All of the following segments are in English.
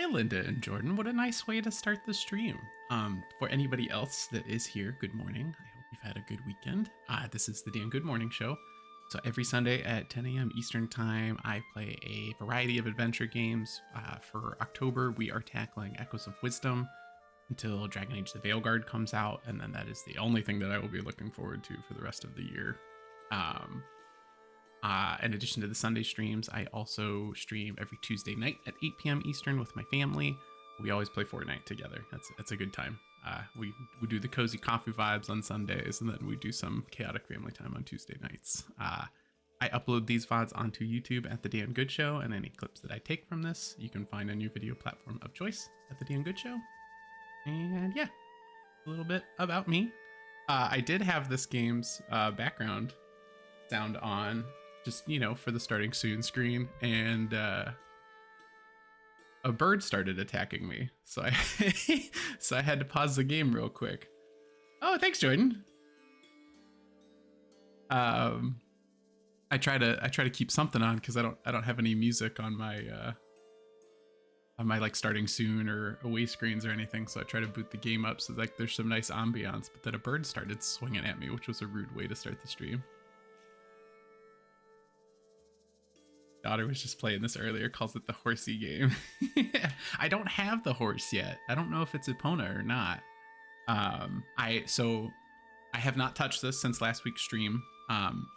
Hi, Linda and Jordan. What a nice way to start the stream. For anybody else that is here, good morning. I hope you've had a good weekend. This is the Dan Good Morning Show. So every Sunday at 10 a.m. Eastern Time, I play a variety of adventure games. For October, we are tackling Echoes of Wisdom until Dragon Age the Veilguard comes out, and then that is the only thing that I will be looking forward to for the rest of the year. In addition to the Sunday streams, I also stream every Tuesday night at 8 p.m. Eastern with my family. We always play Fortnite together. That's a good time. We do the cozy coffee vibes on Sundays, and then we do some chaotic family time on Tuesday nights. I upload these VODs onto YouTube at The Dan Good Show, and any clips that I take from this, you can find on your video platform of choice at The Dan Good Show. And yeah, a little bit about me. I did have this game's background sound on, just, you know, for the starting soon screen, and a bird started attacking me, so I had to pause the game real quick. Oh, thanks, Jordan. I try to keep something on because I don't have any music on my like starting soon or away screens or anything, so I try to boot the game up so like there's some nice ambiance. But then a bird started swinging at me, which was a rude way to start the stream. Daughter was just playing this earlier, calls it the horsey game. I don't have the horse yet. I don't know if it's Epona or not. I have not touched this since last week's stream.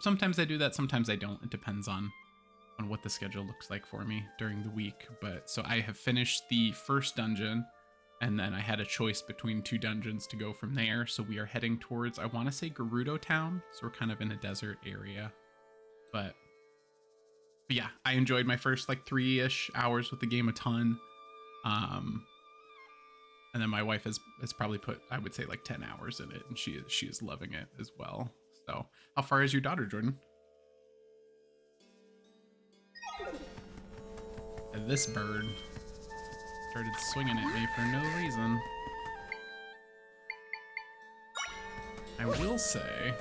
Sometimes I do that, sometimes I don't. It depends on what the schedule looks like for me during the week. But so I have finished the first dungeon, and then I had a choice between two dungeons to go from there. So we are heading towards, I want to say, Gerudo Town. So we're kind of in a desert area. But yeah, I enjoyed my first like 3-ish hours with the game a ton. And then my wife has probably put, I would say, like 10 hours in it, and she is loving it as well. So how far is your daughter, Jordan? And this bird started swinging at me for no reason. I will say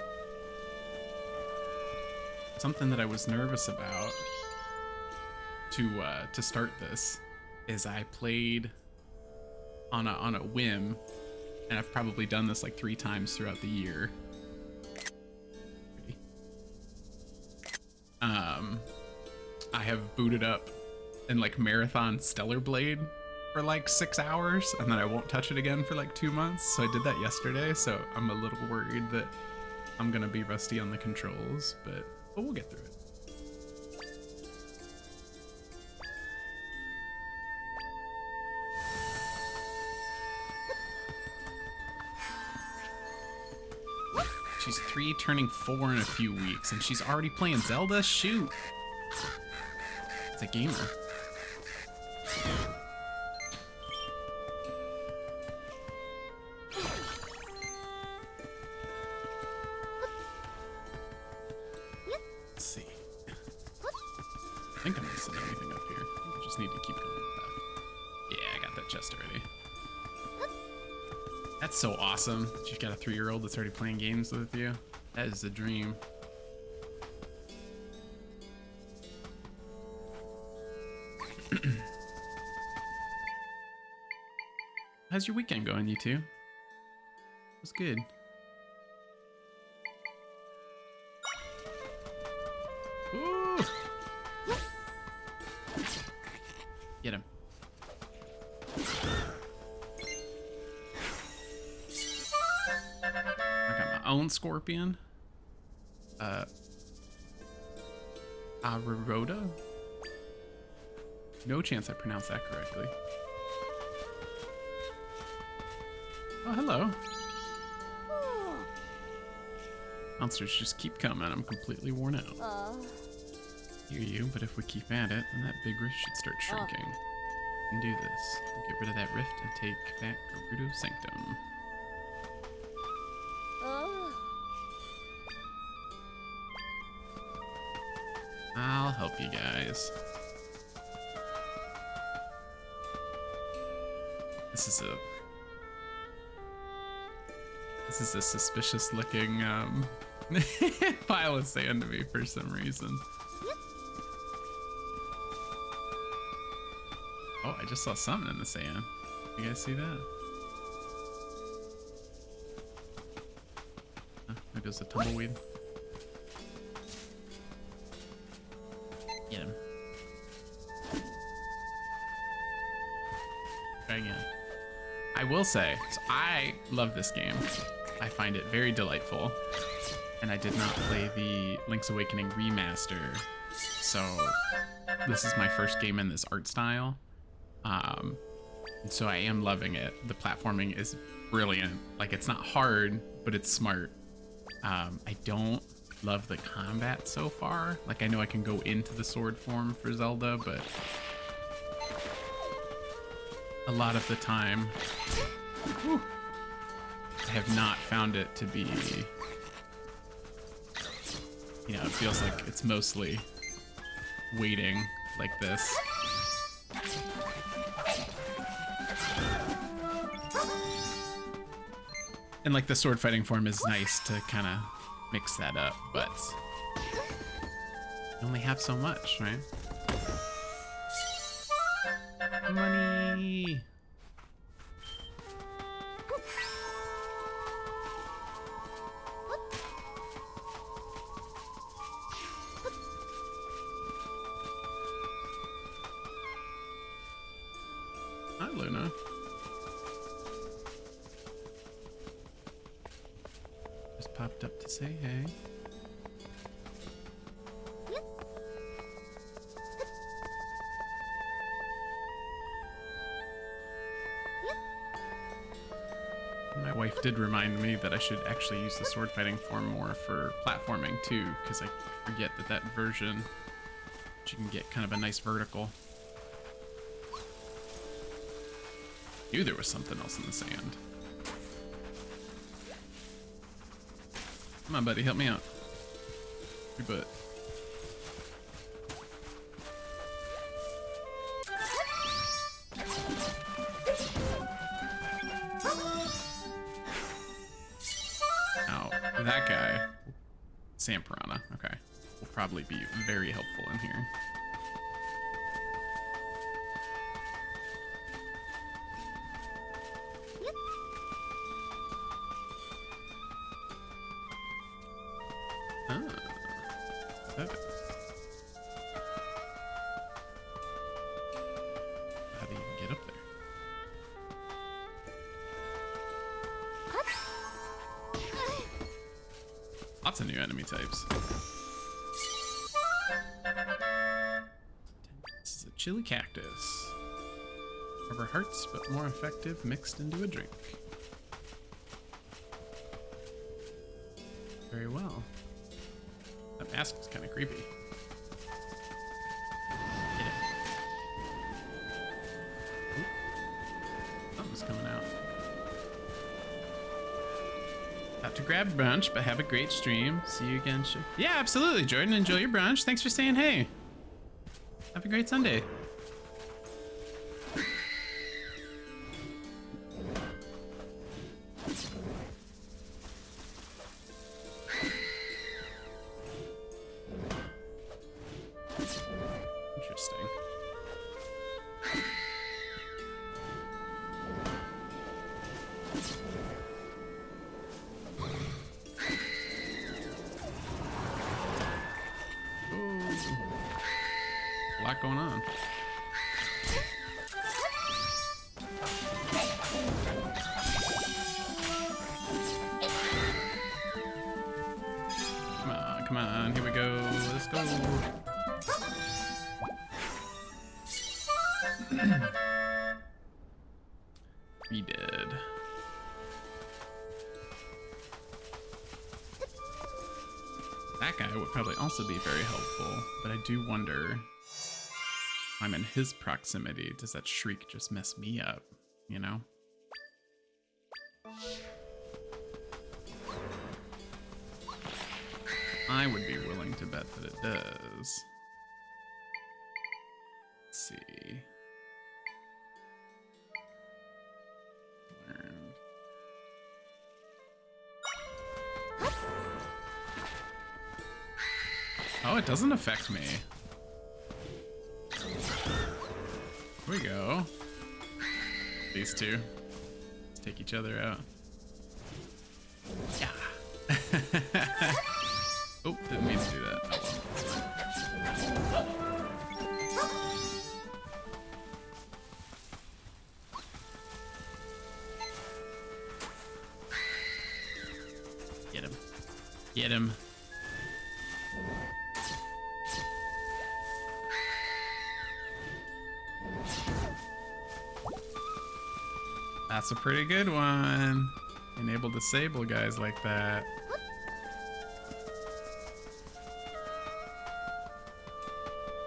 something that I was nervous about to start this is I played on a whim, and I've probably done this like 3 times throughout the year. I have booted up and like marathon Stellar Blade for like 6 hours, and then I won't touch it again for like 2 months. So I did that yesterday, so I'm a little worried that I'm gonna be rusty on the controls, but we'll get through it. She's 3, turning 4 in a few weeks, and she's already playing Zelda? Shoot! It's a gamer. Let's see. I think I'm missing everything up here. I just need to keep going left. Yeah, I got that chest already. That's so awesome. You've got a 3-year-old that's already playing games with you. That is a dream. How's your weekend going, you two? It was good. Ooh! Get him. I got my own scorpion. Aruroda? No chance I pronounced that correctly. Oh, hello. Monsters just keep coming. I'm completely worn out. Hear you, but if we keep at it, then that big rift should start shrinking. We can do this. We'll get rid of that rift and take back Gerudo Sanctum. I'll help you guys. This is a suspicious looking pile of sand to me for some reason. Oh, I just saw something in the sand. You guys see that? Maybe it was a tumbleweed. Get him. Try again. I will say, so I love this game. I find it very delightful. And I did not play the Link's Awakening remaster. So this is my first game in this art style. And so I am loving it. The platforming is brilliant. Like, it's not hard, but it's smart. I don't love the combat so far. Like, I know I can go into the sword form for Zelda, but a lot of the time, I have not found it to be, you know, it feels like it's mostly waiting like this. And like the sword fighting form is nice to kind of mix that up, but you only have so much, right? Money. Hi, Luna. Just popped up to say hey. My wife did remind me that I should actually use the sword fighting form more for platforming too, because I forget that version, you can get kind of a nice vertical. Knew there was something else in the sand. Come on, buddy, help me out. Your butt. Now, that guy, Sand Piranha, okay, will probably be very helpful in here. How do you even get up there? Lots of new enemy types. This is a chili cactus. Cover hearts, but more effective mixed into a drink. Very well. That mask is kind of creepy. Get it. Ooh. Something's coming out. About to grab brunch, but have a great stream. See you again. Yeah, absolutely, Jordan. Enjoy your brunch. Thanks for saying hey. Have a great Sunday. Interesting. Ooh. A lot going on. Come on, here we go. Let's go. We did. That guy would probably also be very helpful, but I do wonder if I'm in his proximity. Does that shriek just mess me up, you know? I would be willing to bet that it does. Let's see. Learned. Oh, it doesn't affect me. we go. These two. Let's take each other out. Yeah. Oh, didn't mean to do that. Oh well. Get him. Get him. That's a pretty good one. Enable disable guys like that.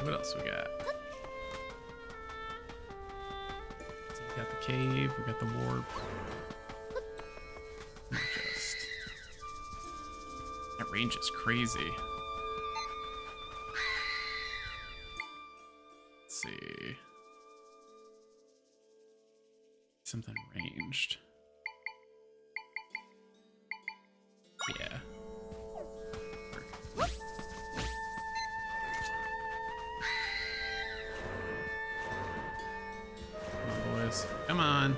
What else we got? So we got the cave, we got the warp. Just... That range is crazy. Let's see. Something ranged. Yeah. Come on, boys. Come on.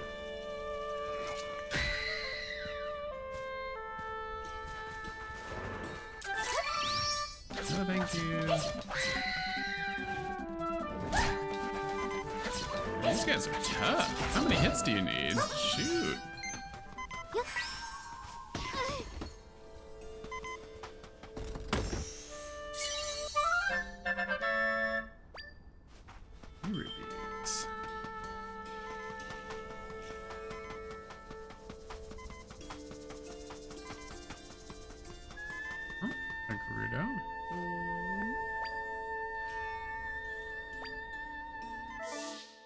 No, thank you. These guys are tough. How many hits do you need? Shoot. Rubies. Oh, a Gerudo.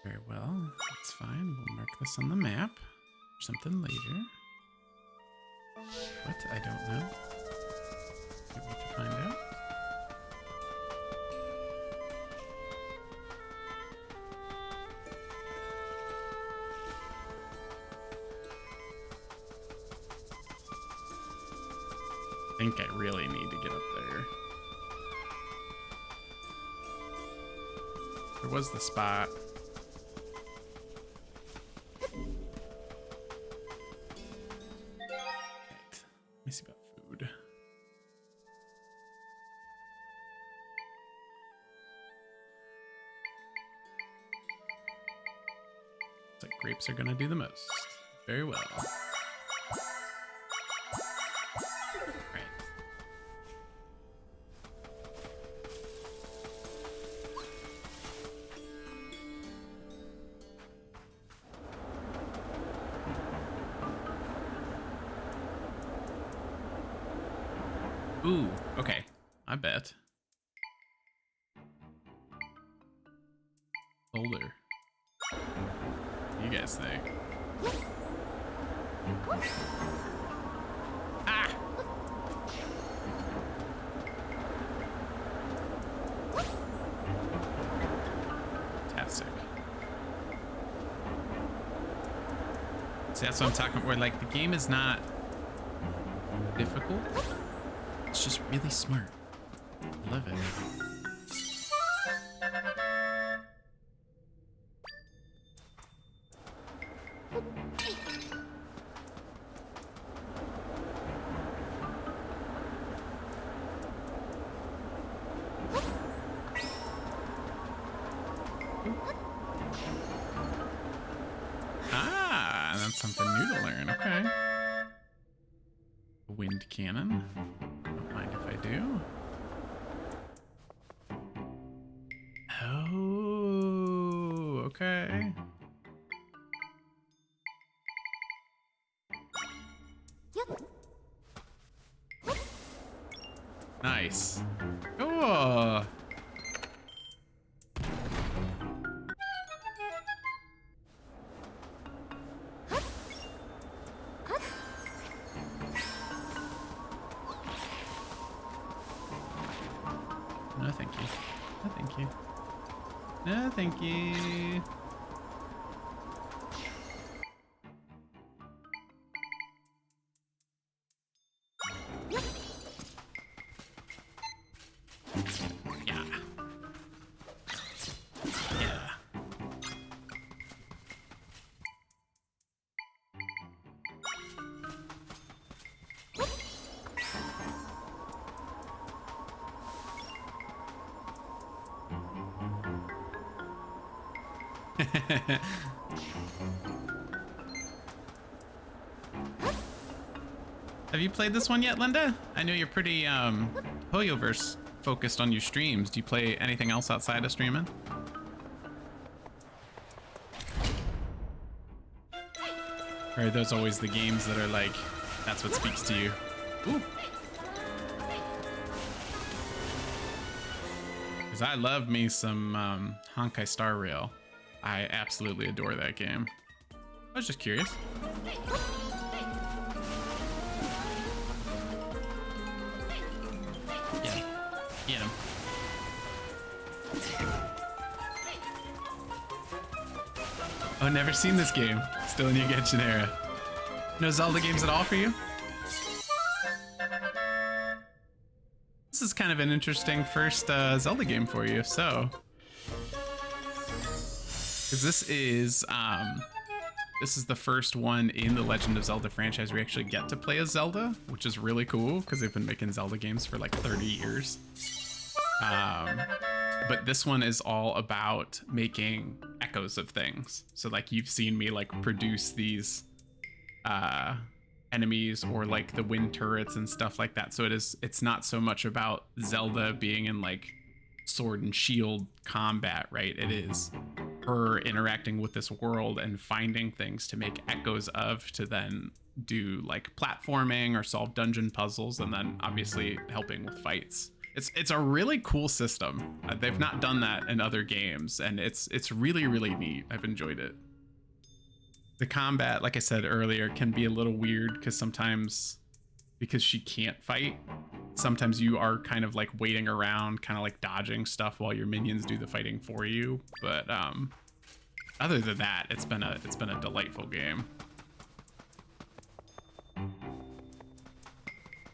Very well, that's fine. We'll mark this on the map. Something later. What? I don't know. Can't wait to find out. I think I really need to get up there. There was the spot. Let me see about food. Looks like grapes are gonna do the most. Very well. Right. Ooh, okay. I bet. Boulder. What do you guys think? Ah! Fantastic. See, that's what I'm talking about, where like the game is not difficult. It's just really smart. I love it. Ah, that's something new to learn. Okay. Wind cannon. Don't mind if I do. Oh, okay. Nice. Cool. No, thank you. No, thank you. No, thank you. Yeah. Yeah. Have you played this one yet, Linda? I know you're pretty Hoyoverse focused on your streams. Do you play anything else outside of streaming? Or are those always the games that are like, that's what speaks to you? Ooh. Because I love me some Honkai Star Rail. I absolutely adore that game. I was just curious. Get him. Oh, never seen this game. Still in your Genshin era. No Zelda games at all for you? This is kind of an interesting first Zelda game for you, so. Because this is the first one in the Legend of Zelda franchise where we actually get to play as Zelda, which is really cool because they've been making Zelda games for like 30 years. But this one is all about making echoes of things. So like you've seen me like produce these enemies or like the wind turrets and stuff like that. So it's not so much about Zelda being in like sword and shield combat, right? It is her interacting with this world and finding things to make echoes of, to then do like platforming or solve dungeon puzzles, and then obviously helping with fights. It's a really cool system. They've not done that in other games, and it's really, really neat. I've enjoyed it. The combat, like I said earlier, can be a little weird because sometimes, because she can't fight, sometimes you are kind of like waiting around, kind of like dodging stuff while your minions do the fighting for you. But other than that, it's been a delightful game.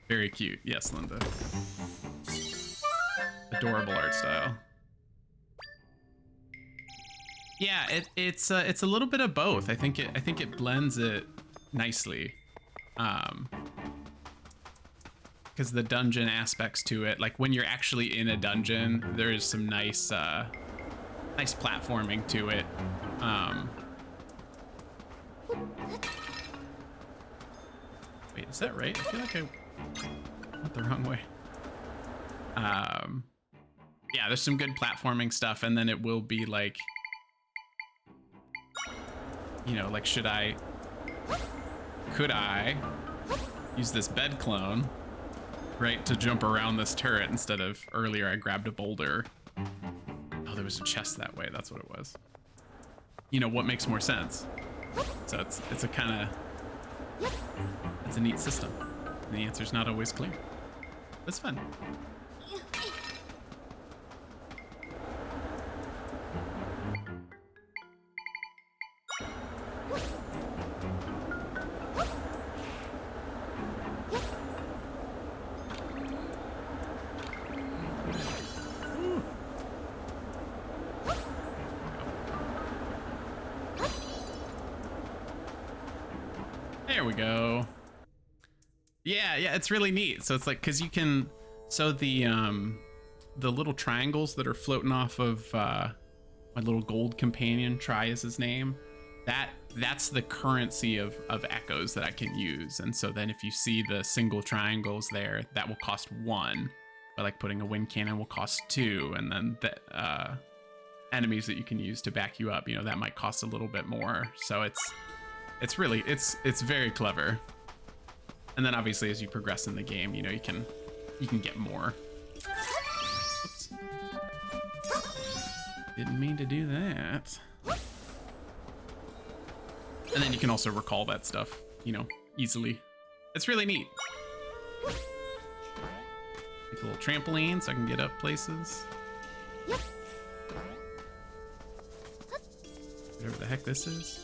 Very cute, yes, Linda. Adorable art style. Yeah, it's a little bit of both. I think it blends it nicely. Because the dungeon aspects to it, like when you're actually in a dungeon, there is some nice nice platforming to it. Wait, is that right? I feel like I went the wrong way. Yeah, there's some good platforming stuff, and then it will be like, you know, like could I use this bed clone, right, to jump around this turret instead of earlier I grabbed a boulder. Oh, there was a chest that way, that's what it was. You know, what makes more sense? So it's a kind of, it's a neat system. And the answer's not always clear. It's fun. There we go. Yeah, it's really neat. So it's like, because you can, so the little triangles that are floating off of my little gold companion, Try is his name, that's the currency of echoes that I can use. And so then if you see the single triangles there, that will cost 1, but like putting a wind cannon will cost 2, and then the enemies that you can use to back you up, you know, that might cost a little bit more. So it's really, it's very clever. And then obviously as you progress in the game, you know, you can get more. Oops. Didn't mean to do that. And then you can also recall that stuff, you know, easily. It's really neat. Make a little trampoline so I can get up places. Whatever the heck this is.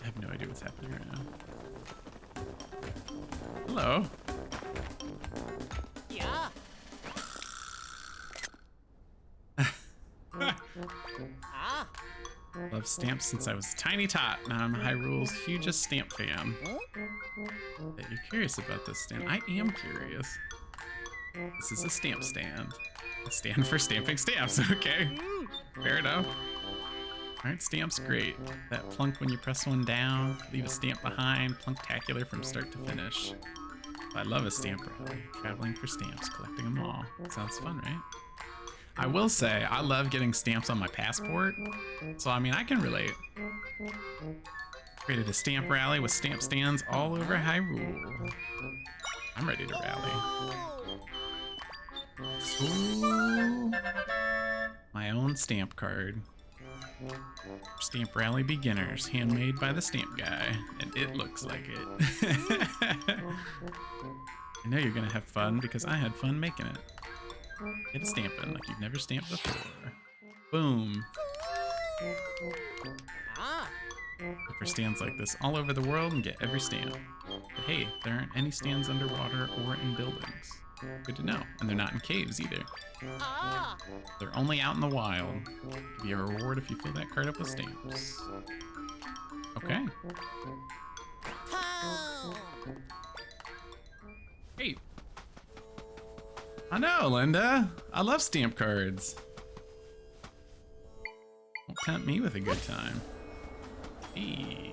I have no idea what's happening right now. Hello. Yeah. Ah. Love stamps since I was a tiny tot. Now I'm Hyrule's hugest stamp fan. Bet you're curious about this stamp. I am curious. This is a stamp stand. A stand for stamping stamps. Okay, fair enough. Aren't stamps great? That plunk when you press one down, leave a stamp behind, plunktacular from start to finish. I love a stamp rally. Traveling for stamps, collecting them all. Sounds fun, right? I will say, I love getting stamps on my passport. So, I mean, I can relate. Created a stamp rally with stamp stands all over Hyrule. I'm ready to rally. Ooh. My own stamp card. Stamp rally beginners, handmade by the stamp guy, and it looks like it. I know you're gonna have fun because I had fun making it. Get a stamping like you've never stamped before. Boom. Look for stands like this all over the world and get every stamp. But hey, there aren't any stands underwater or in buildings. Good to know. And they're not in caves either. They're only out in the wild. Give you a reward if you fill that card up with stamps. Okay. Hey. I know, Linda. I love stamp cards. Don't tempt me with a good time. Hey.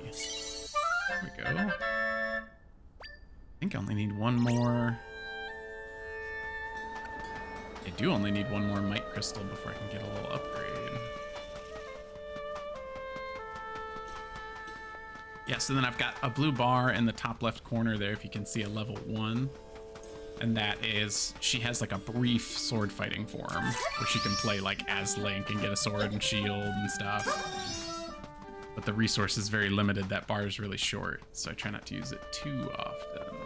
There we go. I think I only need one more. I do only need one more Might Crystal before I can get a little upgrade. Yeah, so then I've got a blue bar in the top left corner there if you can see a level 1. And that is, she has like a brief sword fighting form where she can play like as Link and get a sword and shield and stuff. But the resource is very limited. That bar is really short, so I try not to use it too often.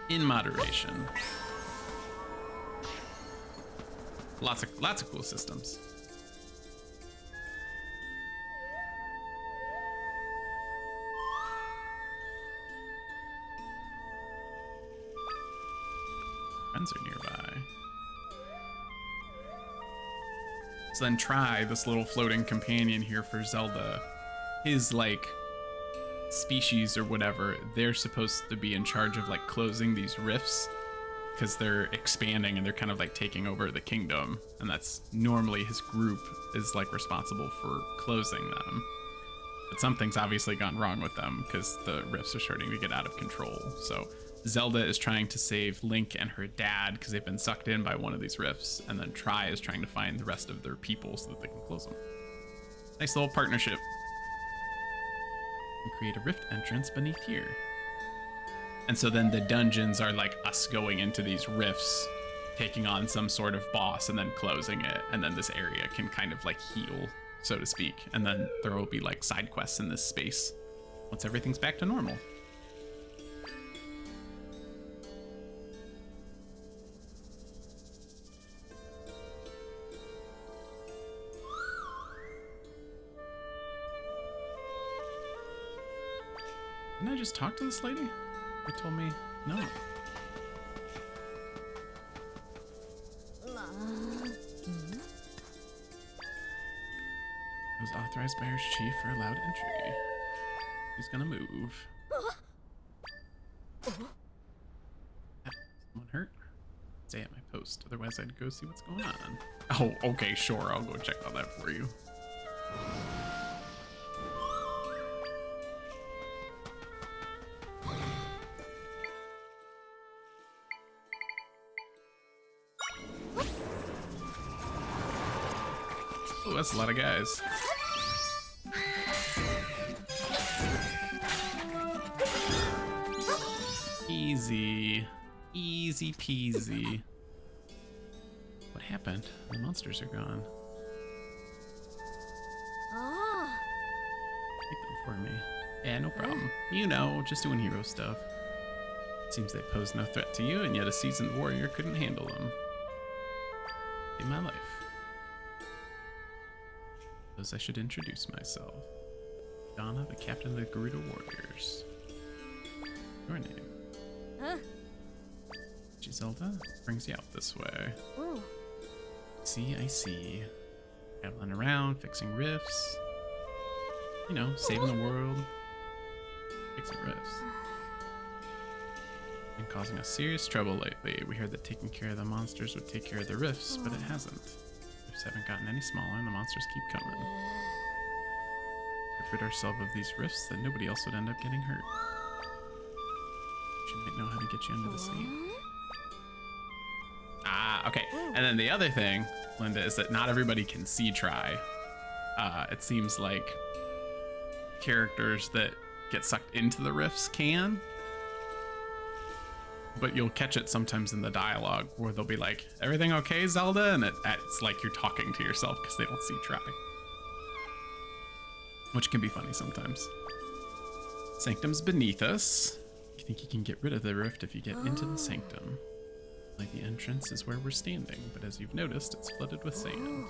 In moderation. Lots of cool systems. Friends are nearby. So then try this little floating companion here for Zelda. His like species or whatever, they're supposed to be in charge of like closing these rifts because they're expanding and they're kind of like taking over the kingdom, and that's normally his group is like responsible for closing them. But something's obviously gone wrong with them because the rifts are starting to get out of control. So Zelda is trying to save Link and her dad because they've been sucked in by one of these rifts, and then Tri is trying to find the rest of their people so that they can close them. Nice little partnership. And create a rift entrance beneath here. And so then the dungeons are like us going into these rifts, taking on some sort of boss and then closing it, and then this area can kind of like heal, so to speak, and then there will be like side quests in this space once everything's back to normal. Didn't I just talk to this lady? They told me no. It was authorized by our chief for allowed entry. He's gonna move. Someone hurt? Stay at my post, otherwise I'd go see what's going on. Oh, okay, sure, I'll go check on that for you. Oh, that's a lot of guys. Easy. Easy peasy. What happened? The monsters are gone. Take them for me. Yeah, no problem. You know, just doing hero stuff. Seems they pose no threat to you, and yet a seasoned warrior couldn't handle them. In my life. I should introduce myself. Donna, the captain of the Gerudo Warriors. Your name? Zelda? Brings you out this way. see, I see. Traveling around, fixing rifts. You know, saving the world. Fixing rifts. Been causing us serious trouble lately. We heard that taking care of the monsters would take care of the rifts, but it hasn't. Rifts haven't gotten any smaller and the monsters keep coming. If we rid ourselves of these rifts, then nobody else would end up getting hurt. She might know how to get you into the sea. Ah, okay. And then the other thing, Linda, is that not everybody can see try. It seems like characters that get sucked into the rifts can, but you'll catch it sometimes in the dialogue where they'll be like, everything okay, Zelda? And it's like you're talking to yourself because they don't see try. Which can be funny sometimes. Sanctum's beneath us. You think you can get rid of the rift if you get into the sanctum. Like the entrance is where we're standing, but as you've noticed, it's flooded with sand.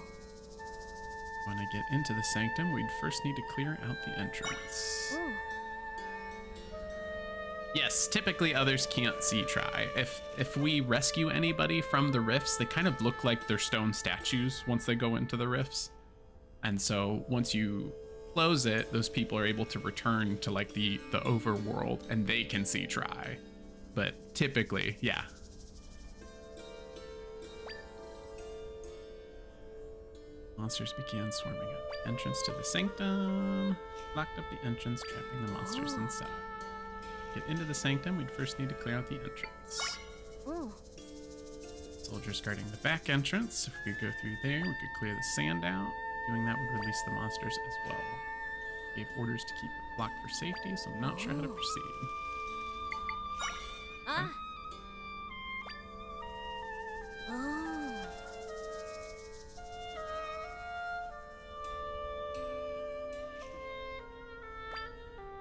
When I get into the sanctum, we'd first need to clear out the entrance. Yes, typically others can't see try. If we rescue anybody from the rifts, they kind of look like they're stone statues once they go into the rifts. And so once you close it, those people are able to return to like the overworld and they can see try. But typically, yeah. Monsters began swarming up the entrance to the sanctum. Locked up the entrance, trapping the monsters inside. To get into the sanctum, we'd first need to clear out the entrance. Soldiers guarding the back entrance. If we could go through there, we could clear the sand out. Doing that would release the monsters as well. Gave orders to keep it blocked for safety, so I'm not sure how to proceed. Okay.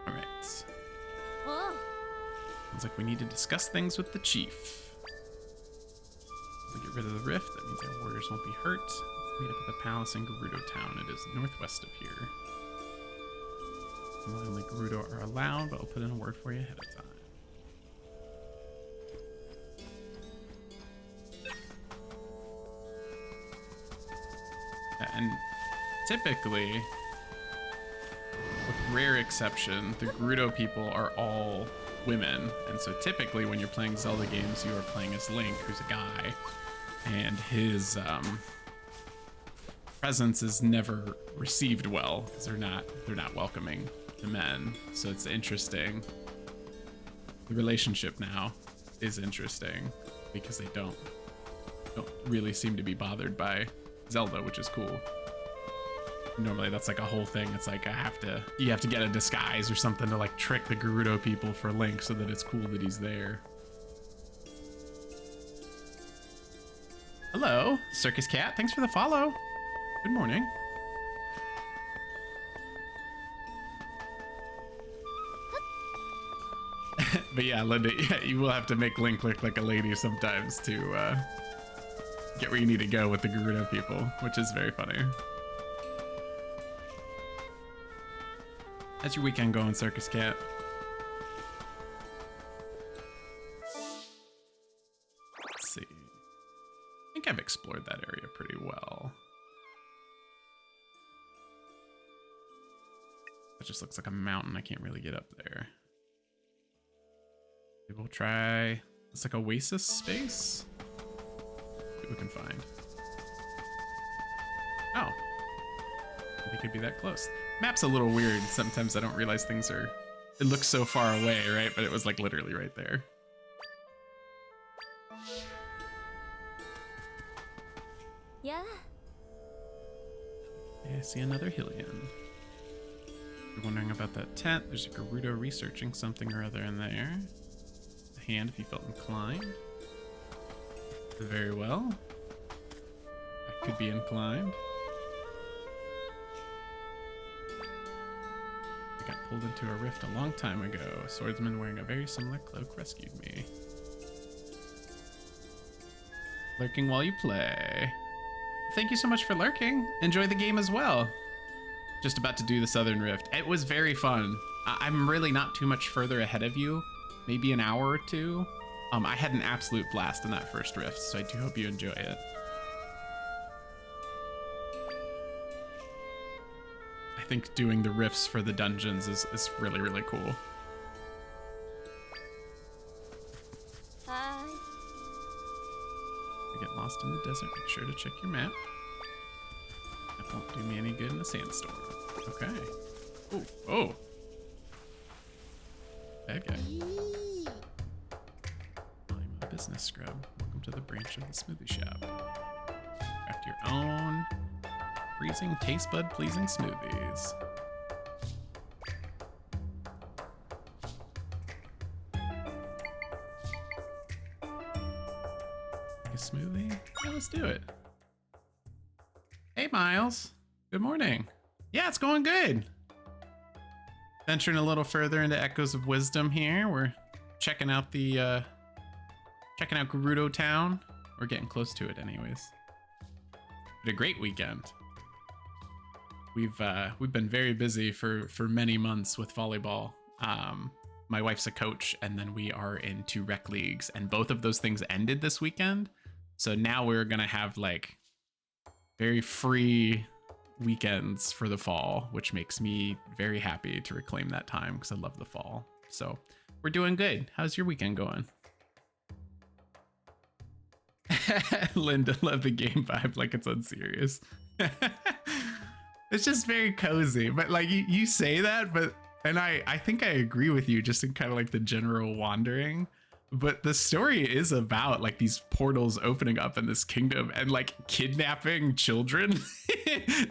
Alright. Sounds like we need to discuss things with the chief. If we get rid of the rift, that means our warriors won't be hurt. Let's meet up at the palace in Gerudo Town. It is northwest of here. Not only Gerudo are allowed, but I'll put in a word for you ahead of time. And typically, with rare exception, the Gerudo people are all women. And so typically when you're playing Zelda games, you are playing as Link, who's a guy. And his presence is never received well because they're not welcoming to men. So it's interesting. The relationship now is interesting because they don't really seem to be bothered by Zelda, which is cool. Normally that's like a whole thing. It's like you have to get a disguise or something to like trick the Gerudo people for Link so that it's cool that he's there. Hello, Circus Cat. Thanks for the follow. Good morning. But yeah, Linda, yeah, you will have to make Link look like a lady sometimes to get where you need to go with the Gerudo people, which is very funny. How's your weekend going, Circus Cat? Let's see. I think I've explored that area pretty well. It just looks like a mountain. I can't really get up there. Maybe we'll try. It's like oasis space. See what we can find. Oh. They could be that close. Map's a little weird. Sometimes I don't realize things are. It looks so far away, right? But it was like literally right there. Yeah. Okay, I see another Hylian. If you're wondering about that tent, there's a Gerudo researching something or other in there. A hand if you felt inclined. Very well. I could be inclined. I got pulled into a rift a long time ago. A swordsman wearing a very similar cloak rescued me. Lurking while you play. Thank you so much for lurking. Enjoy the game as well. Just about to do the Southern Rift. It was very fun. I'm really not too much further ahead of you. Maybe an hour or two. I had an absolute blast in that first rift, so I do hope you enjoy it. think doing the riffs for the dungeons is really, really cool. Hi. If you get lost in the desert, make sure to check your map. That won't do me any good in a sandstorm. Okay. Oh, oh. Bad guy. I'm a business scrub. Welcome to the branch of the smoothie shop. Craft your own freezing taste bud pleasing smoothies. A smoothie? Yeah, let's do it. Hey, Miles. Good morning. Yeah, it's going good. Venturing a little further into Echoes of Wisdom here. We're checking out the checking out Gerudo Town. We're getting close to it anyways. But a great weekend. We've been very busy for many months with volleyball. My wife's a coach, and then we are in 2 rec leagues, and both of those things ended this weekend. So now we're gonna have like very free weekends for the fall, which makes me very happy to reclaim that time because I love the fall. So we're doing good. How's your weekend going? Linda, love the game vibe like it's unserious. It's just very cozy, but like you say that, but and I think I agree with you just in kind of like the general wandering. But the story is about like these portals opening up in this kingdom and like kidnapping children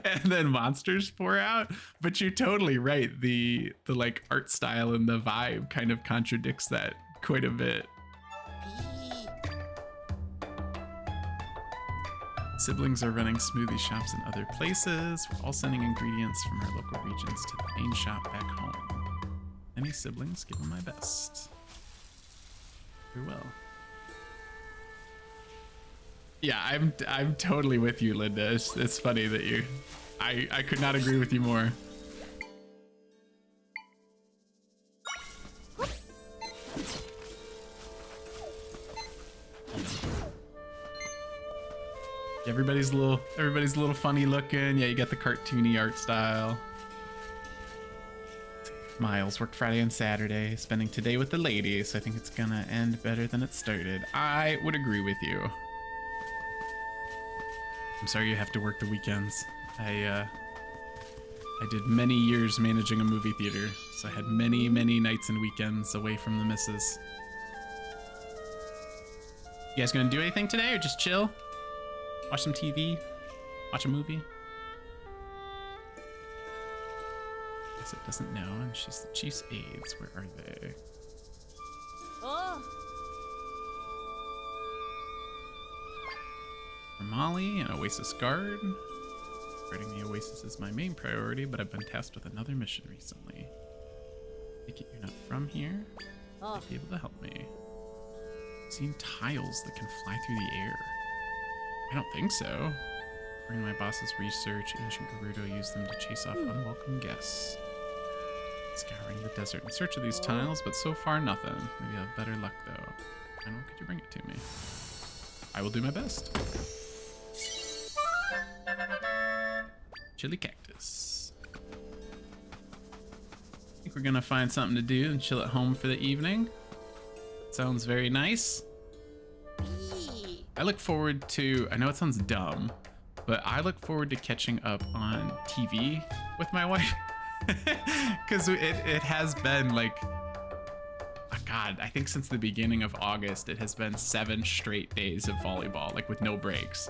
and then monsters pour out. But you're totally right. The like art style and the vibe kind of contradicts that quite a bit. Siblings are running smoothie shops in other places. We're all sending ingredients from our local regions to the main shop back home. Any siblings, give them my best. Very well. Yeah, I'm totally with you, Linda. It's funny that I could not agree with you more. Everybody's a little funny looking. Yeah, you got the cartoony art style. Miles worked Friday and Saturday, spending today with the ladies, so I think it's gonna end better than it started. I would agree with you. I'm sorry you have to work the weekends. I did many years managing a movie theater, so I had many nights and weekends away from the missus. You guys gonna do anything today or just chill? Watch some TV? Watch a movie? Guess it doesn't know, and she's the chief's aides. Where are they? Oh. For Molly, an Oasis guard. Guarding the Oasis is my main priority, but I've been tasked with another mission recently. Take it you're not from here? Oh. Might be able to help me. I've seen tiles that can fly through the air. I don't think so. During my boss's research, ancient Gerudo used them to chase off unwelcome guests. Scouring the desert in search of these tiles, but so far nothing. Maybe I'll have better luck though. And when could you bring it to me? I will do my best. Chili cactus. I think we're gonna find something to do and chill at home for the evening. Sounds very nice. I look forward to, I know it sounds dumb, but I look forward to catching up on TV with my wife. Because it has been like, oh God, I think since the beginning of August, it has been 7 straight days of volleyball, like with no breaks.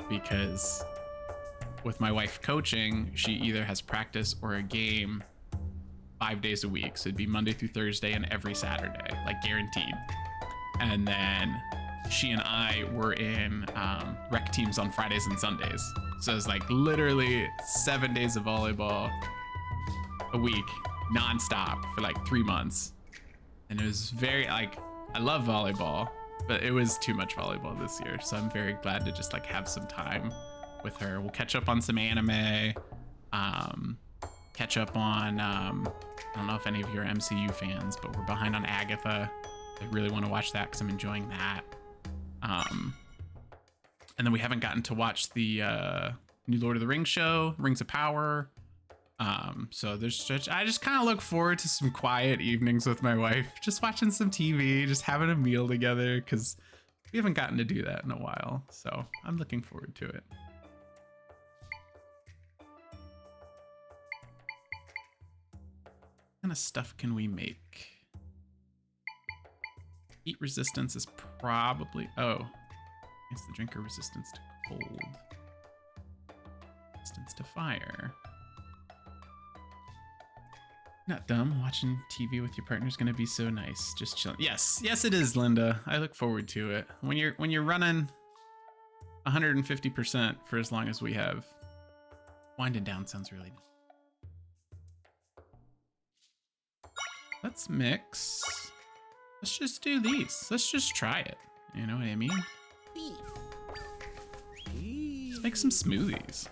Because with my wife coaching, she either has practice or a game 5 days a week. So it'd be Monday through Thursday and every Saturday, like guaranteed. And then she and I were in rec teams on Fridays and Sundays. So it's like literally 7 days of volleyball a week, nonstop for like 3 months. And it was very like, I love volleyball, but it was too much volleyball this year. So I'm very glad to just like have some time with her. We'll catch up on some anime, catch up on, I don't know if any of you are MCU fans, but we're behind on Agatha. I really want to watch that because I'm enjoying that. And then we haven't gotten to watch the new Lord of the Rings show, Rings of Power. So I just kind of look forward to some quiet evenings with my wife, just watching some TV, just having a meal together, because we haven't gotten to do that in a while. So I'm looking forward to it. What kind of stuff can we make? Heat resistance is probably, oh, it's the drinker resistance to cold. Resistance to fire. Not dumb. Watching TV with your partner is gonna be so nice. Just chilling. Yes, yes, it is, Linda. I look forward to it. When you're running 150% for as long as we have, winding down sounds really nice. Let's mix. Let's just do these. Let's just try it. You know what I mean? Let's make some smoothies.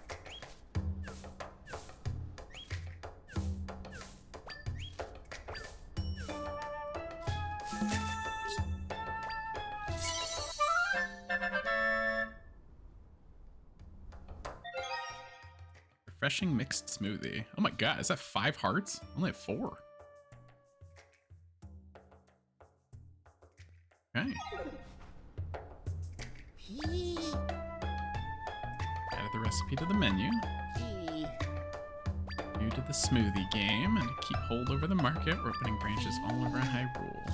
Refreshing mixed smoothie. Oh my god, is that 5 hearts? I only have 4. Okay. Added the recipe to the menu. New to the smoothie game, and to keep hold over the market, we're opening branches all over Hyrule.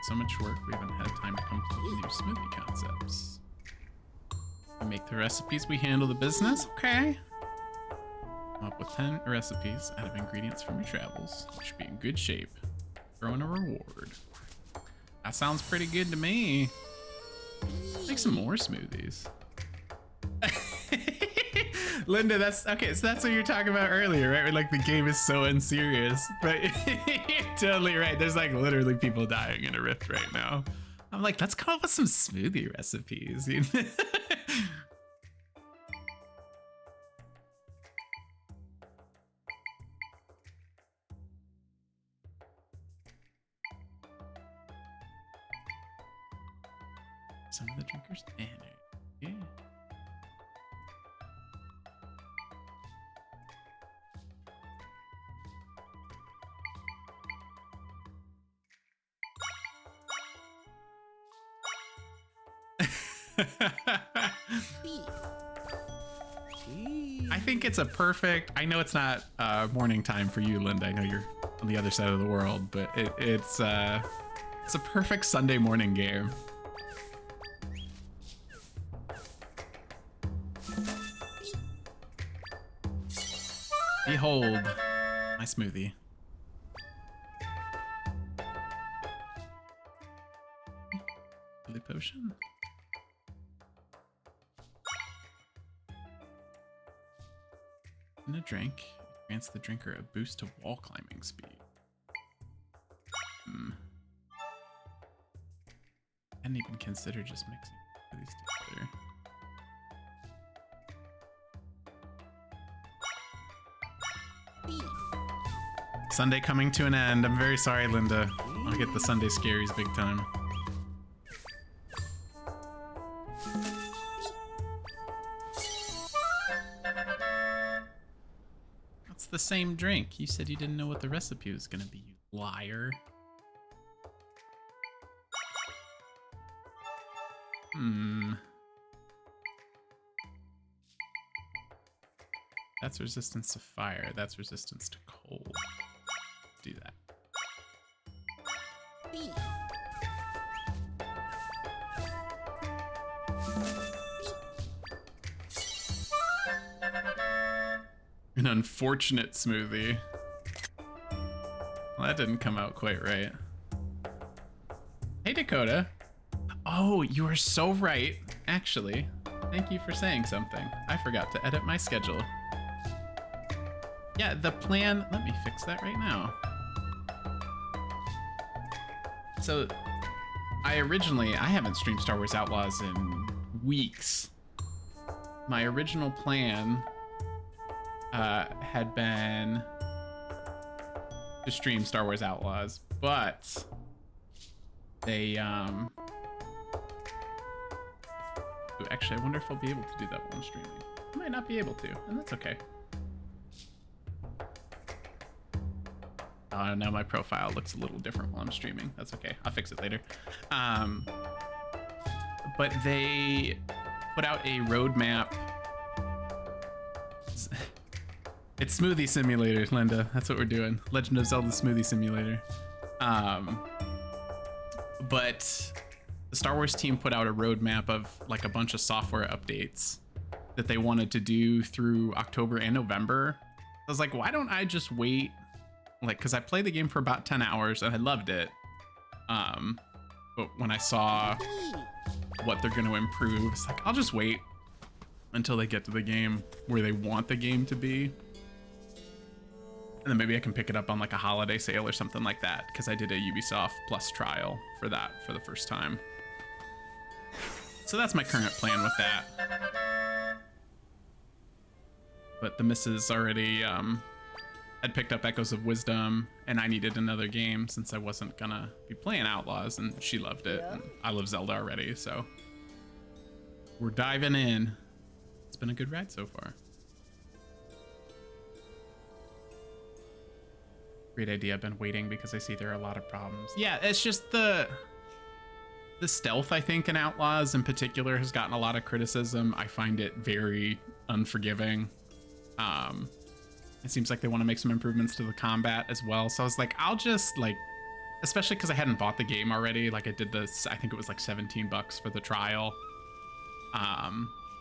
So much work, we haven't had time to come up with new smoothie concepts. We make the recipes, we handle the business. Okay. Come up with 10 recipes out of ingredients from your travels. You should be in good shape. Throw in a reward. That sounds pretty good to me. Make some more smoothies. Linda, that's okay. So that's what you were talking about earlier, right? Where, like, the game is so unserious, but you're totally right. There's like literally people dying in a rift right now. I'm like, let's come up with some smoothie recipes. Some of the drinkers energy. I think it's a perfect. I know it's not morning time for you, Linda. I know you're on the other side of the world, but it's a perfect Sunday morning game. Behold, my smoothie. Holy potion. In a drink, it grants the drinker a boost to wall climbing speed. I hadn't even considered just mixing these together. Sunday coming to an end. I'm very sorry, Linda. I'll get the Sunday scaries big time. That's the same drink. You said you didn't know what the recipe was gonna be, you liar. That's resistance to fire. That's resistance to cold. Let's do that. An unfortunate smoothie. Well, that didn't come out quite right. Hey, Dakota. Oh, you are so right. Actually, thank you for saying something. I forgot to edit my schedule. Yeah, the plan, let me fix that right now. So, I haven't streamed Star Wars Outlaws in weeks. My original plan had been to stream Star Wars Outlaws, but they, actually, I wonder if I'll be able to do that while I'm streaming. I might not be able to, and that's okay. Now my profile looks a little different while I'm streaming. That's okay. I'll fix it later. But they put out a roadmap. It's Smoothie Simulator, Linda. That's what we're doing. Legend of Zelda Smoothie Simulator. But the Star Wars team put out a roadmap of like a bunch of software updates that they wanted to do through October and November. I was like, why don't I just wait? Like, because I played the game for about 10 hours and I loved it. But when I saw what they're going to improve, it's like, I'll just wait until they get to the game where they want the game to be. And then maybe I can pick it up on like a holiday sale or something like that, because I did a Ubisoft Plus trial for that for the first time. So that's my current plan with that. But the missus already had picked up Echoes of Wisdom, and I needed another game since I wasn't gonna be playing Outlaws, and she loved it. And I love Zelda already, so we're diving in. It's been a good ride so far. Great idea. I've been waiting because I see there are a lot of problems. Yeah, it's just the stealth, I think, in Outlaws in particular has gotten a lot of criticism. I find it very unforgiving. It seems like they want to make some improvements to the combat as well. So I was like, I'll just like, especially because I hadn't bought the game already. Like I did this, I think it was like 17 bucks for the trial.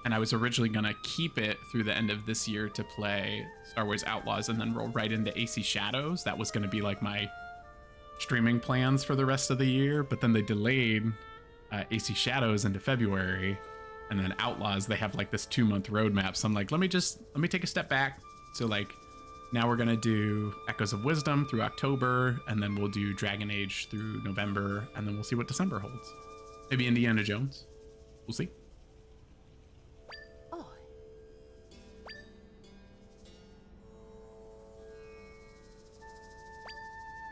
And I was originally going to keep it through the end of this year to play Star Wars Outlaws and then roll right into AC Shadows. That was going to be like my streaming plans for the rest of the year. But then they delayed AC Shadows into February. And then Outlaws, they have like this 2-month roadmap. So I'm like, let me take a step back. So like now we're going to do Echoes of Wisdom through October. And then we'll do Dragon Age through November. And then we'll see what December holds. Maybe Indiana Jones. We'll see.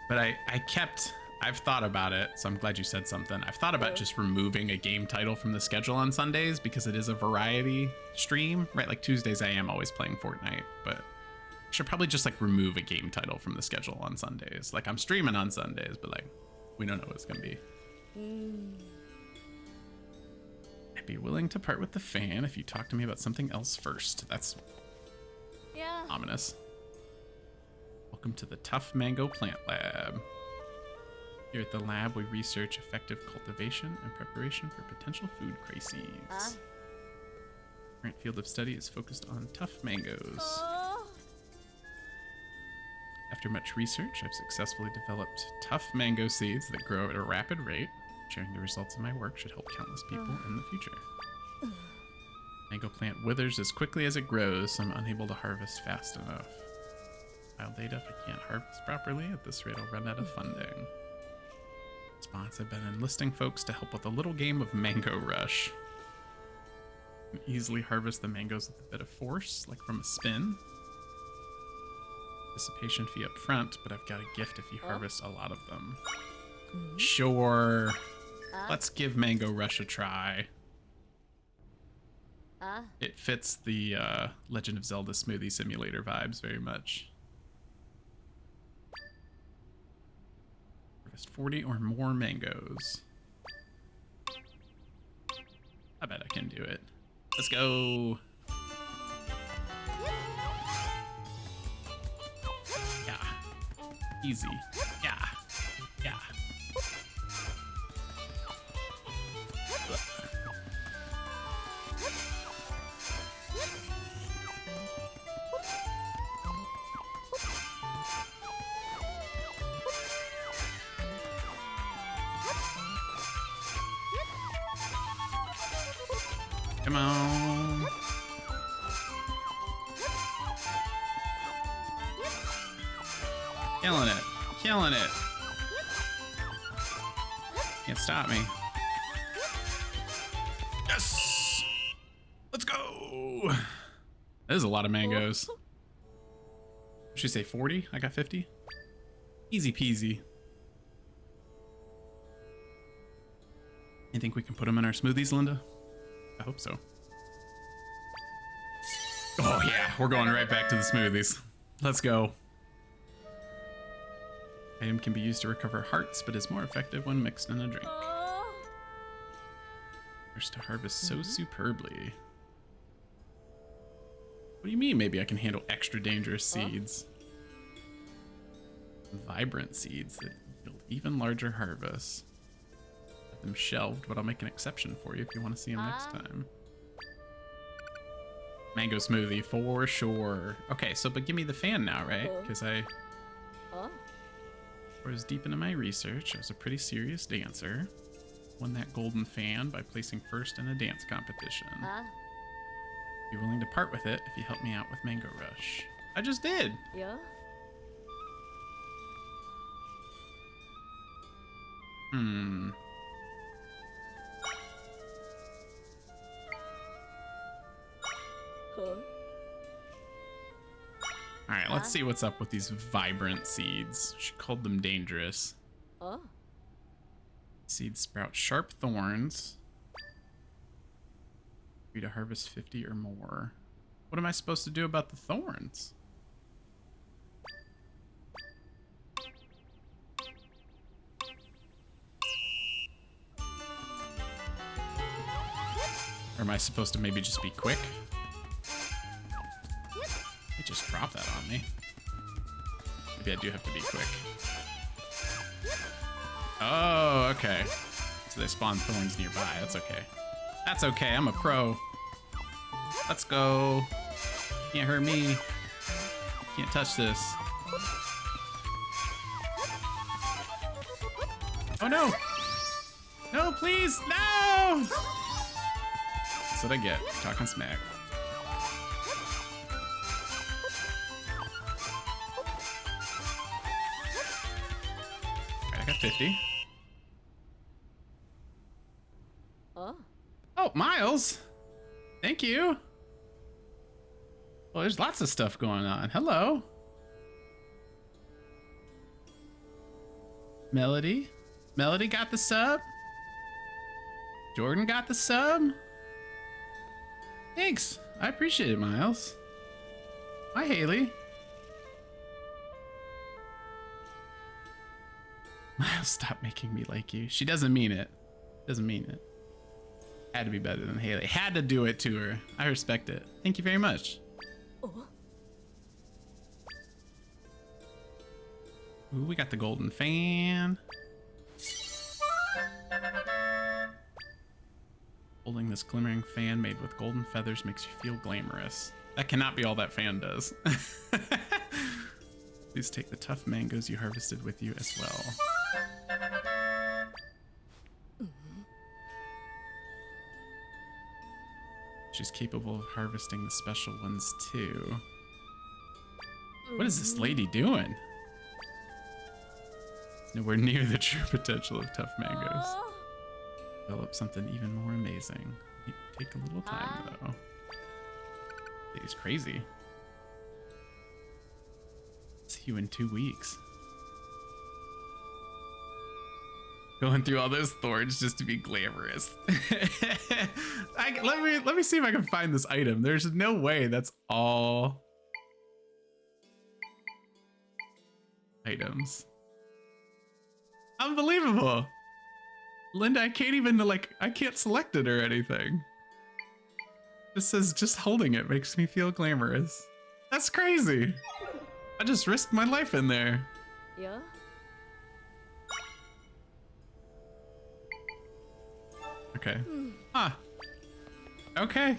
But I've thought about it, so I'm glad you said something. I've thought about just removing a game title from the schedule on Sundays because it is a variety stream, right? Like Tuesdays I am always playing Fortnite, but I should probably just like remove a game title from the schedule on Sundays. Like I'm streaming on Sundays, but like we don't know what it's gonna be. I'd be willing to part with the fan if you talk to me about something else first. That's ominous. Welcome to the Tough Mango Plant Lab. Here at the lab, we research effective cultivation and preparation for potential food crises. Current field of study is focused on tough mangoes. After much research, I've successfully developed tough mango seeds that grow at a rapid rate. Sharing the results of my work should help countless people in the future. Mango plant withers as quickly as it grows, so I'm unable to harvest fast enough. File data if I can't harvest properly. At this rate, I'll run out of funding. Response: I've been enlisting folks to help with a little game of Mango Rush. You can easily harvest the mangoes with a bit of force, like from a spin. Participation fee up front, but I've got a gift if you harvest a lot of them. Sure. Let's give Mango Rush a try. It fits the Legend of Zelda Smoothie Simulator vibes very much. Harvest 40 or more mangoes. I bet I can do it. Let's go. Yeah. Easy. Yeah. Yeah. Come on. Killing it. Killing it. Can't stop me. Yes! Let's go! That is a lot of mangoes. Should I say 40? I got 50. Easy peasy. You think we can put them in our smoothies, Linda? I hope so. Oh yeah, we're going right back to the smoothies. Let's go. Item can be used to recover hearts, but is more effective when mixed in a drink. First to harvest so superbly. What do you mean maybe I can handle extra dangerous seeds? Vibrant seeds that yield even larger harvests. Have them shelved, but I'll make an exception for you if you want to see them next time. Mango smoothie for sure. Okay, so but give me the fan now, right? Because I was deep into my research. I was a pretty serious dancer. Won that golden fan by placing first in a dance competition. Be willing to part with it if you help me out with Mango Rush. I just did. Yeah. Alright, let's see what's up with these vibrant seeds. She called them dangerous. Seeds sprout sharp thorns. Free to harvest 50 or more. What am I supposed to do about the thorns? Or am I supposed to maybe just be quick? It just dropped that on me. Maybe I do have to be quick. Oh, okay. So they spawn thorns nearby. That's okay. That's okay. I'm a pro. Let's go. Can't hurt me. Can't touch this. Oh no! No, please! No! That's what I get. Talking smack. Alright, I got 50. Oh, Miles! Thank you! Well, there's lots of stuff going on. Hello! Melody? Melody got the sub? Jordan got the sub? Thanks! I appreciate it, Miles. Hi, Haley. Miles, stop making me like you. She doesn't mean it. Doesn't mean it. Had to be better than Haley. Had to do it to her. I respect it. Thank you very much. Ooh, we got the golden fan. Holding this glimmering fan made with golden feathers makes you feel glamorous. That cannot be all that fan does. Please take the tough mangoes you harvested with you as well. She's capable of harvesting the special ones too. What is this lady doing? Nowhere near the true potential of tough mangoes. Develop something even more amazing. Take a little time though. It's crazy. See you in 2 weeks. Going through all those thorns just to be glamorous. Let me see if I can find this item. There's no way that's all items. Unbelievable. Linda, I can't even I can't select it or anything. It says just holding it makes me feel glamorous. That's crazy. I just risked my life in there. Yeah. Okay. Huh. Okay.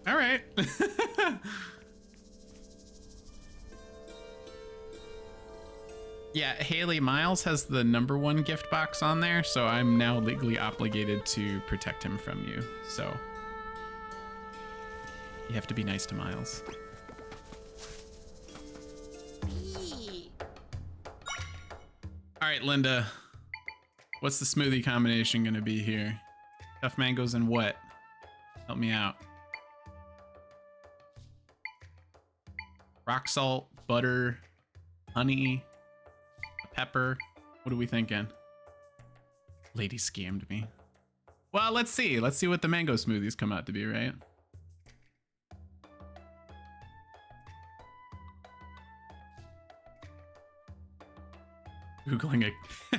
All right. Yeah, Haley, Miles has the #1 gift box on there, so I'm now legally obligated to protect him from you. So you have to be nice to Miles. All right, Linda. What's the smoothie combination gonna be here? Tough mangoes and what? Help me out. Rock salt, butter, honey, pepper. What are we thinking? Lady scammed me. Well, let's see. Let's see what the mango smoothies come out to be, right? Googling a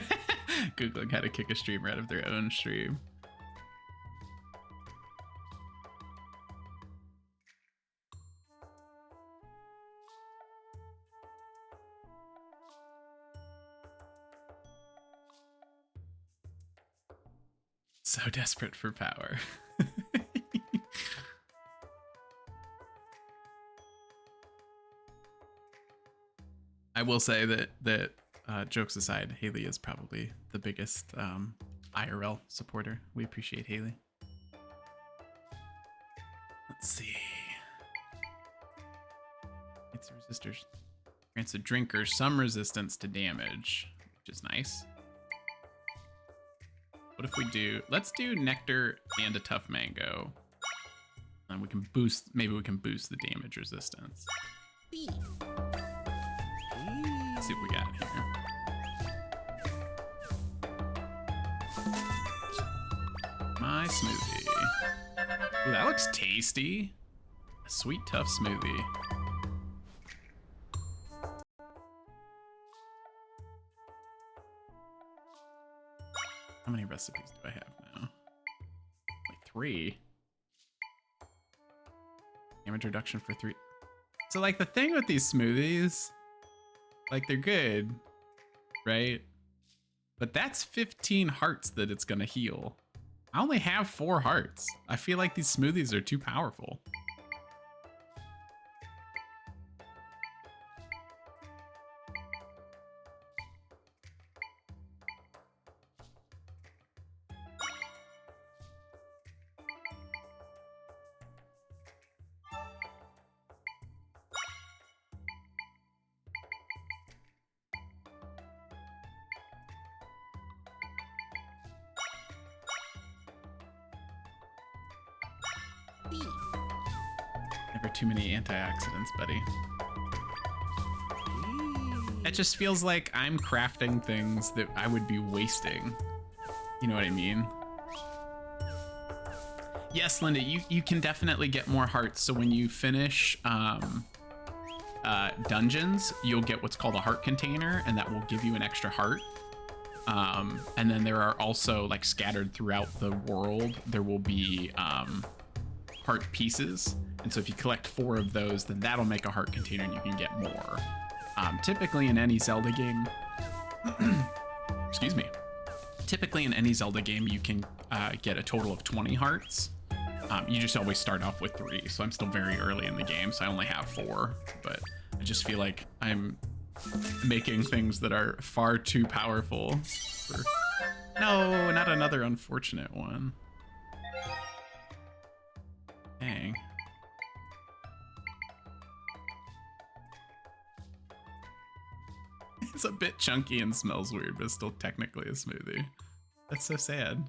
Googling how to kick a streamer out of their own stream. So desperate for power. I will say that jokes aside, Haley is probably the biggest IRL supporter. We appreciate Haley. Let's see. It's resistors. Grants a drinker some resistance to damage, which is nice. What if we do, let's do nectar and a tough mango. And we can boost, maybe we can boost the damage resistance. Let's see what we got here. My smoothie. Ooh, that looks tasty. A sweet, tough smoothie. How many recipes do I have now? Like 3. Damage reduction for 3. So like the thing with these smoothies, like they're good, right? But that's 15 hearts that it's gonna heal. I only have 4 hearts. I feel like these smoothies are too powerful. Never too many antioxidants, buddy. It just feels like I'm crafting things that I would be wasting. You know what I mean? Yes, Linda, you can definitely get more hearts. So when you finish dungeons, you'll get what's called a heart container, and that will give you an extra heart. And then there are also, like, scattered throughout the world, there will be heart pieces. And so if you collect 4 of those, then that'll make a heart container and you can get more. Typically in any Zelda game, excuse me, typically in any Zelda game, you can get a total of 20 hearts. You just always start off with 3. So I'm still very early in the game, so I only have 4, but I just feel like I'm making things that are far too powerful for... No, not another unfortunate one. Dang. It's a bit chunky and smells weird, but it's still technically a smoothie. That's so sad.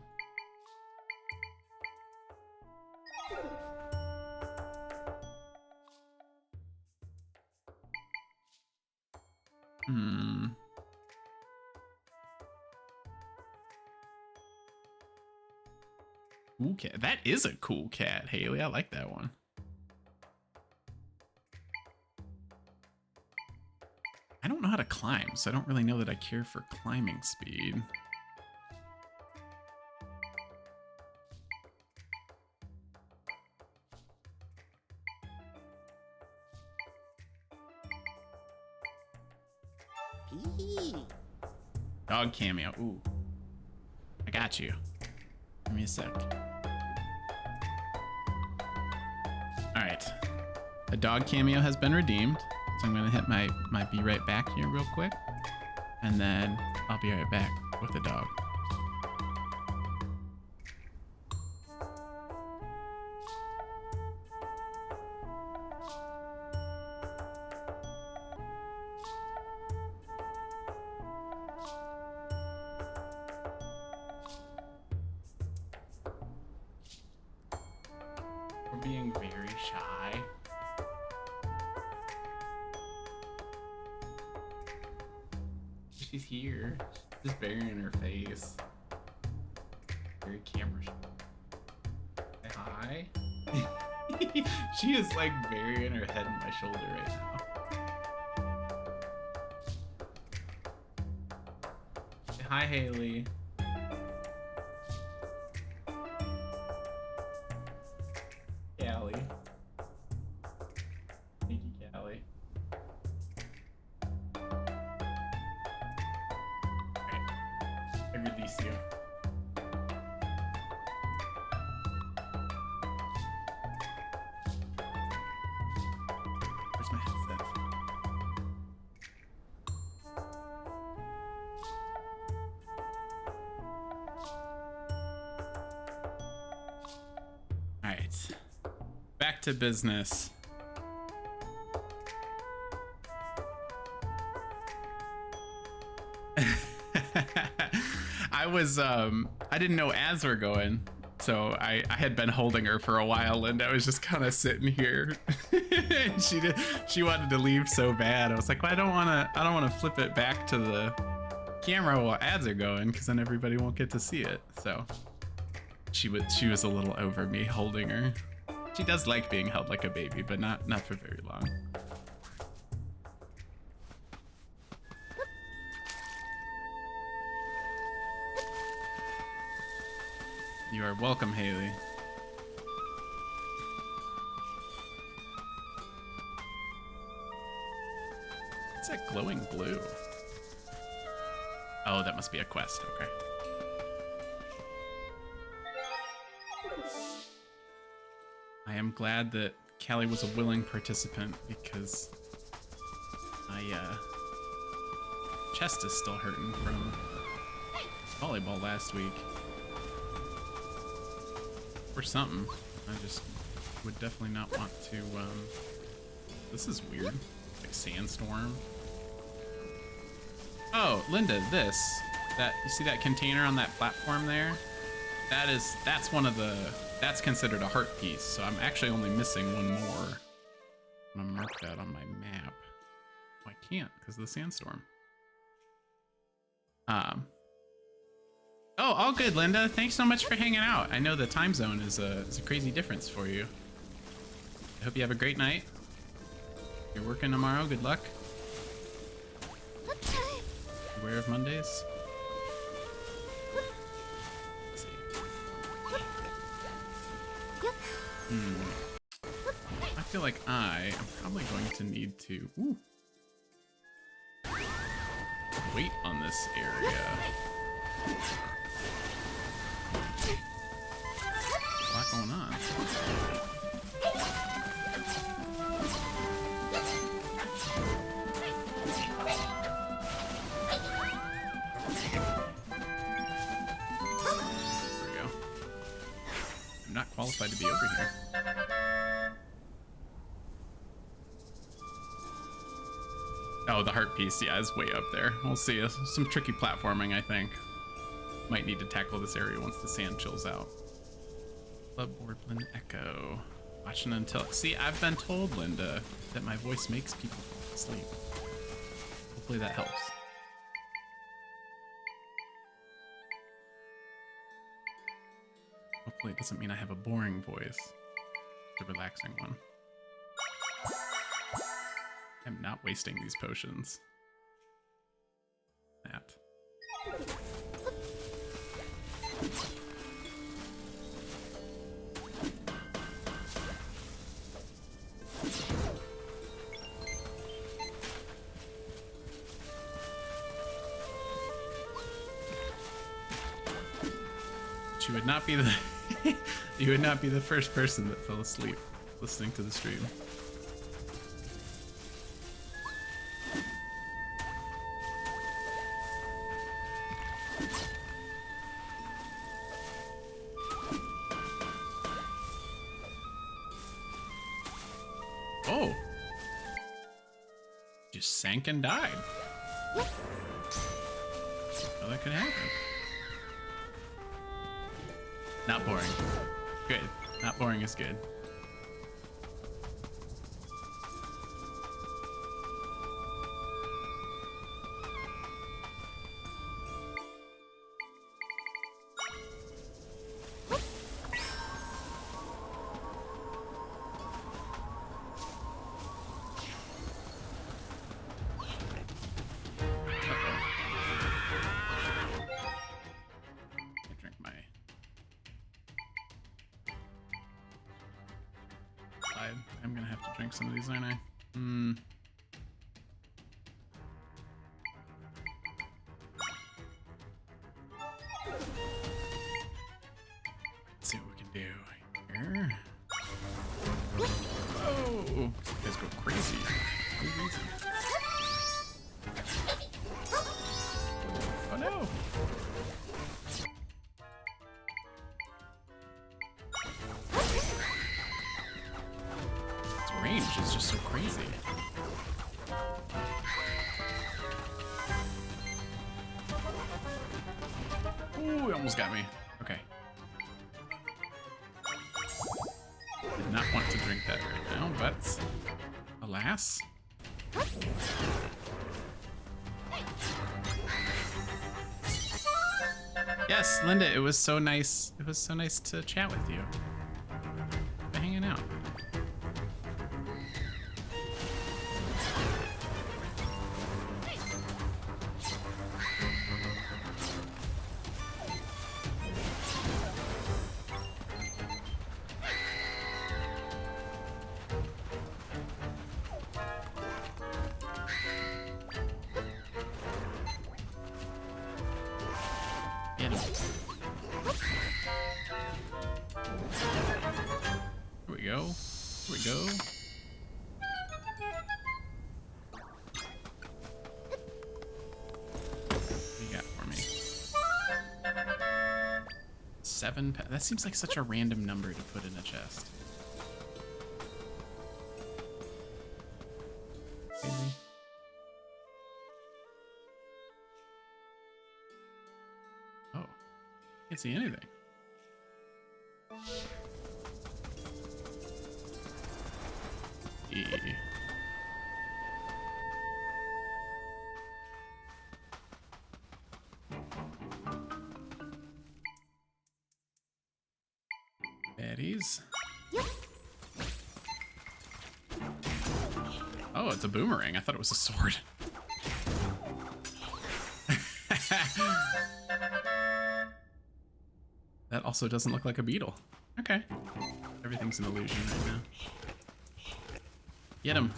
Cool cat. That is a cool cat, Haley. I like that one. I don't know how to climb, so I don't really know that I care for climbing speed. Dog cameo. Ooh. I got you. Give me a sec. Alright. A dog cameo has been redeemed. So I'm gonna hit my be right back here real quick. And then I'll be right back with the dog. We're being very shy. She's here. She's just burying her face. Very camera shy. Say hi. She is like burying her head in my shoulder right now. Hi, Haley. Callie. Thank you, Callie. Alright. I release you. Where's my headset? Alright. Back to business. I didn't know ads were going, so I had been holding her for a while, and I was just kind of sitting here. And she wanted to leave so bad. I was like, well, I don't want to flip it back to the camera while ads are going, because then everybody won't get to see it. So she was a little over me holding her. She does like being held like a baby, but not for very long. You are welcome, Haley. What's that glowing blue? Oh, that must be a quest. Okay. I am glad that Callie was a willing participant, because my chest is still hurting from volleyball last week. Or something. I just would definitely not want to, this is weird. Like sandstorm. Oh, Linda, you see that container on that platform there? That's considered a heart piece, so I'm actually only missing one more. I'm gonna mark that on my map. Oh, I can't because of the sandstorm. Oh, all good, Linda. Thanks so much for hanging out. I know the time zone is a crazy difference for you. I hope you have a great night. You're working tomorrow. Good luck. Beware of Mondays. Let's see. I feel like I am probably going to need to wait on this area. A lot going on. There we go. I'm not qualified to be over here. Oh, the heart piece, yeah, is way up there. We'll see. Some tricky platforming, I think. Might need to tackle this area once the sand chills out. Club Warbling Echo. Watching until... See, I've been told, Linda, that my voice makes people fall asleep. Hopefully that helps. Hopefully it doesn't mean I have a boring voice. It's a relaxing one. I'm not wasting these potions. That. But you would not be the you would not be the first person that fell asleep listening to the stream. Oh, just sank and died. Well, that could happen. Not boring. Good. Not boring is good. drink some of these, aren't I? Hmm. Let's see what we can do here. Oh, you guys go crazy. Go crazy. Oh no! Its range is just so crazy. Ooh, it almost got me. Okay. Did not want to drink that right now, but alas. Yes, Linda, it was so nice. It was so nice to chat with you. By hanging out. Get him. Here we go. Here we go. What do you got for me? 7. That seems like such a random number to put in a chest. Crazy. Oh, can't see anything. Baddies. Oh, it's a boomerang. I thought it was a sword. That also doesn't look like a beetle. Okay. Everything's an illusion right now. Get him.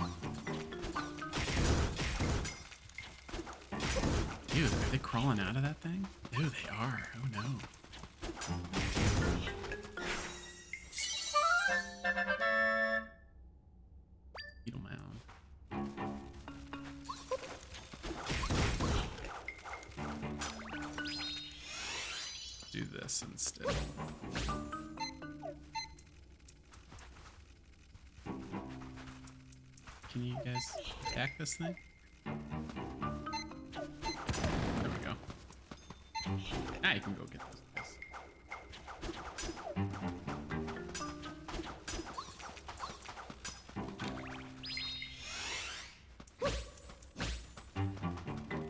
Dude, are they crawling out of that thing? Dude, they are. Oh no. Beetle mound. Do this instead. Can you guys attack this thing? There we go. Now you can go get those guys.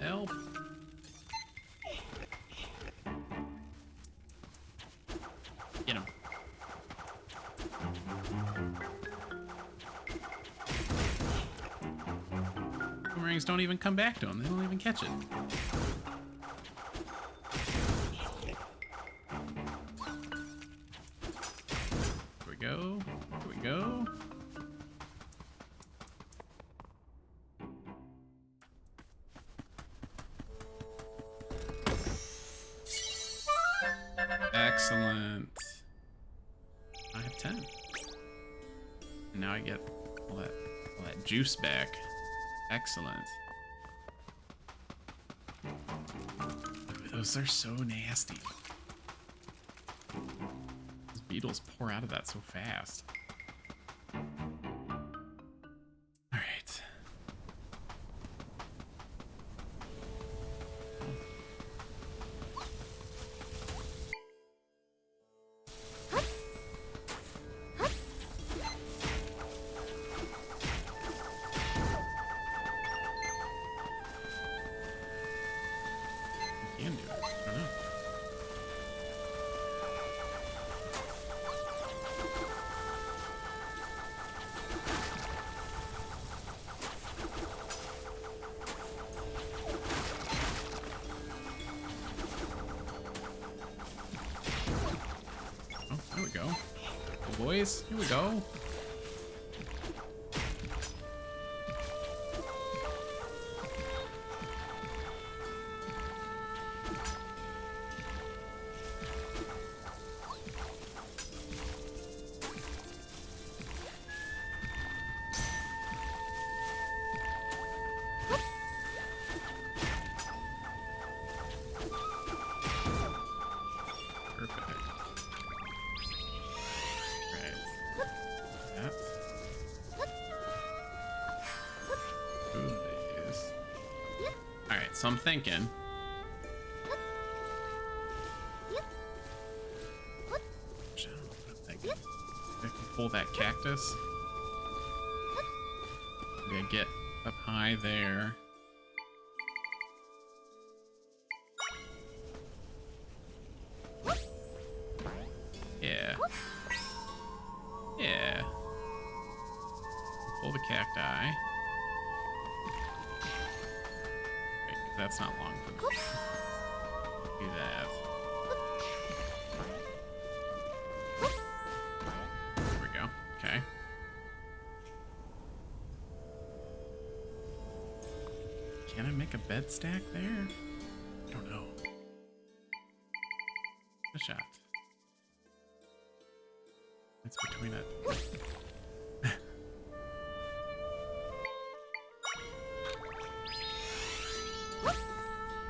Help. Get him. Boomerangs don't even come back to him. They don't even catch it. Here we go. Here we go. Excellent. I have 10. And now I get all that juice back. Excellent. Those are so nasty. Those beetles pour out of that so fast. All right. Can do it. I don't know. Oh, there we go. Oh, boys, here we go. So I'm thinking. Gosh, I don't know what I'm thinking. I can pull that cactus. Maybe I get up high there. Yeah. Yeah. Pull the cacti. Wait, 'cause that's not long for me. Do that. There we go. Okay. Can I make a bed stack there? I don't know. A shot. It's between it.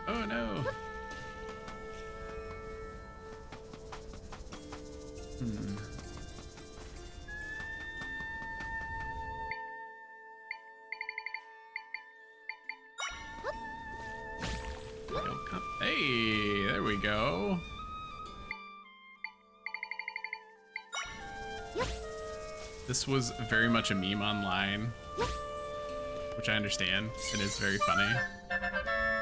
Oh no. Hey, there we go. This was very much a meme online, which I understand. It is very funny.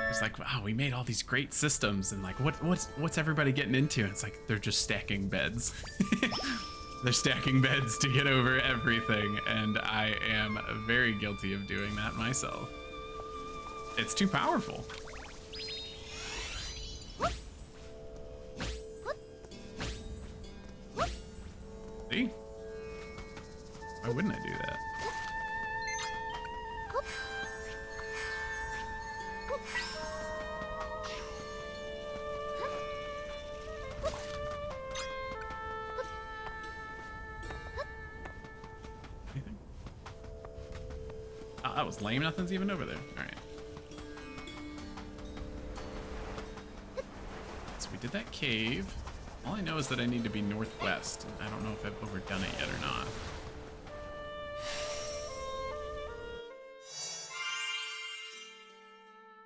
It's like, wow, we made all these great systems, and like, what's everybody getting into? It's like they're just stacking beds. They're stacking beds to get over everything, and I am very guilty of doing that myself. It's too powerful. See? Why wouldn't I do that? Anything? Oh, that was lame. Nothing's even over there. All right. So we did that cave. All I know is that I need to be northwest. I don't know if I've overdone it yet or not.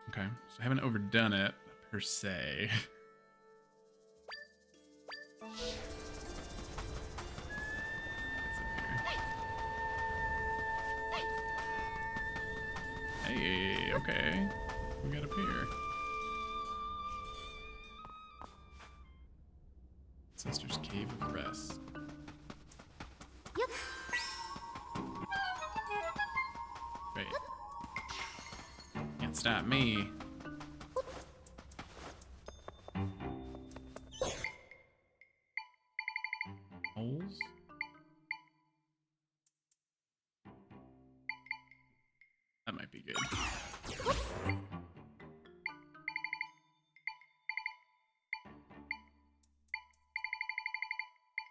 Okay, so I haven't overdone it per se. Hey, okay. We got up here. Sister's Cave of Rest. Yep. Wait. Can't stop me. Holes? That might be good.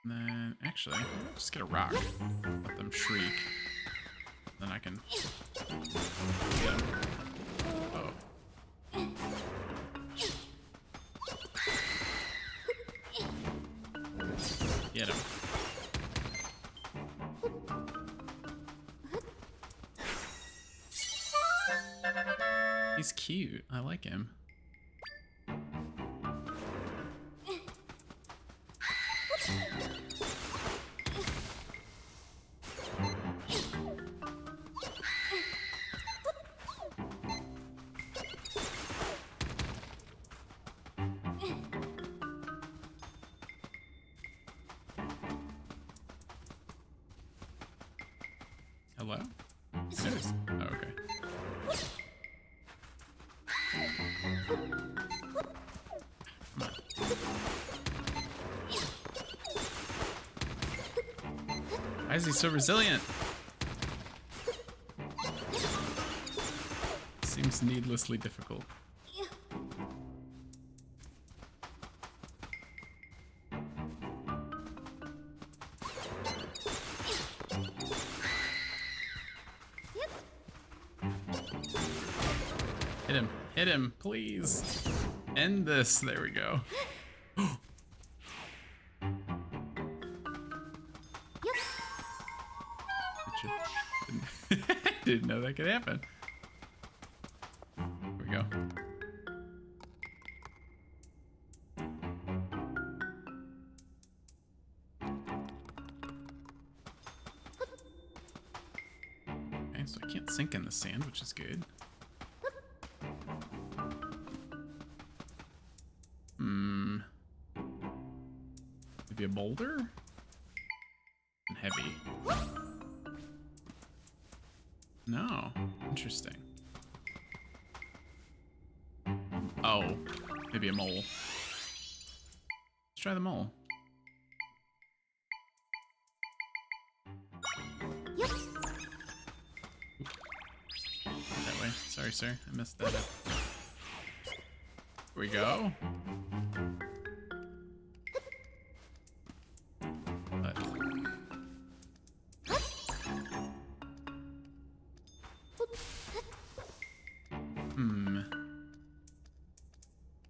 And then, actually, I'll just get a rock. Let them shriek. Then I can get them. Oh. Get him. He's cute. I like him. Hello? Yes. Oh, okay. Come on. Why is he so resilient? Seems needlessly difficult. Hit him. Hit him, please. End this. There we go. Didn't know that could happen. Here we go. Okay, so I can't sink in the sand, which is good. Maybe a boulder? And heavy. No. Interesting. Oh. Maybe a mole. Let's try the mole. Yep. That way. Sorry, sir. I messed that up. Here we go. But...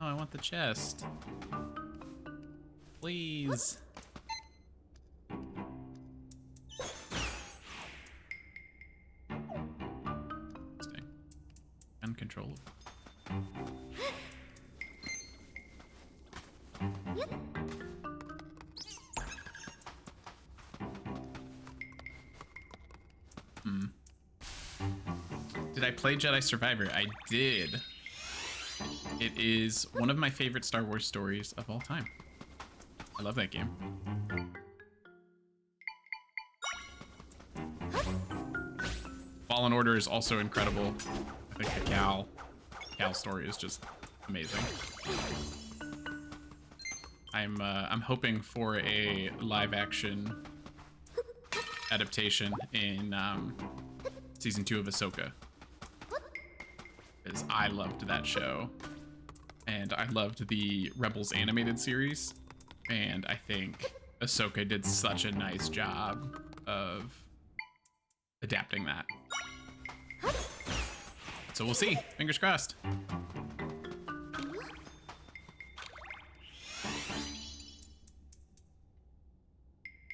Oh, I want the chest. Please. Interesting. Uncontrollable. Yep. Did I play Jedi Survivor? I did. It is one of my favorite Star Wars stories of all time. I love that game. Fallen Order is also incredible. I think the Cal story is just amazing. I'm hoping for a live action adaptation in season 2 of Ahsoka, because I loved that show, and I loved the Rebels animated series, and I think Ahsoka did such a nice job of adapting that. So we'll see. Fingers crossed.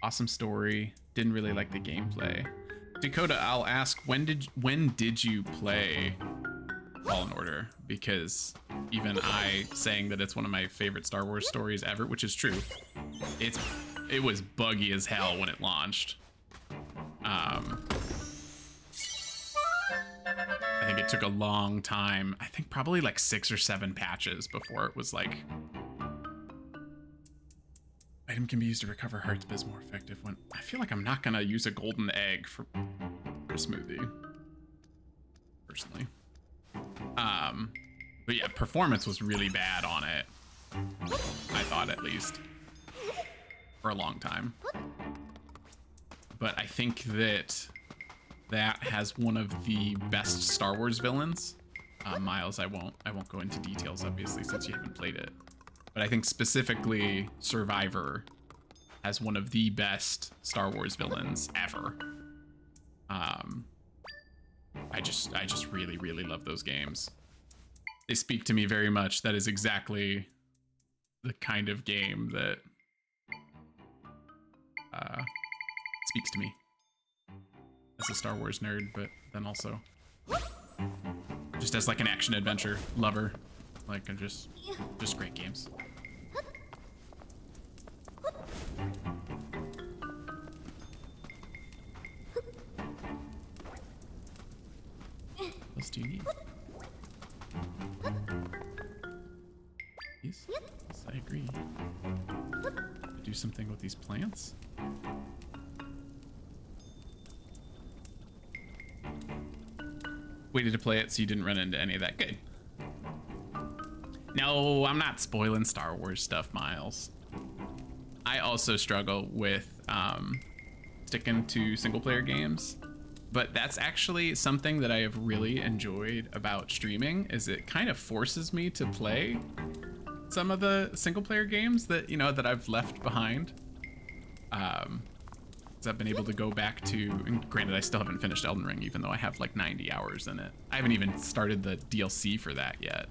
Awesome story. Didn't really like the gameplay. Dakota, I'll ask, when did you play Fallen Order? Because even I saying that it's one of my favorite Star Wars stories ever, which is true, it was buggy as hell when it launched. I think it took a long time. I think probably like 6 or 7 patches before it was like, item can be used to recover hearts, but is more effective when... I feel like I'm not gonna use a golden egg for a smoothie, personally. But yeah, performance was really bad on it. I thought, at least, for a long time. But I think that has one of the best Star Wars villains. Miles, I won't go into details, obviously, since you haven't played it. But I think specifically Survivor has one of the best Star Wars villains ever. I just really, really love those games. They speak to me very much. That is exactly the kind of game that speaks to me as a Star Wars nerd, but then also just as like an action adventure lover. Like, just great games. What else do you need? These? Yes, I agree. Do something with these plants? Waited to play it so you didn't run into any of that. Good. No, I'm not spoiling Star Wars stuff, Miles. I also struggle with sticking to single-player games, but that's actually something that I have really enjoyed about streaming, is it kind of forces me to play some of the single-player games that, you know, that I've left behind. Because I've been able to go back to, and granted, I still haven't finished Elden Ring, even though I have like 90 hours in it. I haven't even started the DLC for that yet.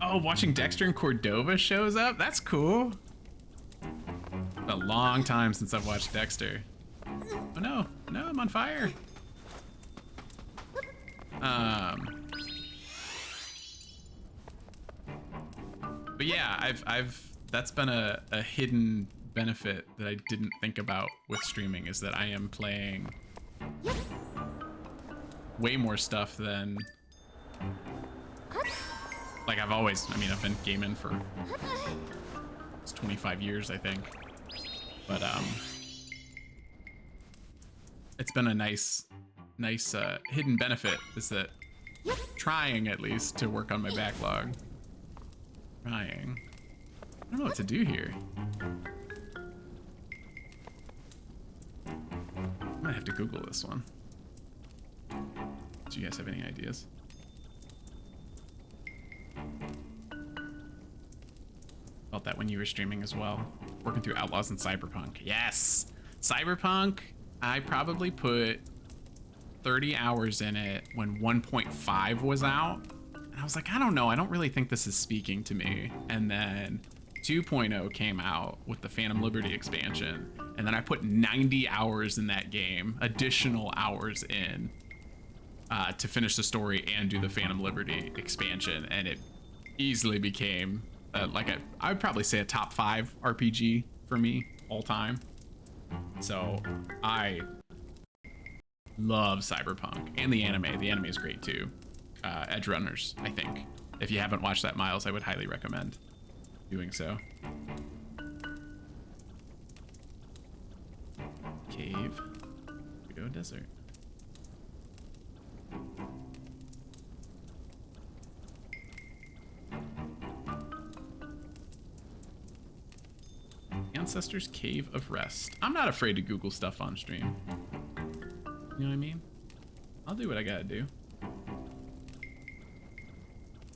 Oh, watching Dexter and Cordova shows up? That's cool. It's a long time since I've watched Dexter. Oh no, no, I'm on fire. But yeah, that's been a hidden benefit that I didn't think about with streaming, is that I am playing way more stuff than, like, I've always, I mean, I've been gaming for 25 years, I think. But it's been a nice hidden benefit, is that trying at least to work on my backlog. Trying. I don't know what to do here. I might have to Google this one. Do you guys have any ideas? Felt that when you were streaming as well. Working through Outlaws and Cyberpunk. Yes! Cyberpunk, I probably put 30 hours in it when 1.5 was out. And I was like, I don't know, I don't really think this is speaking to me. And then 2.0 came out with the Phantom Liberty expansion. And then I put 90 hours in that game, additional hours in, to finish the story and do the Phantom Liberty expansion. And it easily became, I would probably say a top 5 RPG for me all time. So I love Cyberpunk and the anime. The anime is great too. Edge Runners, I think. If you haven't watched that, Miles, I would highly recommend doing so. Cave. We go desert. Ancestors Cave of Rest. I'm not afraid to Google stuff on stream. You know what I mean? I'll do what I gotta do.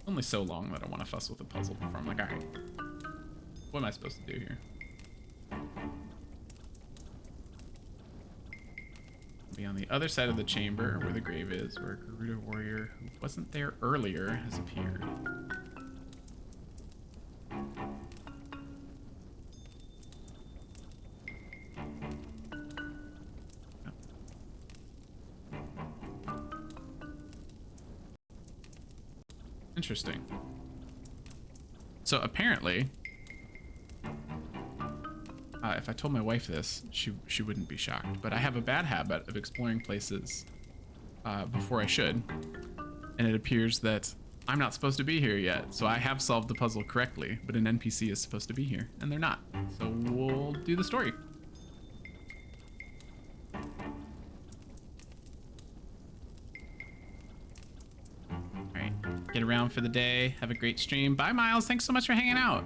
Only so long that I want to fuss with a puzzle before I'm like, alright, what am I supposed to do here? Be on the other side of the chamber where the grave is, where a Garuda warrior who wasn't there earlier has appeared. Interesting. So apparently, if I told my wife this, she wouldn't be shocked. But I have a bad habit of exploring places before I should, and it appears that I'm not supposed to be here yet. So I have solved the puzzle correctly, but an NPC is supposed to be here, and they're not. So we'll do the story. Get around for the day. Have a great stream. Bye, Miles. Thanks so much for hanging out.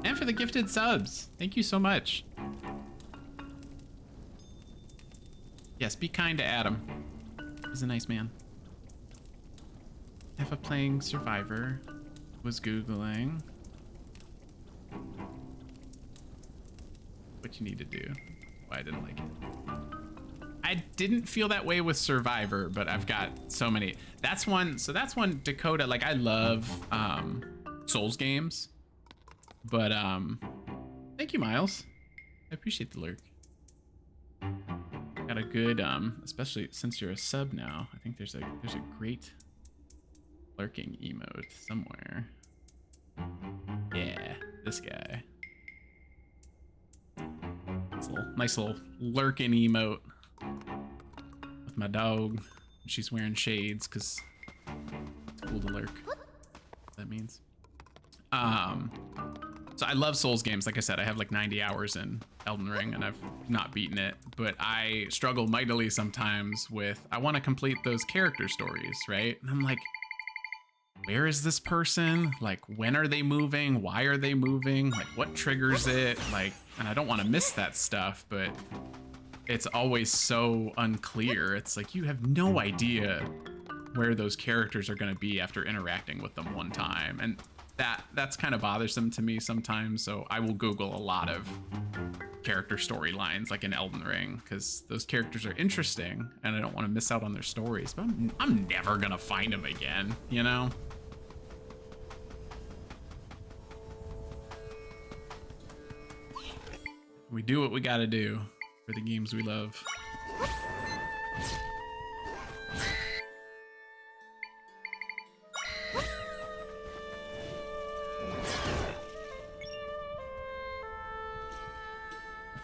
And for the gifted subs. Thank you so much. Yes, be kind to Adam. He's a nice man. Have a playing Survivor. Was Googling what you need to do. Why I didn't like it. I didn't feel that way with Survivor, but I've got so many. That's one. So that's one Dakota. Like, I love Souls games, but thank you, Miles. I appreciate the lurk. Got a good especially since you're a sub now. I think there's a great lurking emote somewhere. Yeah, this guy. Nice little lurking emote. With my dog. She's wearing shades because it's cool to lurk. That means. So I love Souls games. Like I said, I have like 90 hours in Elden Ring and I've not beaten it, but I struggle mightily sometimes with, I want to complete those character stories, right? And I'm like, where is this person? Like, when are they moving? Why are they moving? Like, what triggers it? Like, and I don't want to miss that stuff, but it's always so unclear. It's like you have no idea where those characters are going to be after interacting with them one time, and that's kind of bothersome to me sometimes. So I will Google a lot of character storylines, like in Elden Ring, because those characters are interesting, and I don't want to miss out on their stories. But I'm never gonna find them again, you know. We do what we got to do for the games we love.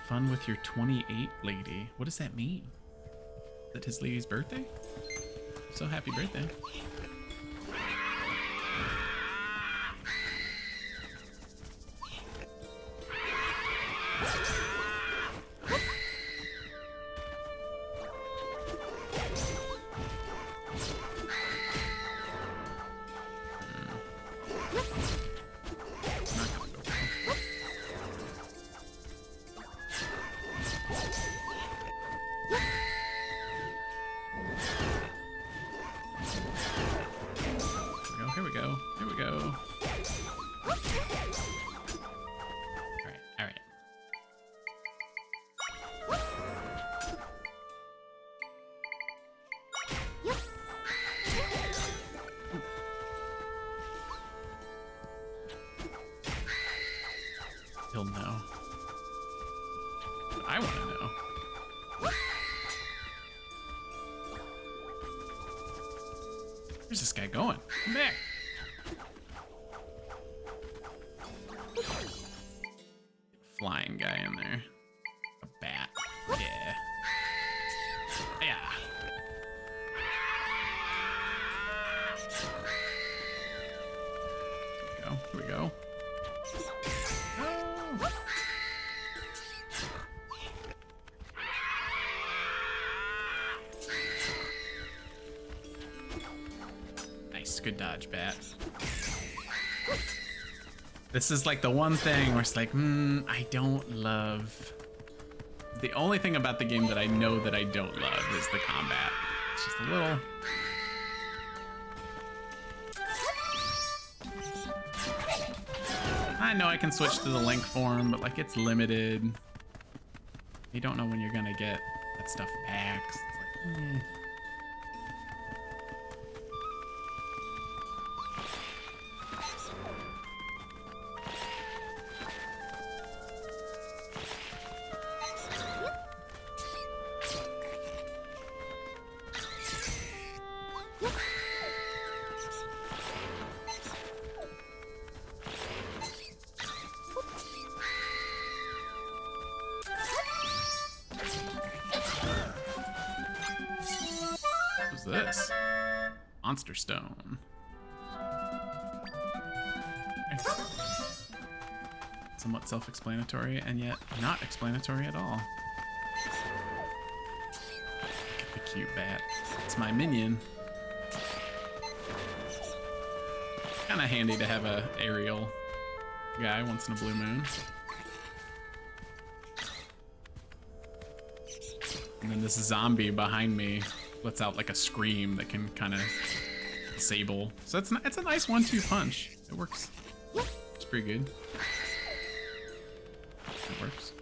Fun with your 28 lady. What does that mean? Is it his lady's birthday? So happy birthday. Here we go. Here we go. Alright, alright. He'll know. But I want to know. Where's this guy going? Come back. Flying guy in there. A bat. Yeah. Yeah. Here we go. Oh. Nice, good dodge, bat. This is like the one thing where it's like, I don't love. The only thing about the game that I know that I don't love is the combat. It's just a little. I know I can switch to the Link form, but like it's limited. You don't know when you're gonna get that stuff back. So it's like, What's this? Monster Stone. Okay. Somewhat self-explanatory and yet not explanatory at all. Look at the cute bat. It's my minion. Kind of handy to have a aerial guy once in a blue moon. And then this zombie behind me lets out like a scream that can kind of disable. So it's a nice 1-2 punch. It works. It's pretty good. It works.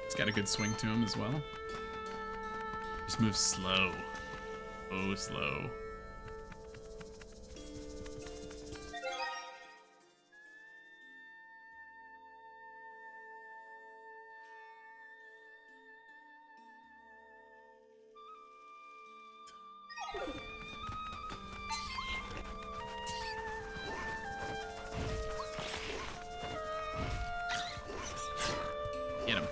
It's got a good swing to him as well. Just moves slow. Oh, slow. Get him.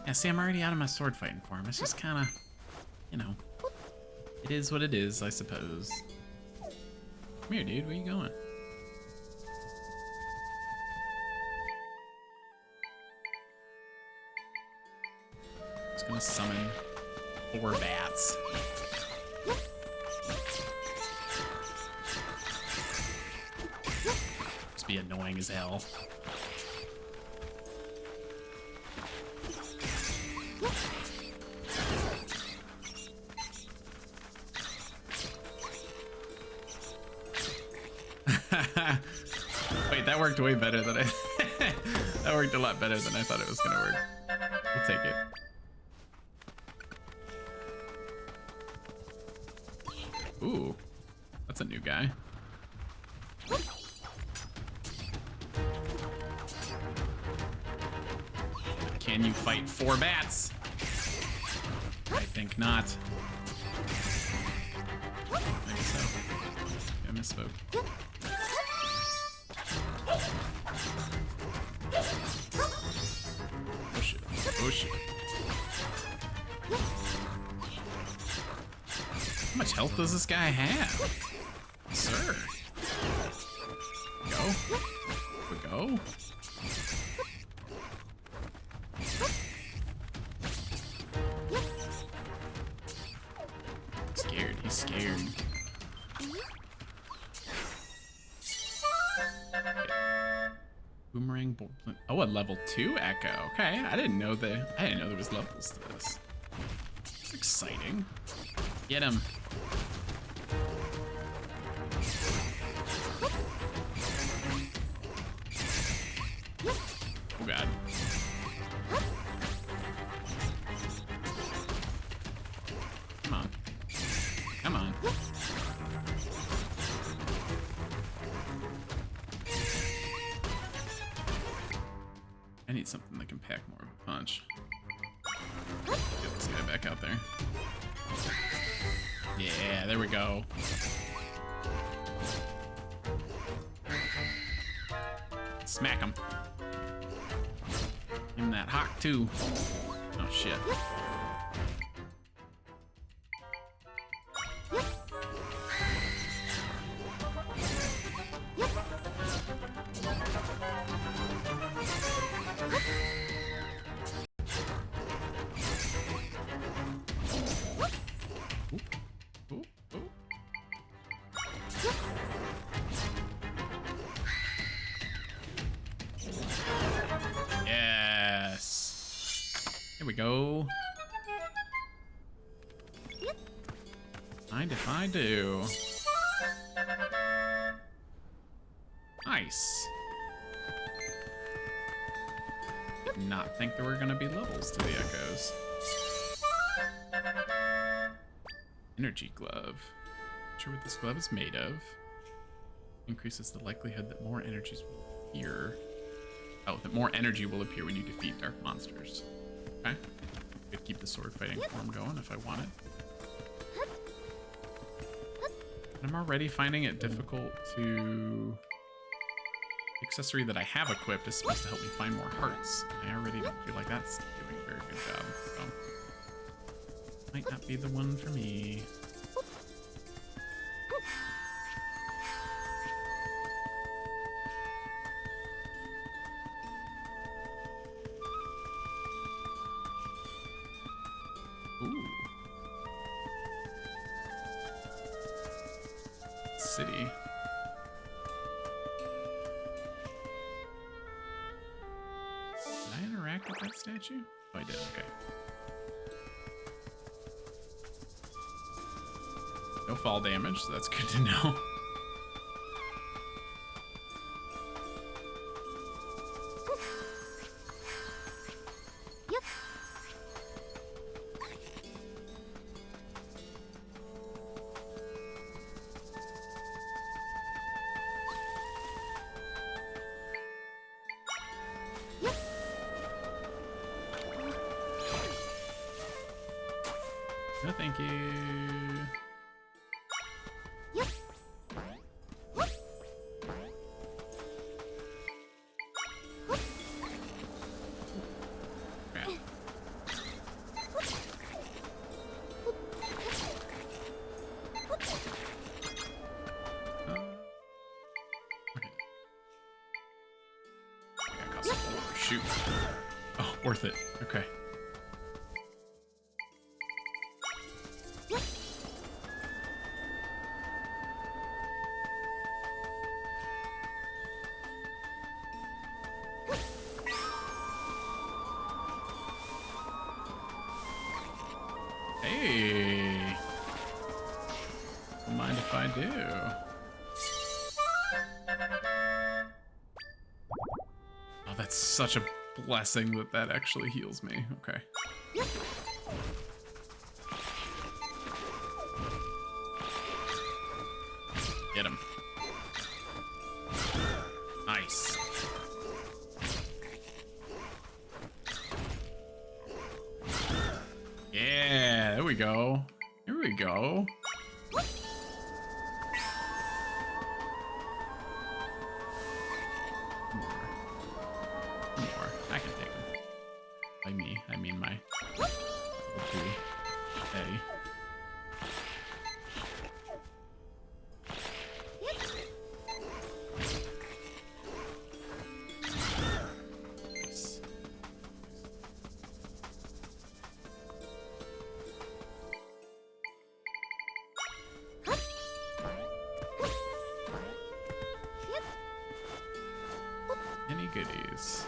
Yeah, see, I'm already out of my sword fighting form. It's just kind of, you know, it is what it is, I suppose. Come here, dude. Where you going? Just gonna summon 4 bats. Just be annoying as hell. Wait, that worked way better than I. That worked a lot better than I thought it was gonna work. We'll take it. Ooh, that's a new guy. Can Can you fight 4 bats? I think not. Maybe so. I misspoke. Oh shit. Oh shit. How much health does this guy have? Sir. Go. We go. Scared. He's scared. Boomerang board. Oh, a level 2 echo. Okay, I didn't know there was levels to this. It's exciting. Get him. Oh god. Come on. Come on. I need something that can pack more of a punch. Get this guy back out there. Yeah, there we go. Smack him. Give him that hawk too. Oh shit. Here we go. Mind if I do? Nice. Did not think there were gonna be levels to the echoes. Energy glove. Not sure what this glove is made of. Increases the likelihood that more energies will appear. Oh, that more energy will appear when you defeat dark monsters. Okay. Could keep the sword fighting form going if I want it. I'm already finding it difficult to... The accessory that I have equipped is supposed to help me find more hearts. I already don't feel like that's doing a very good job, so... Might not be the one for me. Ooh. City. Did I interact with that statue? Oh, I did. Okay. No fall damage, so that's good to know. No, thank you. Crap. Okay. That costs 4. Shoot. Oh, worth it. Okay. Hey, don't mind if I do. Oh, that's such a blessing that that actually heals me. Okay. Get him. Nice. go. Here we go. More. I can take them. By me, I mean my Eddie. Any goodies?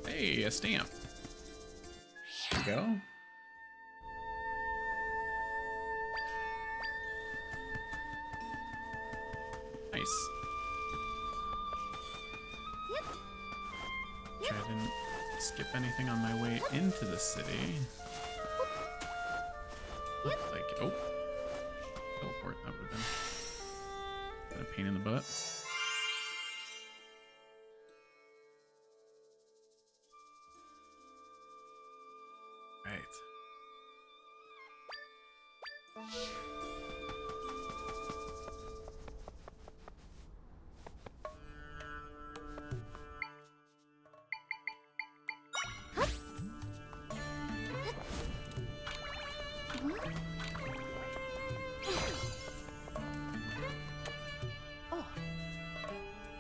Hey, a stamp. There you go. Nice. I didn't skip anything on my way into the city. Looked like, oh, teleport, that would have been a pain in the butt. Right.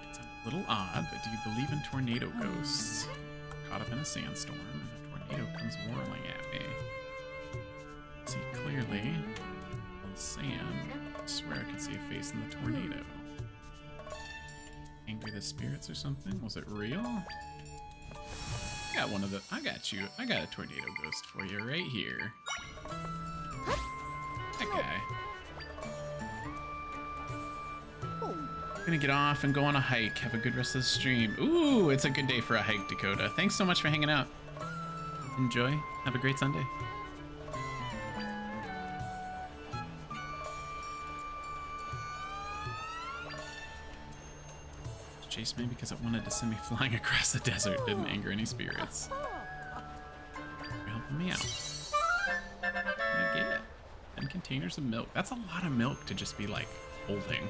It's a little odd, but do you believe in tornado ghosts? Caught up in a sandstorm, and a tornado comes whirling at me. See clearly on the sand. I swear I could see a face in the tornado. Angry the spirits or something? Was it real? I got you. I got a tornado ghost for you right here. That guy. Gonna get off and go on a hike. Have a good rest of the stream. Ooh, it's a good day for a hike, Dakota. Thanks so much for hanging out. Enjoy. Have a great Sunday. Chased me because it wanted to send me flying across the desert. Didn't anger any spirits. You're helping me out. What did I get? 10 containers of milk. That's a lot of milk to just be like holding.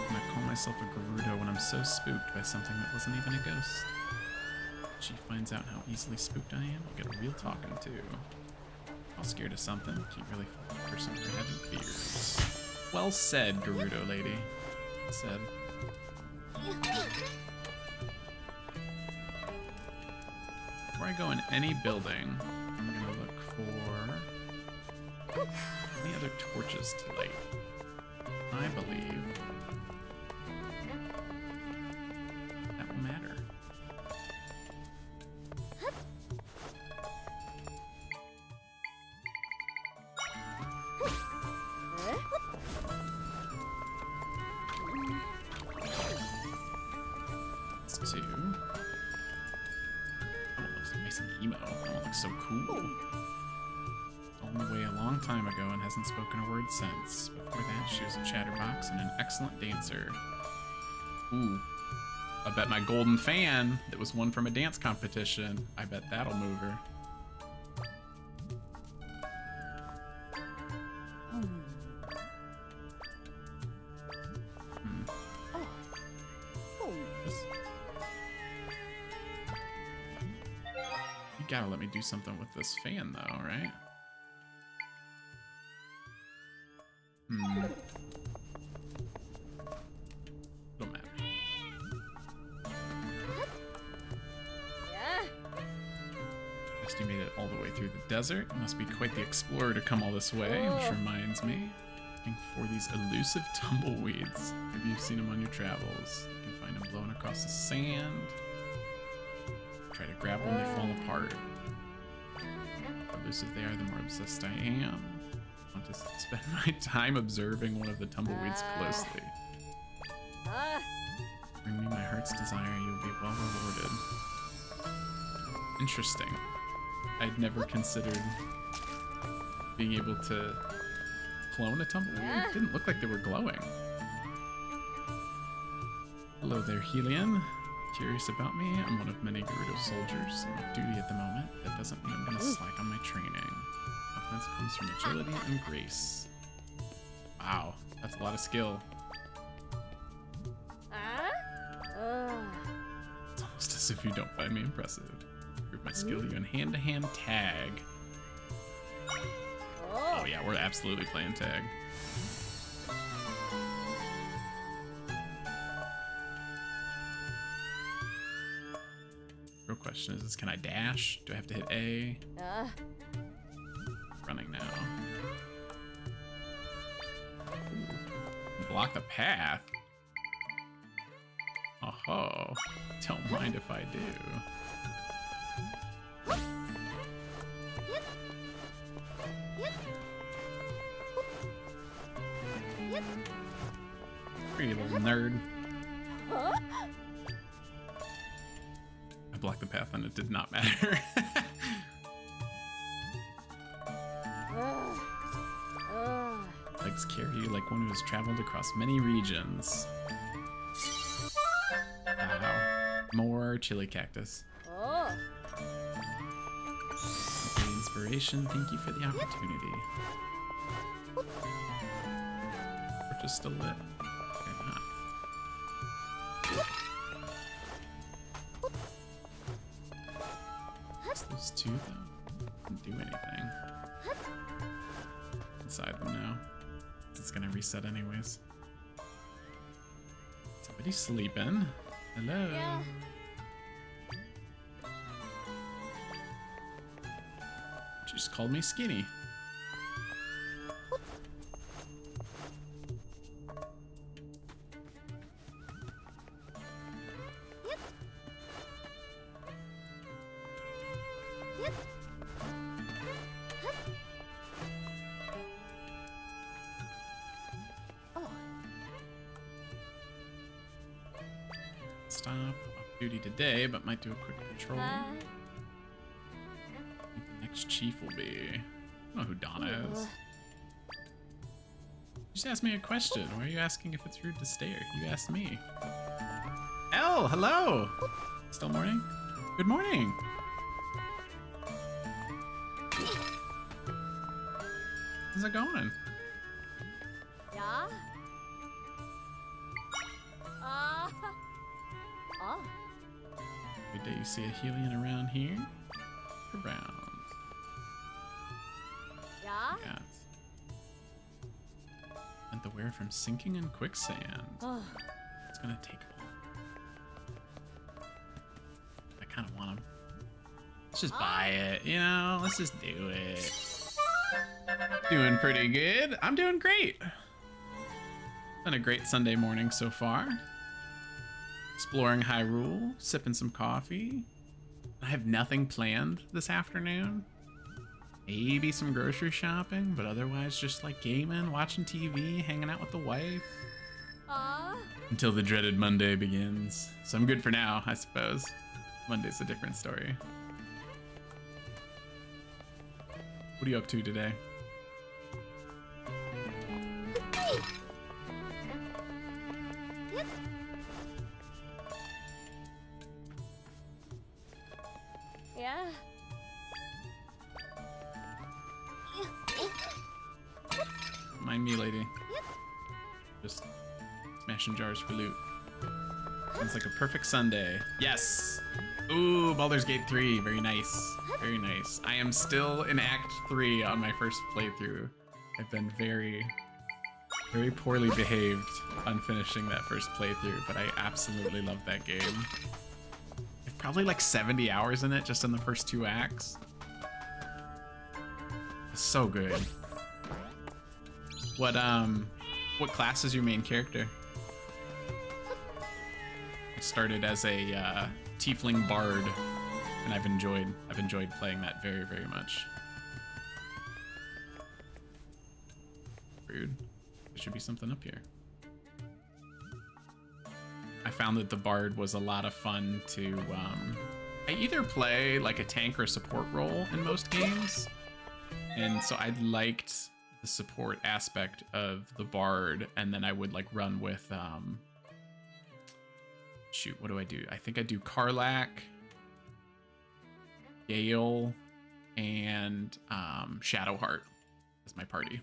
I call myself a Gerudo when I'm so spooked by something that wasn't even a ghost. She finds out how easily spooked I am. I'll get a real talking to. All scared of something. Can't really fall for something having fears. Well said, Gerudo lady. Well said. Before I go in any building, I'm gonna look for any other torches to light. I believe that will matter. That's two. That one looks nice and emo. That one looks so cool. On the way a long time ago and hasn't spoken a word since. Before that, she was a chatterbox and an excellent dancer. Ooh. I bet my golden fan that was won from a dance competition, I bet that'll move her. You gotta let me do something with this fan though, right? Don't matter. Guess you made it all the way through the desert. You must be quite the explorer to come all this way, which reminds me. Looking for these elusive tumbleweeds. Maybe you've seen them on your travels. You can find them blowing across the sand. Try to grab them, they fall apart. The more elusive they are, the more obsessed I am. I want to spend my time observing one of the tumbleweeds closely. Bring me my heart's desire, you'll be well rewarded. Interesting. I'd never considered being able to clone a tumbleweed. It didn't look like they were glowing. Hello there, Helion. Curious about me? I'm one of many Gerudo soldiers. I'm off duty at the moment. That doesn't mean I'm gonna slack on my training. Offense comes from agility and grace. Wow, that's a lot of skill. It's almost as if you don't find me impressive. Prove my skill to you in hand-to-hand tag. Oh yeah, we're absolutely playing tag. Real question is, can I dash? Do I have to hit A? Running now. Ooh. Block the path. Oh, don't mind if I do. You little nerd. I blocked the path and it did not matter. Legs carry you like one who has traveled across many regions. Wow. More chili cactus. The inspiration, thank you for the opportunity. We're just still lit. Okay, not. Those two though didn't do anything. Inside them now. It's gonna reset anyways. Somebody's sleeping. Hello. Yeah. She just called me skinny. Stop off duty today, but might do a quick patrol. I think the next chief will be. I don't know who Donna is. You just asked me a question. Why are you asking if it's rude to stare? You asked me. Elle, hello. Still morning? Good morning. How's it going? Yeah. Every day you see a Helion around here. Around. Yeah. Cats. And the wear from sinking in quicksand. It's gonna take a while. I kind of want them. Let's just buy it, you know? Let's just do it. Doing pretty good. I'm doing great. Been a great Sunday morning so far. Exploring Hyrule, sipping some coffee. I have nothing planned this afternoon. Maybe some grocery shopping, but otherwise just like gaming, watching TV, hanging out with the wife. Until the dreaded Monday begins. So I'm good for now, I suppose. Monday's a different story. What are you up to today? Yeah. Mind me, lady. Just smashing jars for loot. Sounds like a perfect Sunday. Yes! Ooh, Baldur's Gate 3. Very nice. Very nice. I am still in Act 3 on my first playthrough. I've been very poorly behaved on finishing that first playthrough, but I absolutely love that game. I've probably like 70 hours in it just in the first 2 acts. It's so good. What class is your main character? I started as a tiefling bard, and I've enjoyed playing that very, very much. Rude. There should be something up here. I found that the bard was a lot of fun to I either play like a tank or support role in most games, and so I liked the support aspect of the bard, and then I would like run with Shoot, what do? I think I do Karlak, Gale, and Shadowheart as my party.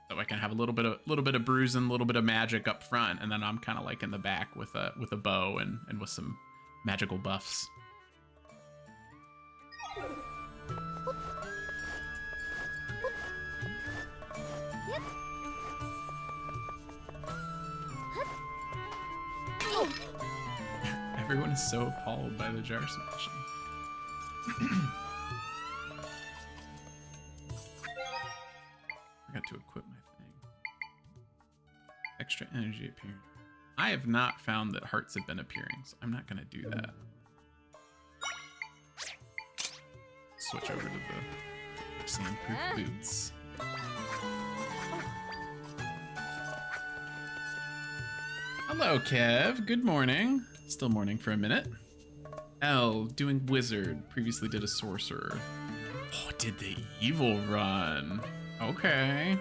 So I can have a little bit of bruising, a little bit of magic up front, and then I'm kind of like in the back with a bow and with some magical buffs. Everyone is so appalled by the jar smashing. I got to equip my thing. Extra energy appearing. I have not found that hearts have been appearing, so I'm not going to do that. Switch over to the sandproof boots. Hello, Kev. Good morning. Still morning for a minute. L, doing wizard. Previously did a sorcerer. Oh, did the evil run. Okay.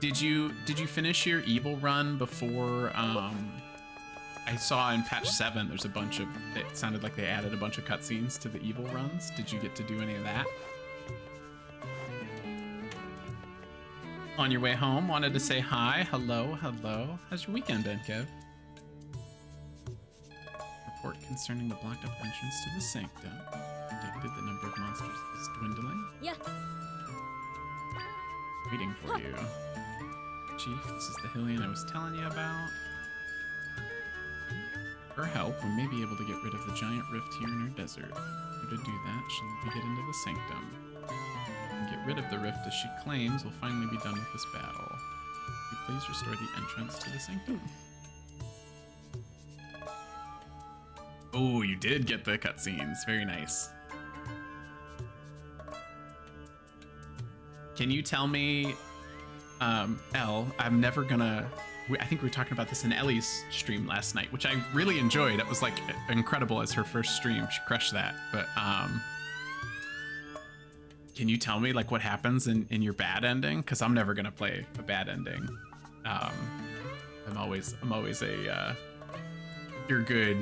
Did you finish your evil run before I saw in patch 7 there's a bunch of, it sounded like they added a bunch of cutscenes to the evil runs. Did you get to do any of that? On your way home, wanted to say hi. Hello. How's your weekend been, Kev? Report concerning the blocked up entrance to the sanctum. Predicted the number of monsters is dwindling. Yeah. Waiting for you. Chief, this is the Hylian I was telling you about. For help, we may be able to get rid of the giant rift here in our desert. To do that, should we get into the sanctum? And get rid of the rift as she claims, we'll finally be done with this battle. Will you please restore the entrance to the sanctum? Oh, you did get the cutscenes. Very nice. Can you tell me, Elle, I'm never gonna, I think we were talking about this in Ellie's stream last night, which I really enjoyed. It was like incredible as her first stream. She crushed that. But can you tell me like what happens in your bad ending? Because I'm never gonna play a bad ending. I'm always a you're good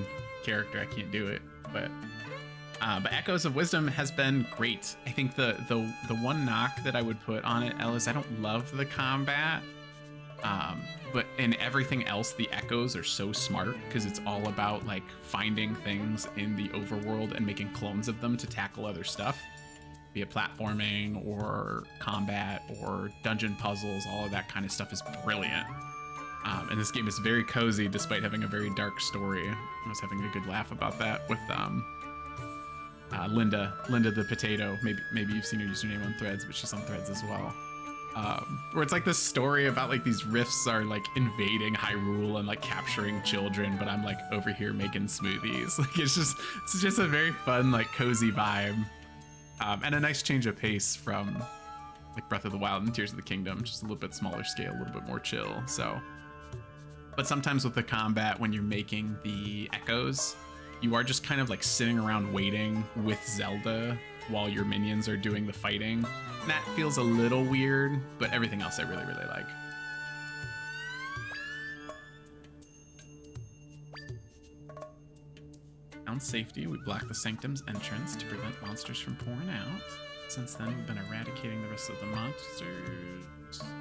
character. I can't do it. But Echoes of Wisdom has been great. I think the one knock that I would put on it, Elle, is I don't love the combat. But in everything else, the echoes are so smart because it's all about like finding things in the overworld and making clones of them to tackle other stuff, be it platforming or combat or dungeon puzzles. All of that kind of stuff is brilliant. And this game is very cozy despite having a very dark story. I was having a good laugh about that with Linda the potato. Maybe you've seen her username on Threads, but she's on Threads as well. Where it's like this story about like these rifts are like invading Hyrule and like capturing children, but I'm like over here making smoothies. Like it's just a very fun, like cozy vibe, and a nice change of pace from like Breath of the Wild and Tears of the Kingdom. Just a little bit smaller scale, a little bit more chill. So, but sometimes with the combat, when you're making the echoes, you are just kind of like sitting around waiting with Zelda while your minions are doing the fighting. And that feels a little weird, but everything else I really, really like. Found safety, we blocked the Sanctum's entrance to prevent monsters from pouring out. Since then, we've been eradicating the rest of the monsters.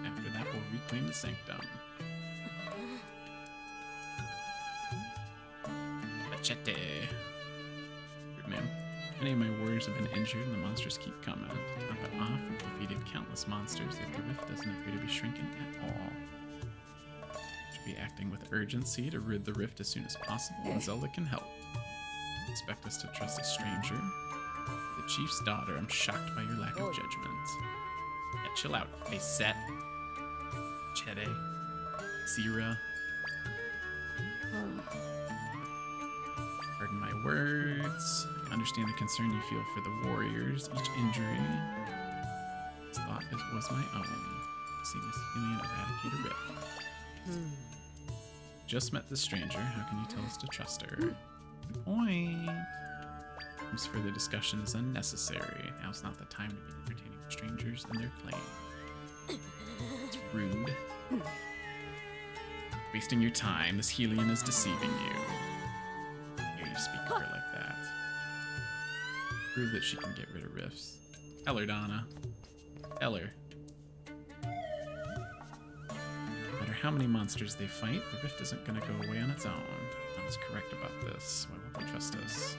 After that, we'll reclaim the Sanctum. Machete. Good name. Many of my warriors have been injured and the monsters keep coming. To top it off, we've defeated countless monsters, yet the rift doesn't appear to be shrinking at all. Should be acting with urgency to rid the rift as soon as possible, and Zelda can help. Expect us to trust a stranger? The chief's daughter, I'm shocked by your lack of judgment. Yeah, chill out, face set. Chede. Zira. Pardon my words. I understand the concern you feel for the warriors. Each injury is thought it was my own. See Miss Hylian eradicate a rift. Just met the stranger. How can you tell us to trust her? Good point. Seems further discussion is unnecessary. Now's not the time to be entertaining strangers and their claim. It's rude. Wasting your time. This Helion is deceiving you. Here you speak to her like that. Prove that she can get rid of rifts. Tell her, Donna. Tell her. No matter how many monsters they fight, the rift isn't gonna go away on its own. Donna's correct about this. Why won't they trust us?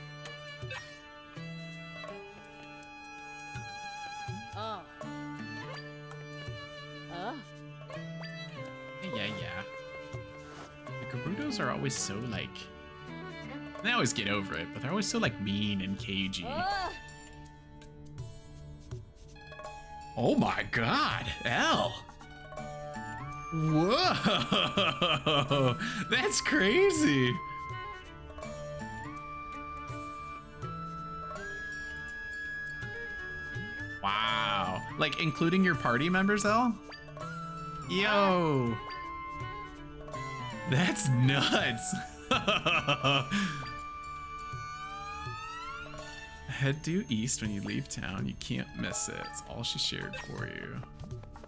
Oh. Yeah. The Gerudos are always so, like... They always get over it, but they're always so, like, mean and cagey. Oh my god, Elle! Whoa! That's crazy! Wow. Like, including your party members, Elle? Yo! That's nuts! Head due east when you leave town. You can't miss it. It's all she shared for you.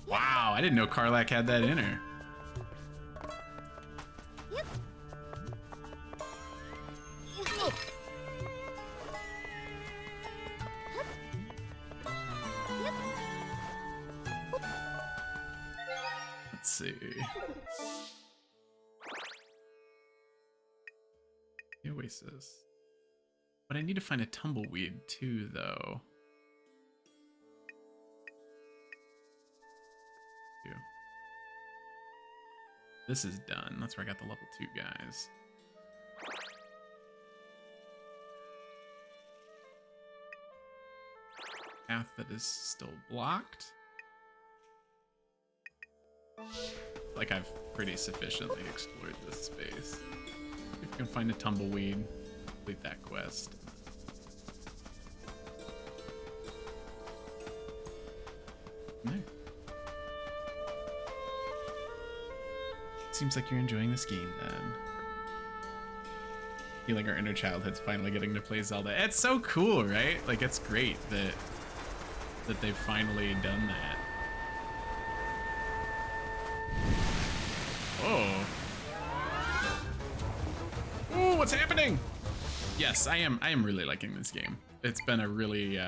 Wow, I didn't know Karlak had that in her. Let's see. The Oasis. But I need to find a tumbleweed too, though. This is done. That's where I got the level 2 guys. Path that is still blocked. Like I've pretty sufficiently explored this space. If you can find a tumbleweed, complete that quest. There. Seems like you're enjoying this game then. I feel like our inner childhood's finally getting to play Zelda. It's so cool, right? Like, it's great that they've finally done that. Whoa. Ooh, what's happening? Yes, I am really liking this game. It's been a really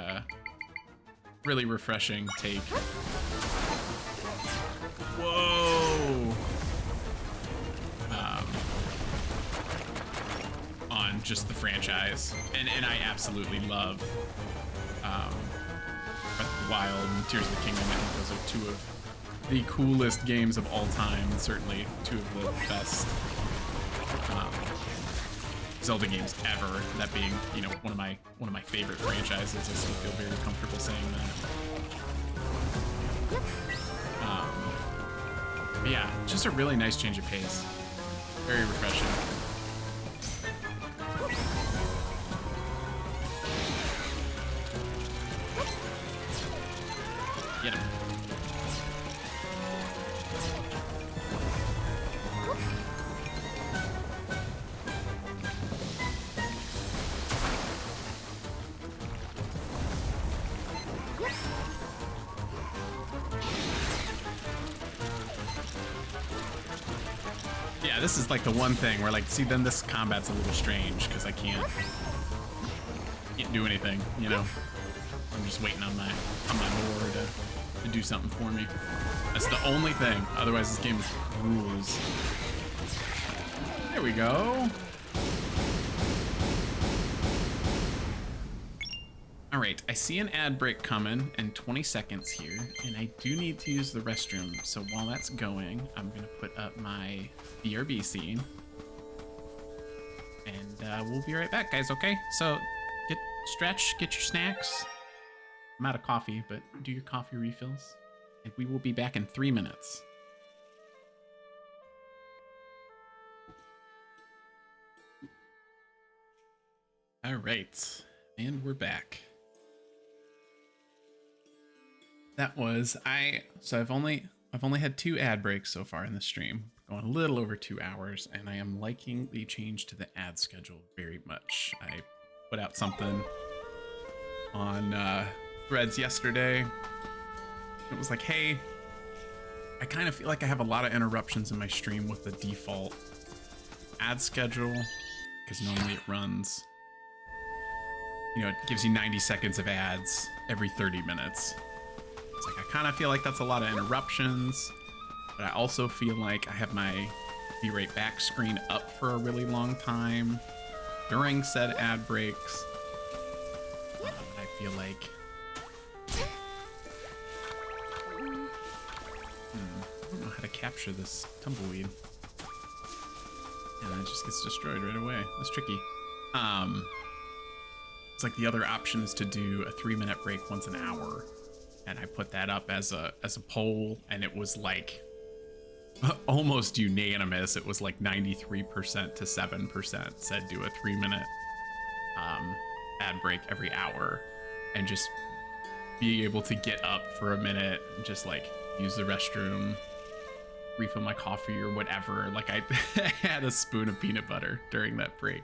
really refreshing take. Whoa. On just the franchise. And I absolutely love Breath of the Wild and Tears of the Kingdom. I think those are two of the coolest games of all time, and certainly two of the best Zelda games ever. That being, you know, one of my favorite franchises. I still feel very comfortable saying that. But yeah, just a really nice change of pace. Very refreshing. Get him. Yeah, this is like the one thing where, like, see, then this combat's a little strange because I can't do anything, you know. I'm just waiting on my lore to do something for me. That's the only thing. Otherwise, this game rules. There we go. All right, I see an ad break coming in 20 seconds here, and I do need to use the restroom. So while that's going, I'm gonna put up my BRB scene, and we'll be right back, guys. Okay? So stretch, get your snacks. I'm out of coffee, but do your coffee refills, and we will be back in 3 minutes. All right, and we're back. That was so I've only had 2 ad breaks so far in the stream, going a little over 2 hours, and I am liking the change to the ad schedule very much. I put out something on Threads yesterday. It was like, hey, I kind of feel like I have a lot of interruptions in my stream with the default ad schedule, because normally it runs, you know, it gives you 90 seconds of ads every 30 minutes. It's like, I kind of feel like that's a lot of interruptions, but I also feel like I have my Be Right Back screen up for a really long time during said ad breaks. I feel like I don't know how to capture this tumbleweed. And it just gets destroyed right away. That's tricky. It's like the other option is to do a 3-minute break once an hour. And I put that up as a poll, and it was like almost unanimous. It was like 93% to 7% said do a 3-minute ad break every hour, and just be able to get up for a minute and just like use the restroom, refill my coffee or whatever. Like I had a spoon of peanut butter during that break,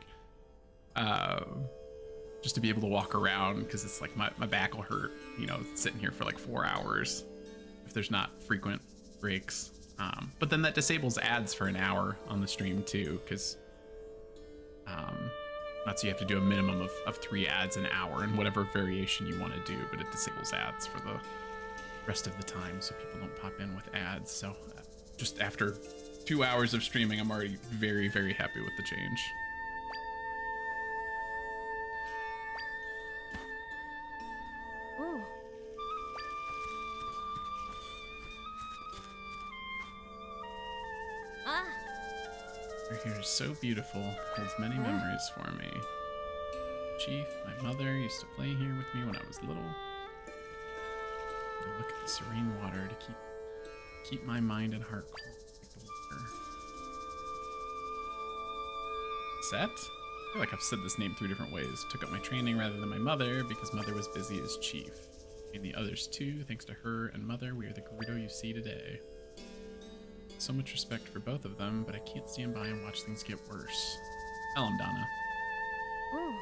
just to be able to walk around, because it's like my back will hurt, you know, sitting here for like 4 hours if there's not frequent breaks. But then that disables ads for an hour on the stream too, because that's, you have to do a minimum of 3 ads an hour in whatever variation you want to do, but it disables ads for the rest of the time so people don't pop in with ads. So just after 2 hours of streaming, I'm already very, very happy with the change. Ooh. Ah. Your hair is so beautiful, holds many memories for me. Chief, my mother, used to play here with me when I was little. To look at the serene water to keep my mind and heart cool. Like the water. Set? I feel like I've said this name 3 different ways. Took up my training rather than my mother because mother was busy as chief. And the others too, thanks to her and mother, we are the Gerudo you see today. So much respect for both of them, but I can't stand by and watch things get worse. Tell him, Donna. Ooh.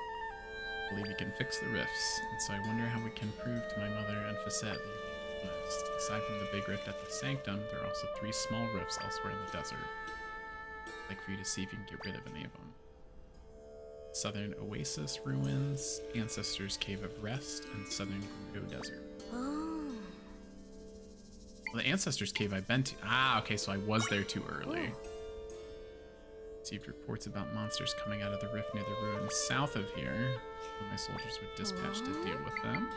I believe you can fix the rifts, and so I wonder how we can prove to my mother and Facette that you're honest. Aside from the big rift at the Sanctum, there are also 3 small rifts elsewhere in the desert. I'd like for you to see if you can get rid of any of them. Southern Oasis Ruins, Ancestors Cave of Rest, and Southern Gerudo Desert. Oh. Well, the Ancestors Cave I've been to. Ah, okay, so I was there too early. Received reports about monsters coming out of the rift near the ruins south of here. My soldiers were dispatched to deal with them.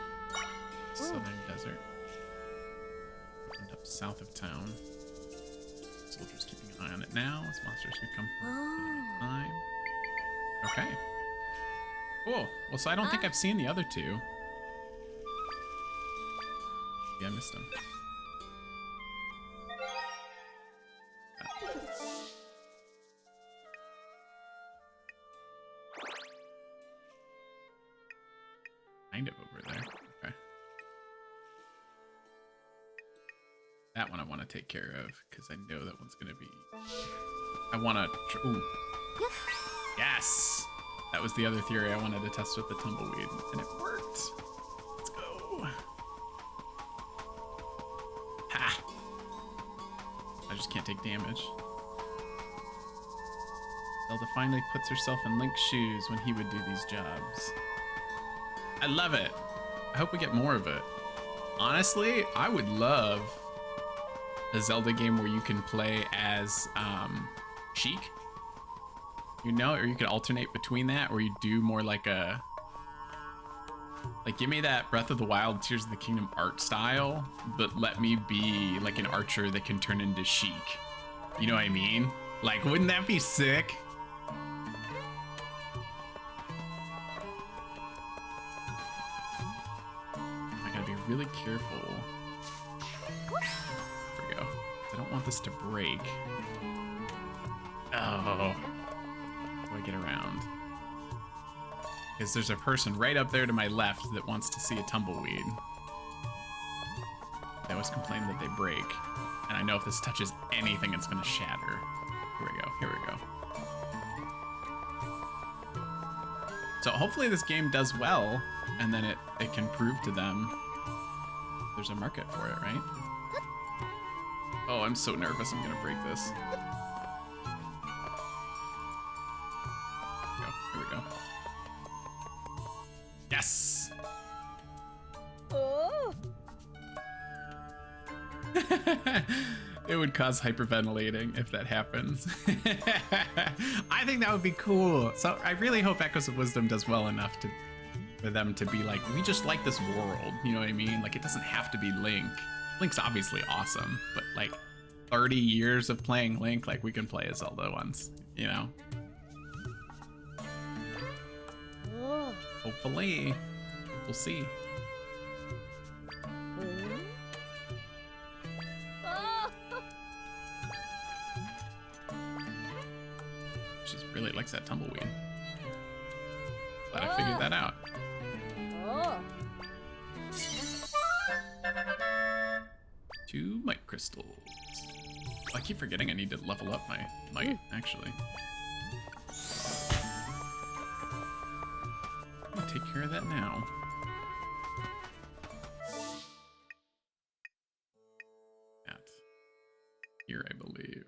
Southern Desert. Opened up south of town. Soldiers keeping an eye on it now as monsters could come from time. Okay. Cool. Well, so I don't think I've seen the other 2. Yeah, I missed them. Kind of over there. Okay. That one I want to take care of because I know that one's going to be... I want to... Ooh. Yes! That was the other theory I wanted to test with the tumbleweed, and it worked. Let's go. Ha! I just can't take damage. Zelda finally puts herself in Link's shoes when he would do these jobs. I love it. I hope we get more of it. Honestly, I would love a Zelda game where you can play as Sheik. You know, or you could alternate between that, or you do more like a... Like, give me that Breath of the Wild, Tears of the Kingdom art style, but let me be like an archer that can turn into Sheik. You know what I mean? Like, wouldn't that be sick? I gotta be really careful. There we go. I don't want this to break. Oh. How do I get around? Because there's a person right up there to my left that wants to see a tumbleweed. They always complain that they break. And I know if this touches anything, it's gonna shatter. Here we go, here we go. So hopefully this game does well, and then it can prove to them there's a market for it, right? Oh, I'm so nervous. I'm gonna break this. Here we go. Yes. Oh. It would cause hyperventilating if that happens. I think that would be cool. So I really hope Echoes of Wisdom does well enough for them to be like, we just like this world. You know what I mean? Like, it doesn't have to be Link. Link's obviously awesome, but like 30 years of playing Link, like we can play as Zelda once, you know? Oh. Hopefully. We'll see. Oh. She really likes that tumbleweed. Glad I figured that out. Oh. 2 might crystals. I keep forgetting I need to level up my might, actually. I'm gonna take care of that now. At here, I believe.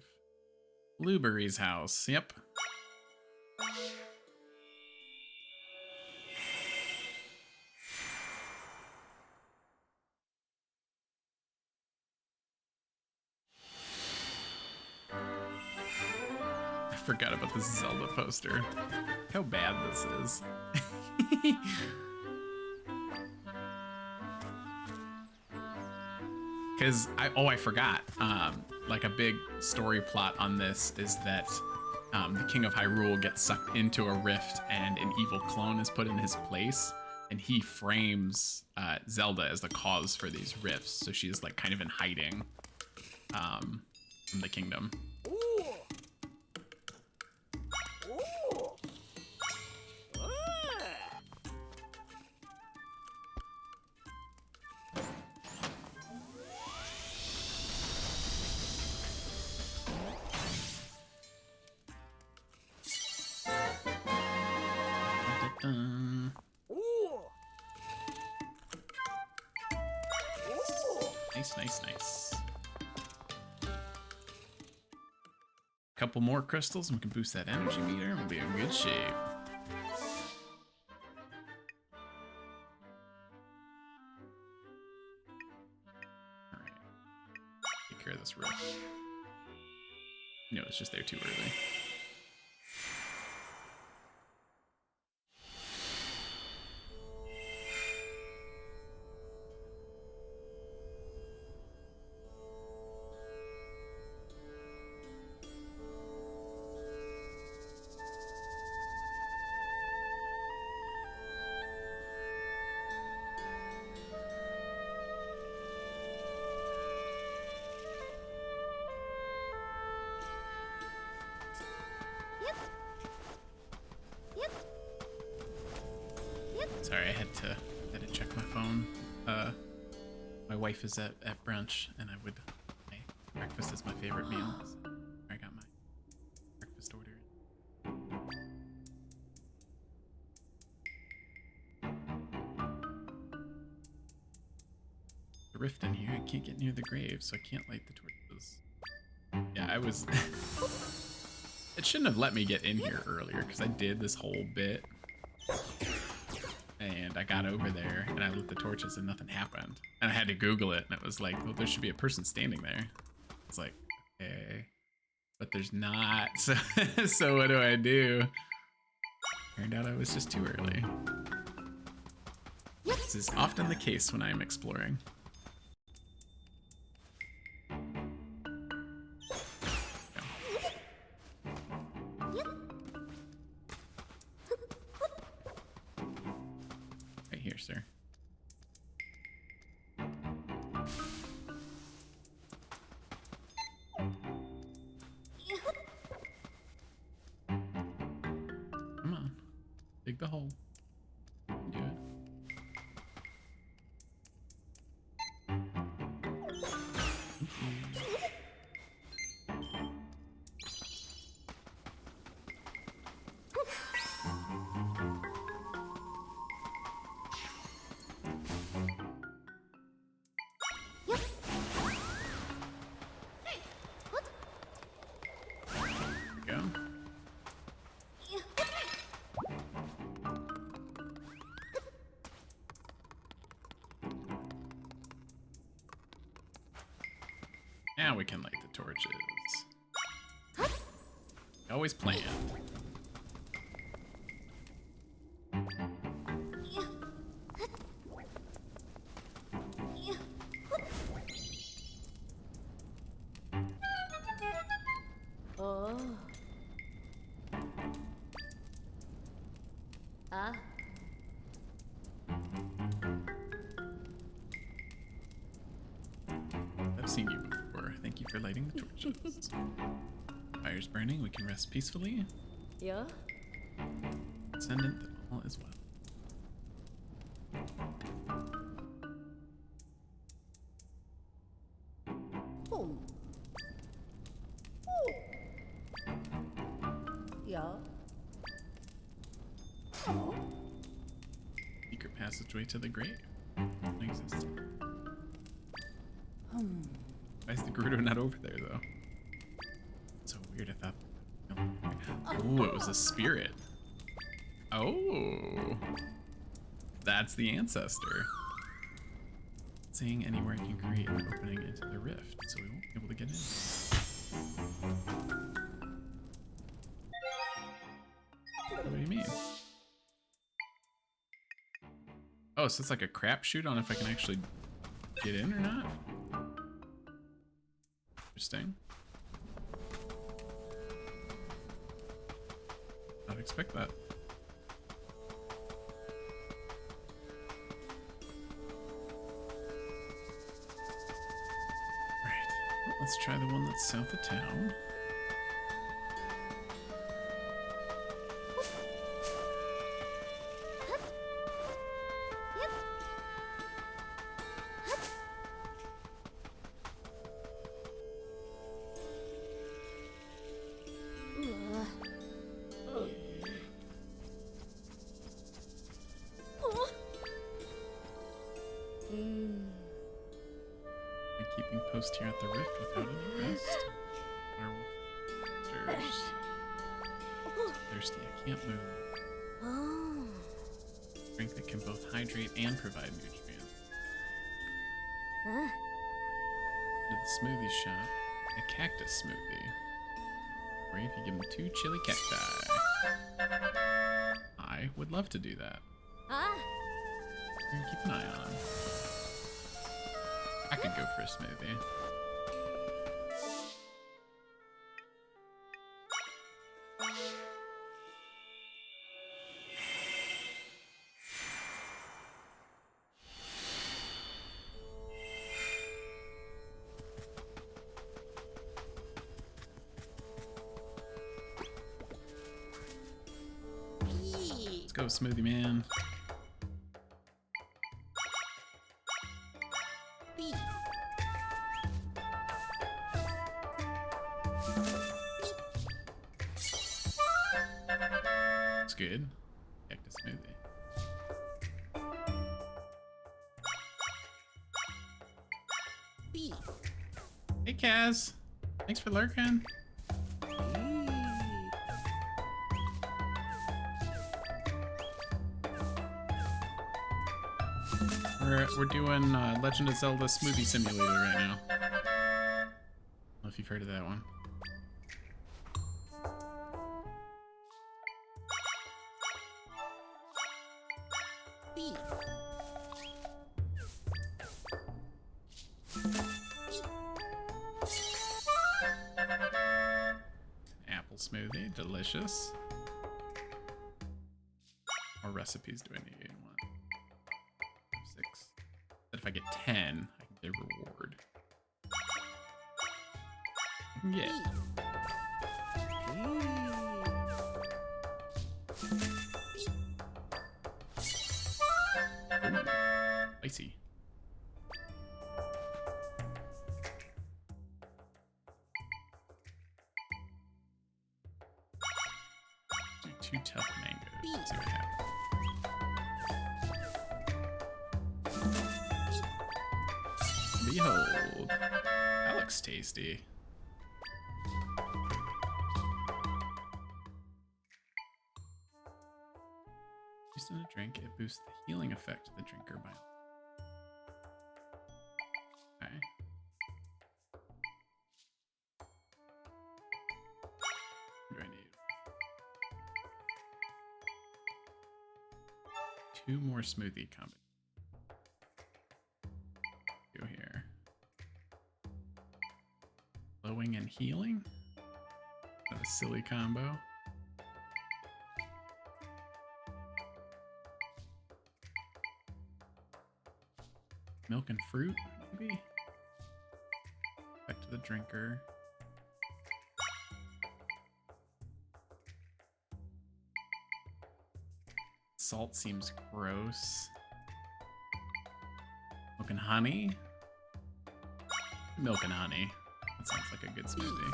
Blueberry's house. Yep. I forgot about this Zelda poster. Look how bad this is. Because I forgot. Like a big story plot on this is that the King of Hyrule gets sucked into a rift and an evil clone is put in his place, and he frames Zelda as the cause for these rifts. So she is like kind of in hiding from the kingdom. Nice. Couple more crystals and we can boost that energy meter and we'll be in good shape. Alright. Take care of this rift. No, it's just there too early. Sorry, I had to check my phone. My wife is at brunch, and breakfast is my favorite meal. So I got my breakfast order. The rift in here, I can't get near the grave, so I can't light the torches. Yeah, I was... It shouldn't have let me get in here earlier, because I did this whole bit. And I got over there and I lit the torches and nothing happened. And I had to Google it and it was like, well, there should be a person standing there. It's like, okay, but there's not. So what do I do? Turned out I was just too early. This is often the case when I'm exploring. Here, sir. Come on. Dig the hole. You can do it. Now we can light the torches. Always plan. Oh. Ah. I've seen you before. Thank you for lighting the torches. Fire's burning. We can rest peacefully. Yeah. Descendant that all is well. Boom. Oh. Yeah. Oh. Secret passageway to the grave. Non-existent. Why is the Gerudo not over there, though? It's so weird, I thought. Oh, it was a spirit. Oh. That's the ancestor. Seeing anywhere can create an opening into the rift, so we won't be able to get in. What do you mean? Oh, so it's like a crapshoot on if I can actually get in or not? Interesting. I'd expect that. Right. Well, let's try the one that's south of town. Keeping post here at the rift without any rest. Werewolf. Thirsty, I can't move. Oh. Drink that can both hydrate and provide nutrients. Huh? To the smoothie shop, a cactus smoothie. Or if you give them 2 chili cacti. I would love to do that. Ah. Keep an eye on them. I could go for a smoothie. Let's go, smoothie man. Looks good. Cactus smoothie. Hey Kaz, thanks for lurking. We're doing Legend of Zelda Smoothie Simulator right now. I don't know if you've heard of that one. Apple smoothie, delicious. What recipes do I need? 6. But if I get 10, I can get a reward. Yeah. Ooh, spicy. Do 2 tough mangoes. See what happens. Behold. That looks tasty. Used in a drink, it boosts the healing effect of the drinker by. Okay. 2 more smoothie combinations. Go here. Glowing and healing. That's a silly combo. Milk and fruit, maybe? Back to the drinker. Salt seems gross. Milk and honey? Milk and honey. That sounds like a good smoothie.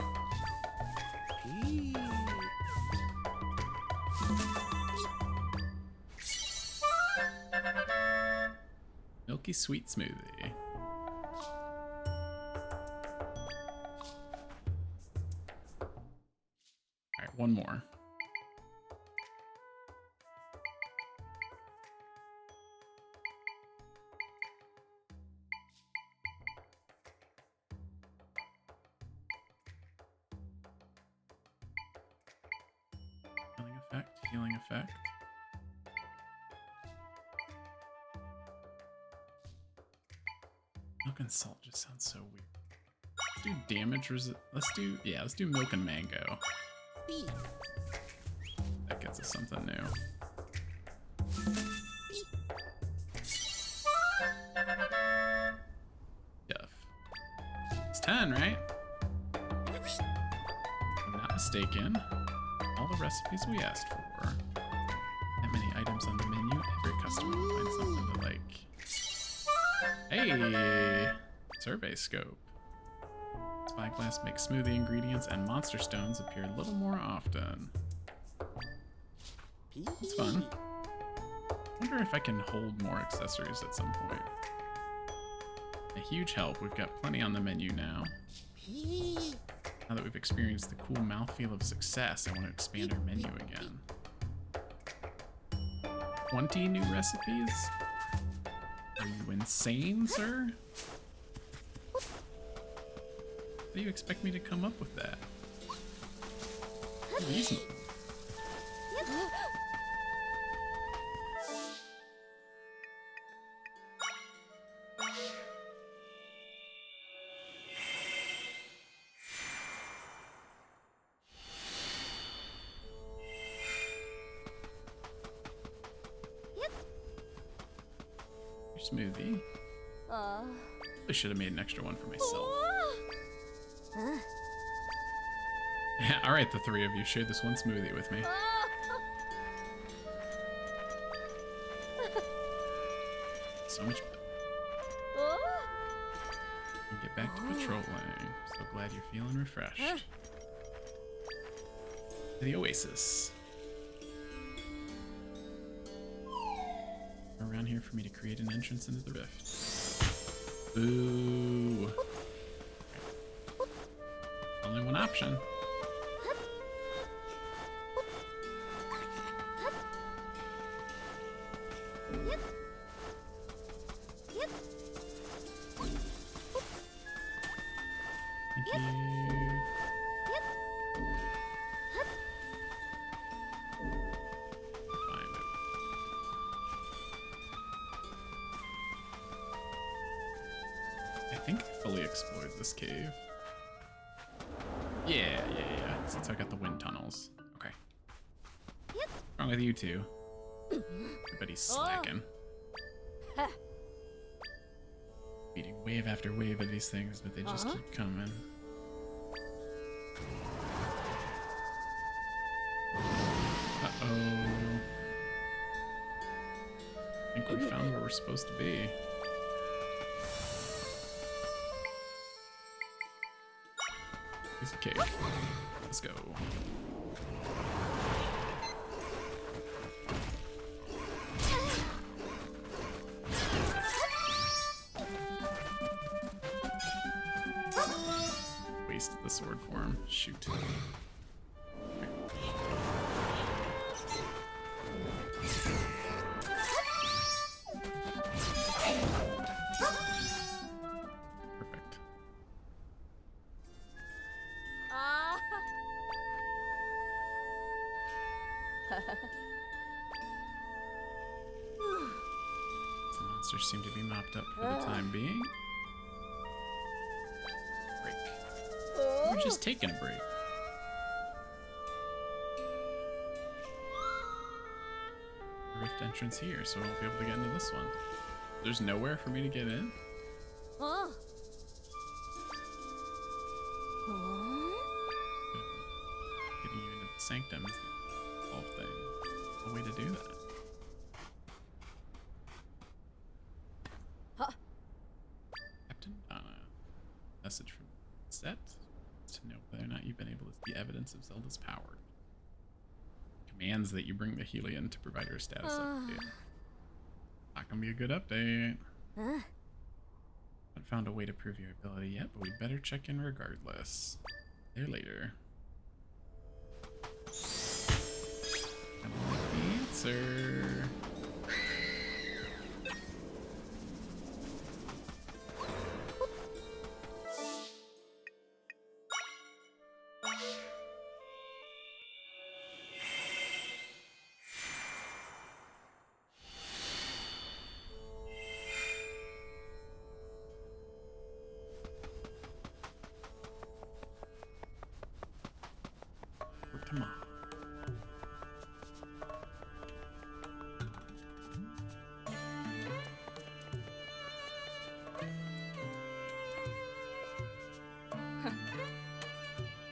Milky sweet smoothie. Alright, one more. Healing effect. Milk and salt just sounds so weird. Let's do damage let's do milk and mango. That gets us something new. Duff. It's 10, right? If I'm not mistaken. All the recipes we asked for. That many items on the menu, every customer will find something to like. Hey! Survey scope. Spyglass makes smoothie ingredients and monster stones appear a little more often. It's fun. Wonder if I can hold more accessories at some point. A huge help. We've got plenty on the menu now. Now that we've experienced the cool mouthfeel of success, I want to expand our menu again. 20 new recipes? Are you insane, sir? How do you expect me to come up with that? Reasonable. Smoothie. I should have made an extra one for myself. Yeah, all right, the 3 of you share this one smoothie with me. So much better. And get back to patrolling. So glad you're feeling refreshed. To the Oasis. Around here for me to create an entrance into the rift. Ooh. Only one option. Thank you. I think I fully explored this cave. Yeah. Since I got the wind tunnels. Okay. What's wrong with you two? Everybody's slacking. Beating wave after wave of these things, but they just keep coming. Uh-oh. I think we found where we're supposed to be. Piece of cake. Let's go. Wasted the sword for him. Shoot. Perfect. monsters seem to be mopped up for the time being. Break. We're just taking a break. Rift entrance here, so I'll be able to get into this one. There's nowhere for me to get in? Oh. Getting you into the sanctum is the whole thing. A way to do that. Huh. Captain Donna. Message from Set to know whether or not you've been able to see evidence of Zelda's power. Commands that you bring the Helion to provide her a status update. Not gonna be a good update. Haven't found a way to prove your ability yet, but we better check in regardless. There later. Come on, answer. Tomorrow.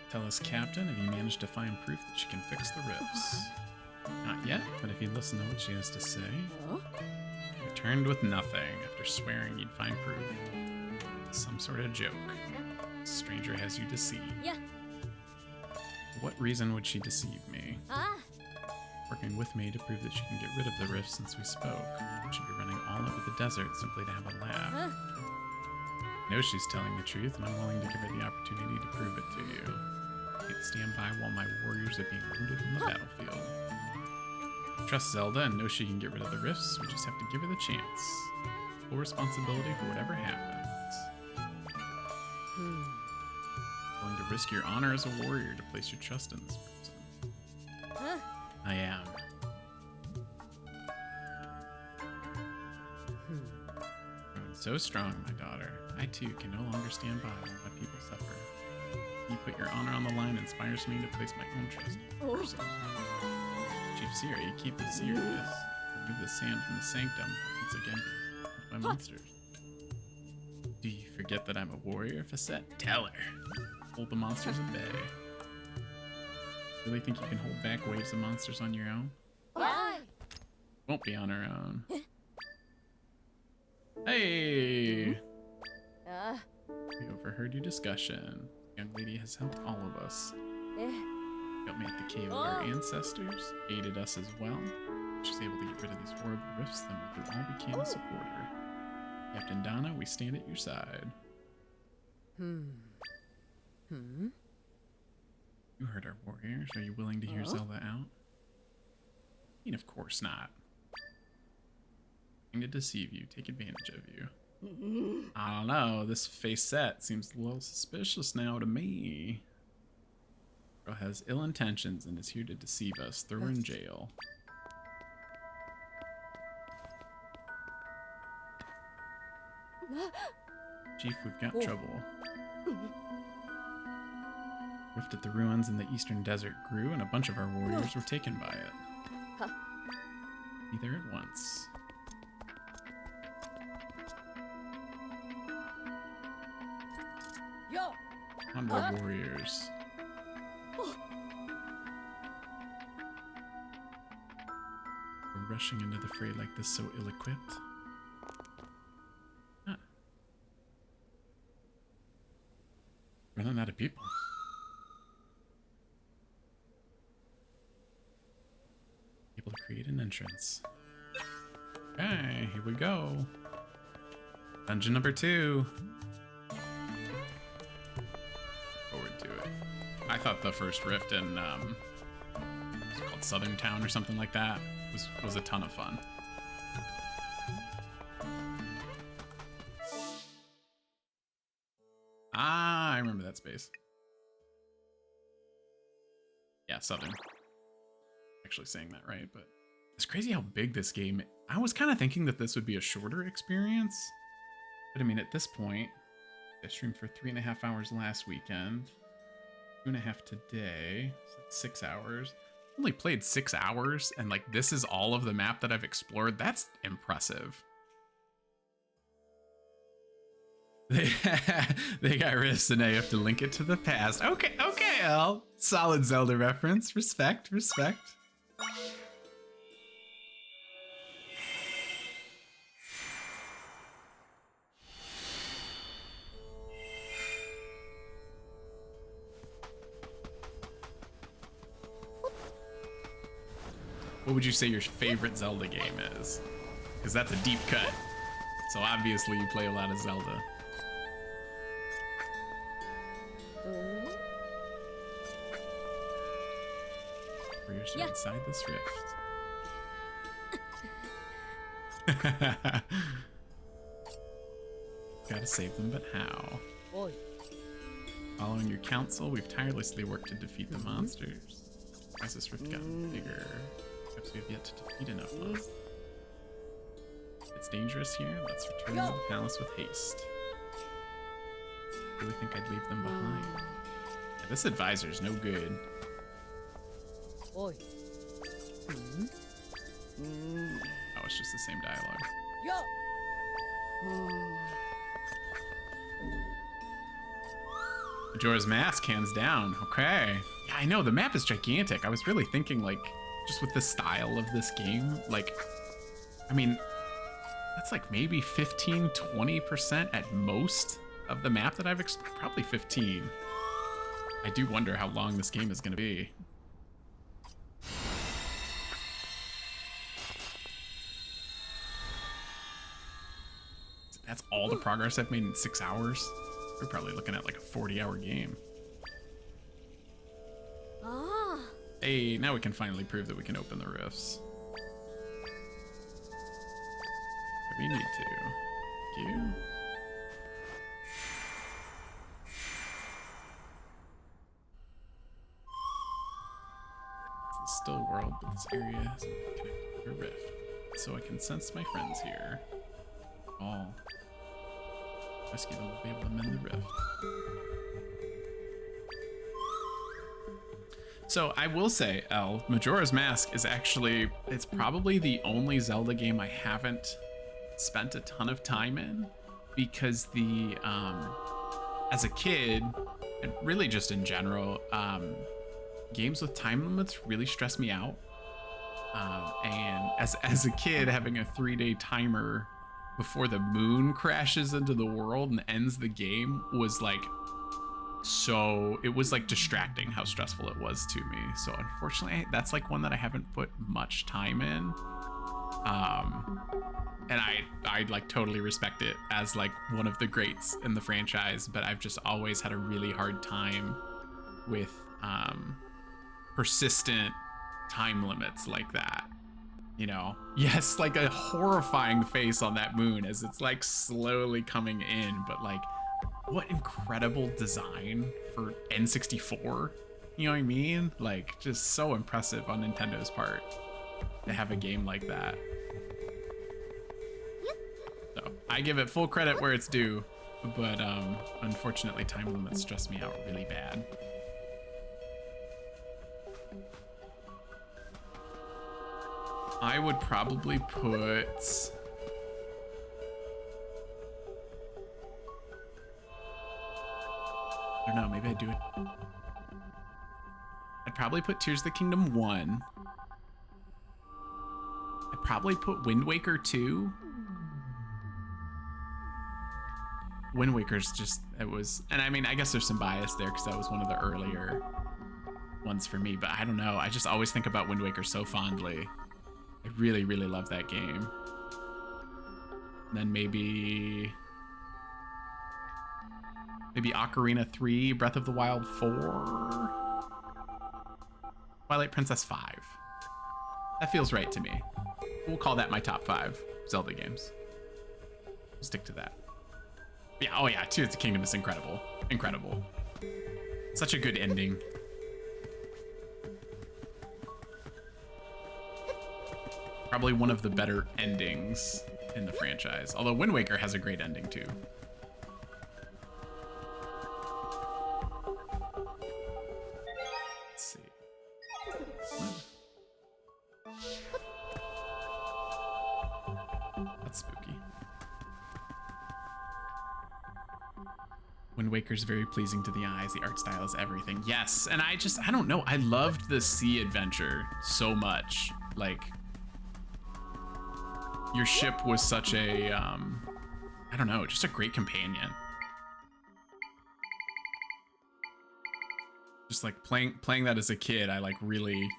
Tell us, Captain, if you managed to find proof that she can fix the rifts. Not yet, but if you listen to what she has to say. You returned with nothing after swearing you'd find proof. Some sort of joke. The stranger has you deceived. Yeah. For what reason would she deceive me? Working with me to prove that she can get rid of the rift since we spoke. She'd be running all over the desert simply to have a laugh. I know she's telling the truth, and I'm willing to give her the opportunity to prove it to you. I can't stand by while my warriors are being wounded on the battlefield. Trust Zelda and know she can get rid of the rifts. We just have to give her the chance. Full responsibility for whatever happens. Willing to risk your honor as a warrior to place your trust in this person. I am. Grown so strong, my daughter. I too can no longer stand by while my people suffer. You put your honor on the line inspires me to place my own trust in the person. Chief Seer, you keep it serious. Remove the sand from the sanctum. Once again, by monsters. Do you forget that I'm a warrior, Facette? Tell her. Hold the monsters at bay. Really think you can hold back waves of monsters on your own? Why? Won't be on her own. Hey! We overheard your discussion. The young lady has helped all of us. Helped me at the cave of our ancestors, aided us as well. If she's able to get rid of these horrible rifts, then we'll do all we can to support her. Captain Donna, we stand at your side. You heard our warriors. Are you willing to hear Zelda out? I mean, of course not. Trying to deceive you, take advantage of you. I don't know, this face set seems a little suspicious now to me. Girl has ill intentions and is here to deceive us. Throw her in jail. Chief, we've got trouble. Rift at the ruins in the eastern desert grew, and a bunch of our warriors were taken by it. Be there at once. Onward, warriors. We're rushing into the fray like this so ill-equipped. Running out of people. Able to create an entrance. Okay, here we go. Dungeon number 2. Forward to it. I thought the first rift in it's called Southern Town or something like that was a ton of fun. Ah, I remember that space. Yeah, Southern. Actually saying that right, but It's crazy how big this game. I was kind of thinking that this would be a shorter experience, but I mean, at this point, I streamed for 3.5 hours last weekend, 2.5 today, so that's 6 hours. Only played 6 hours, and like this is all of the map that I've explored. That's impressive. They got risks, and now you have to link it to the past. Okay, Al. Solid Zelda reference. Respect. What would you say your favorite Zelda game is? Because that's a deep cut. So obviously you play a lot of Zelda. Warriors are inside this rift. Gotta save them, but how? Oi. Following your counsel, we've tirelessly worked to defeat the monsters. Has this rift gotten bigger? Perhaps we have yet to defeat enough monsters. It's dangerous here. Let's return to the palace with haste. Really think I'd leave them behind? Yeah, this advisor's no good. Oi. Oh, it's just the same dialogue. Yo. Majora's Mask, hands down. Okay. Yeah, I know, the map is gigantic. I was really thinking, like, just with the style of this game, like, I mean, that's like maybe 15, 20% at most of the map that I've explored. Probably 15. I do wonder how long this game is going to be. That's all the progress I've made in 6 hours. We're probably looking at like a 40-hour game. Ah. Hey, now we can finally prove that we can open the rifts. If we need to. Thank you. It's a still world, but this area hasn't been connected to a rift. So I can sense my friends here. All. Rescue them, we'll be able to mend the rift. So I will say, Elle, Majora's Mask is actually, it's probably the only Zelda game I haven't spent a ton of time in, because the, as a kid, and really just in general, games with time limits really stress me out. And as a kid, having a 3-day timer before the moon crashes into the world and ends the game was like, so it was like distracting how stressful it was to me. So unfortunately, that's like one that I haven't put much time in. And I like totally respect it as like one of the greats in the franchise, but I've just always had a really hard time with persistent time limits like that. You know, yes, like a horrifying face on that moon as it's like slowly coming in, but like what incredible design for N64. You know what I mean? Like just so impressive on Nintendo's part to have a game like that. So I give it full credit where it's due, but unfortunately time limits stress me out really bad. I would probably put... I don't know, maybe I'd do it... I'd probably put Tears of the Kingdom 1. I'd probably put Wind Waker 2. Wind Waker's just, it was... And I mean, I guess there's some bias there because that was one of the earlier ones for me, but I don't know. I just always think about Wind Waker so fondly. I really, really love that game. And then maybe Ocarina 3, Breath of the Wild 4, Twilight Princess 5. That feels right to me. We'll call that my top 5 Zelda games. We'll stick to that. Yeah, oh yeah, Tears of the Kingdom is incredible. Incredible. Such a good ending. Probably one of the better endings in the franchise. Although Wind Waker has a great ending too. Let's see. That's spooky. Wind Waker's very pleasing to the eyes. The art style is everything. Yes, and I don't know. I loved the sea adventure so much. Like, your ship was such a, I don't know, just a great companion. Just like playing that as a kid, I like really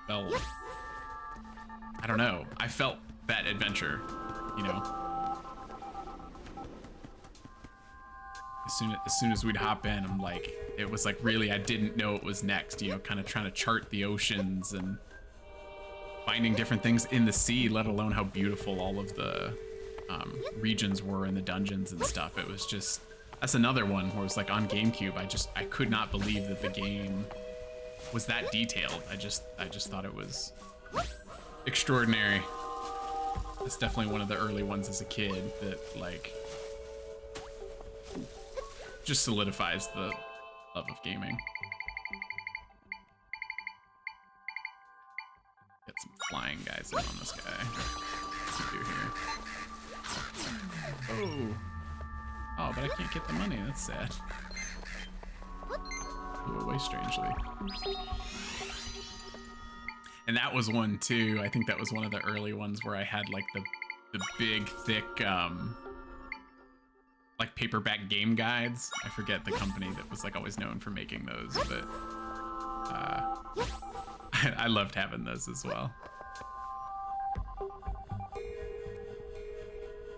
felt, I don't know, I felt that adventure, you know? As soon as we'd hop in, I'm like, it was like really, I didn't know it was next, you know, kind of trying to chart the oceans and finding different things in the sea, let alone how beautiful all of the regions were in the dungeons and stuff. It was just, that's another one where it's like on GameCube, I could not believe that the game was that detailed. I just thought it was extraordinary. It's definitely one of the early ones as a kid that like just solidifies the love of gaming. Get some flying guys in on this guy. What's he do here? Oh. Oh, but I can't get the money. That's sad. Flew away strangely. And that was one too. I think that was one of the early ones where I had like the big, thick, like paperback game guides. I forget the company that was like always known for making those, but I loved having those as well.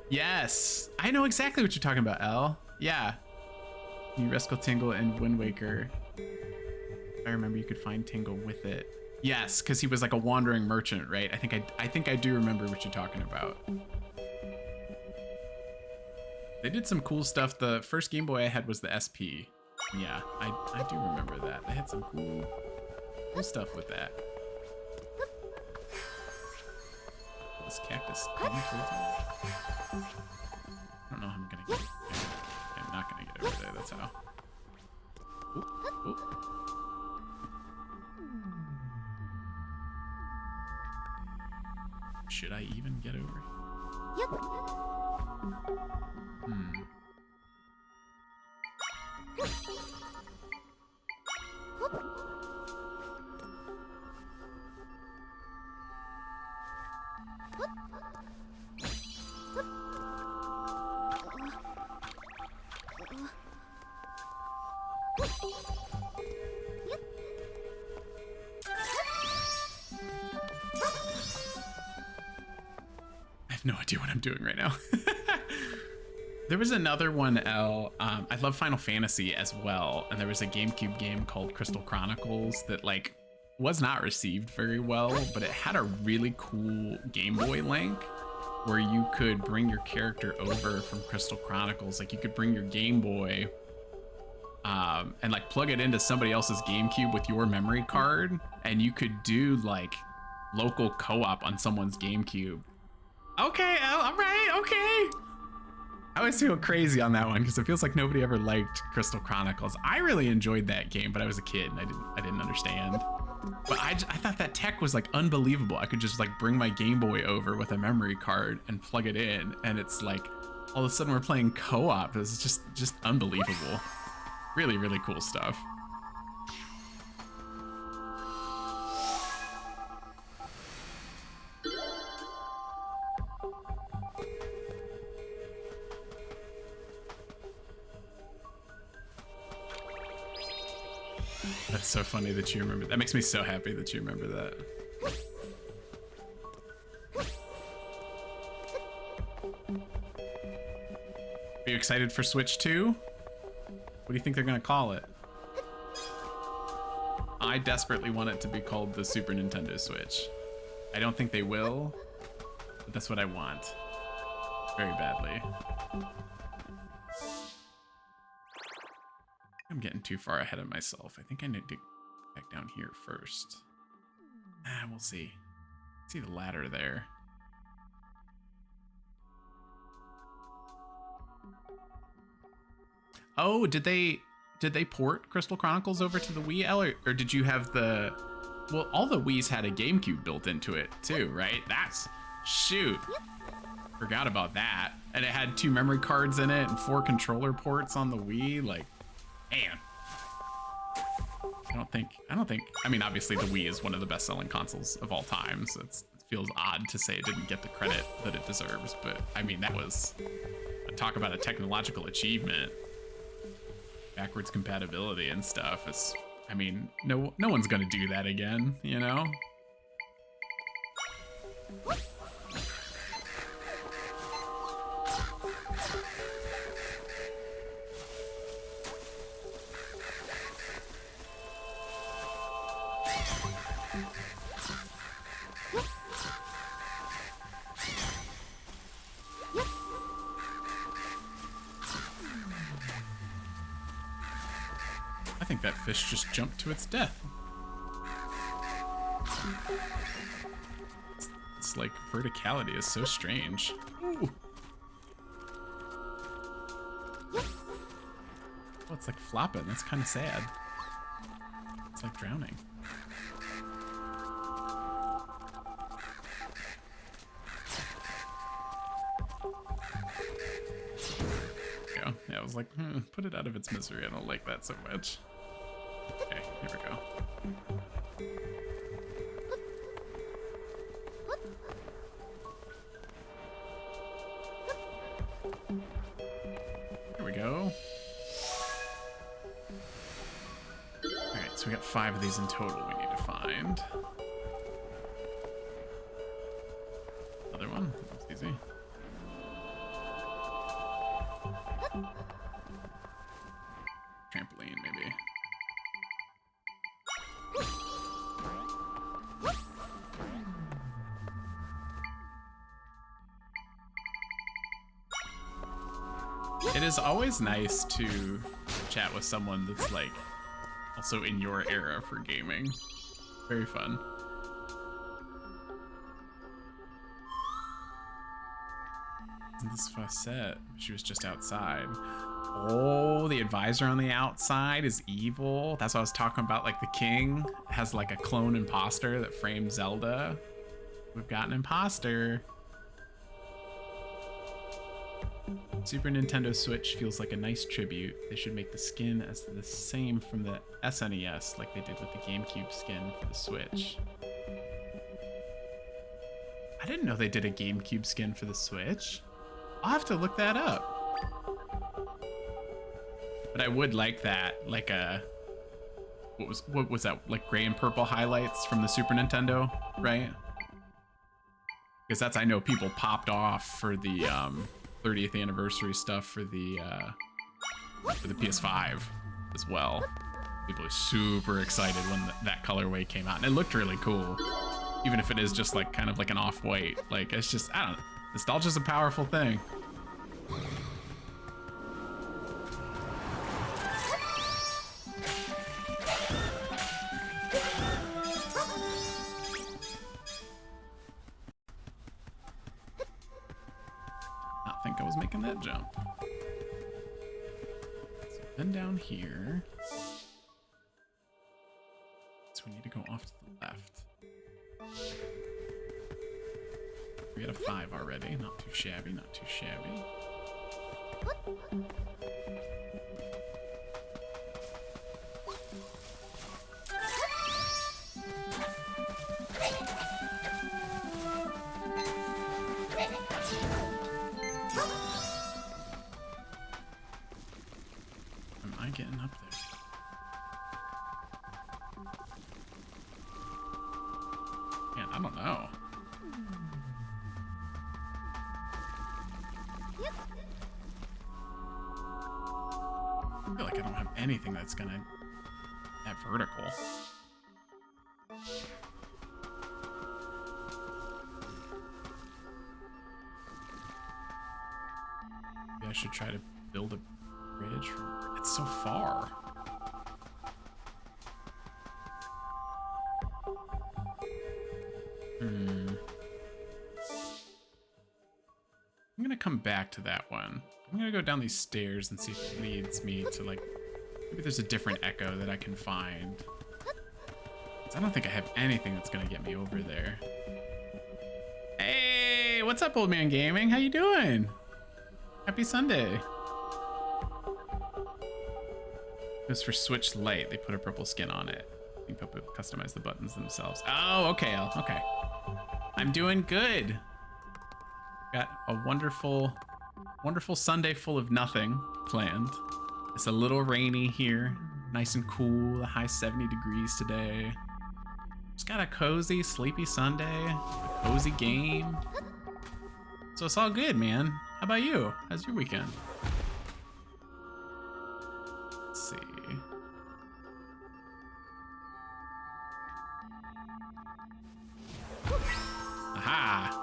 Yes, I know exactly what you're talking about, Elle. Yeah, you rescue Tingle in Wind Waker. I remember you could find Tingle with it. Yes, because he was like a wandering merchant, right? I think I do remember what you're talking about. They did some cool stuff. The first Game Boy I had was the SP. Yeah, I do remember that. They had some cool stuff with that. This cactus. I don't know how I'm gonna get it. I'm not gonna get over there. That's how. Oop, oop. Should I even get over? Yep. I have no idea what I'm doing right now. There was another one, Elle. I love Final Fantasy as well, and there was a GameCube game called Crystal Chronicles that like was not received very well, but it had a really cool Game Boy link where you could bring your character over from Crystal Chronicles. Like you could bring your Game Boy and like plug it into somebody else's GameCube with your memory card, and you could do like local co-op on someone's GameCube. Okay, Elle, all right, okay. I always feel crazy on that one because it feels like nobody ever liked Crystal Chronicles. I really enjoyed that game, but I was a kid and I didn't understand. But I thought that tech was like unbelievable. I could just like bring my Game Boy over with a memory card and plug it in, and it's like all of a sudden we're playing co-op. It's just unbelievable. Really, really cool stuff. That's so funny that you remember. That makes me so happy that you remember that. Are you excited for Switch 2? What do you think they're gonna call it? I desperately want it to be called the Super Nintendo Switch. I don't think they will, but that's what I want. Very badly. I'm getting too far ahead of myself. I think I need to get back down here first. We'll see. See the ladder there. Oh, did they port Crystal Chronicles over to the Wii, L, or did you have the? Well, all the Wii's had a GameCube built into it too, right? That's shoot. Forgot about that. And it had 2 memory cards in it and 4 controller ports on the Wii. Like, man. I don't think. I mean, obviously the Wii is one of the best-selling consoles of all time, so it feels odd to say it didn't get the credit that it deserves. But I mean, that was talk about a technological achievement. Backwards compatibility and stuff. It's, I mean, no one's gonna do that again, you know? I think that fish just jumped to its death. It's like verticality is so strange. Ooh. Oh, it's like flopping. That's kind of sad. It's like drowning. Go. Yeah, I was like, put it out of its misery. I don't like that so much. Okay, here we go. Here we go. Alright, so we got 5 of these in total we need to find. Another one. That's easy. Trampoline, maybe. It is always nice to chat with someone that's like also in your era for gaming. Very fun. This facet, she was just outside. Oh, the advisor on the outside is evil. That's what I was talking about. Like the king has like a clone imposter that framed Zelda. We've got an imposter. Super Nintendo Switch feels like a nice tribute. They should make the skin as the same from the SNES like they did with the GameCube skin for the Switch. I didn't know they did a GameCube skin for the Switch. I'll have to look that up. But I would like that, like a what was that, like gray and purple highlights from the Super Nintendo, right? Because that's, I know people popped off for the 30th anniversary stuff for the PS5 as well. People were super excited when that colorway came out, and it looked really cool, even if it is just like kind of like an off-white. Like, it's just, I don't know, nostalgia's a powerful thing. Not think I was making that jump. So then down here, so we need to go off to the left. We got a 5 already. Not too shabby, not too shabby. Am I getting up there? Man, I don't know. I feel like I don't have anything that's gonna that vertical. Maybe I should try to build a bridge from, it's so far. come back to that one. I'm gonna go down these stairs and see if it leads me to like, maybe there's a different echo that I can find. 'Cause I don't think I have anything that's gonna get me over there. Hey, what's up, Old Man Gaming? How you doing? Happy Sunday. This for Switch Lite. They put a purple skin on it. I think people customize the buttons themselves. Oh, okay, okay. I'm doing good. Got a wonderful Sunday full of nothing planned. It's a little rainy here, nice and cool, a high 70 degrees today. Just got a cozy, sleepy Sunday, a cozy game. So it's all good, man. How about you? How's your weekend? Let's see. Aha!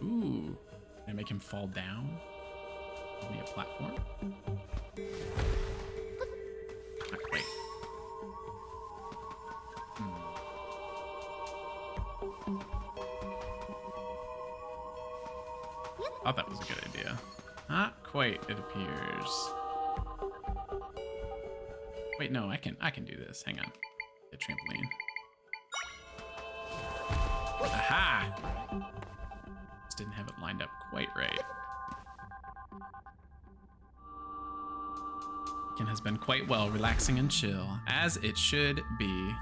Ooh, can I make him fall down? Give me a platform. Not quite. Thought that was a good idea. Not quite, it appears. Wait, no, I can do this. Hang on. The trampoline. Aha! Just didn't have it lined up quite right. Weekend has been quite well, relaxing and chill, as it should be.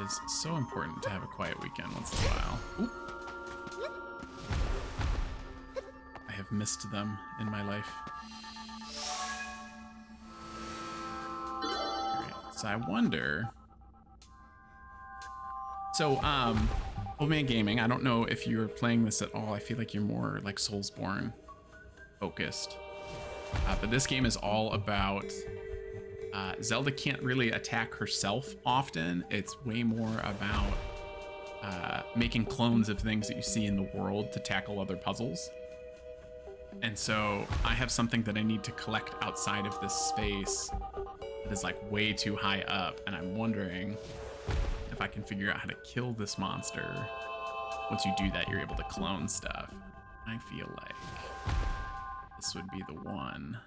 It's so important to have a quiet weekend once in a while. Oop. I have missed them in my life. Alright, so I wonder. So, Old Man Gaming, I don't know if you're playing this at all. I feel like you're more like Soulsborne focused. But this game is all about Zelda can't really attack herself often. It's way more about making clones of things that you see in the world to tackle other puzzles. And so I have something that I need to collect outside of this space that is like way too high up, and I'm wondering if I can figure out how to kill this monster. Once you do that, you're able to clone stuff. I feel like this would be the one.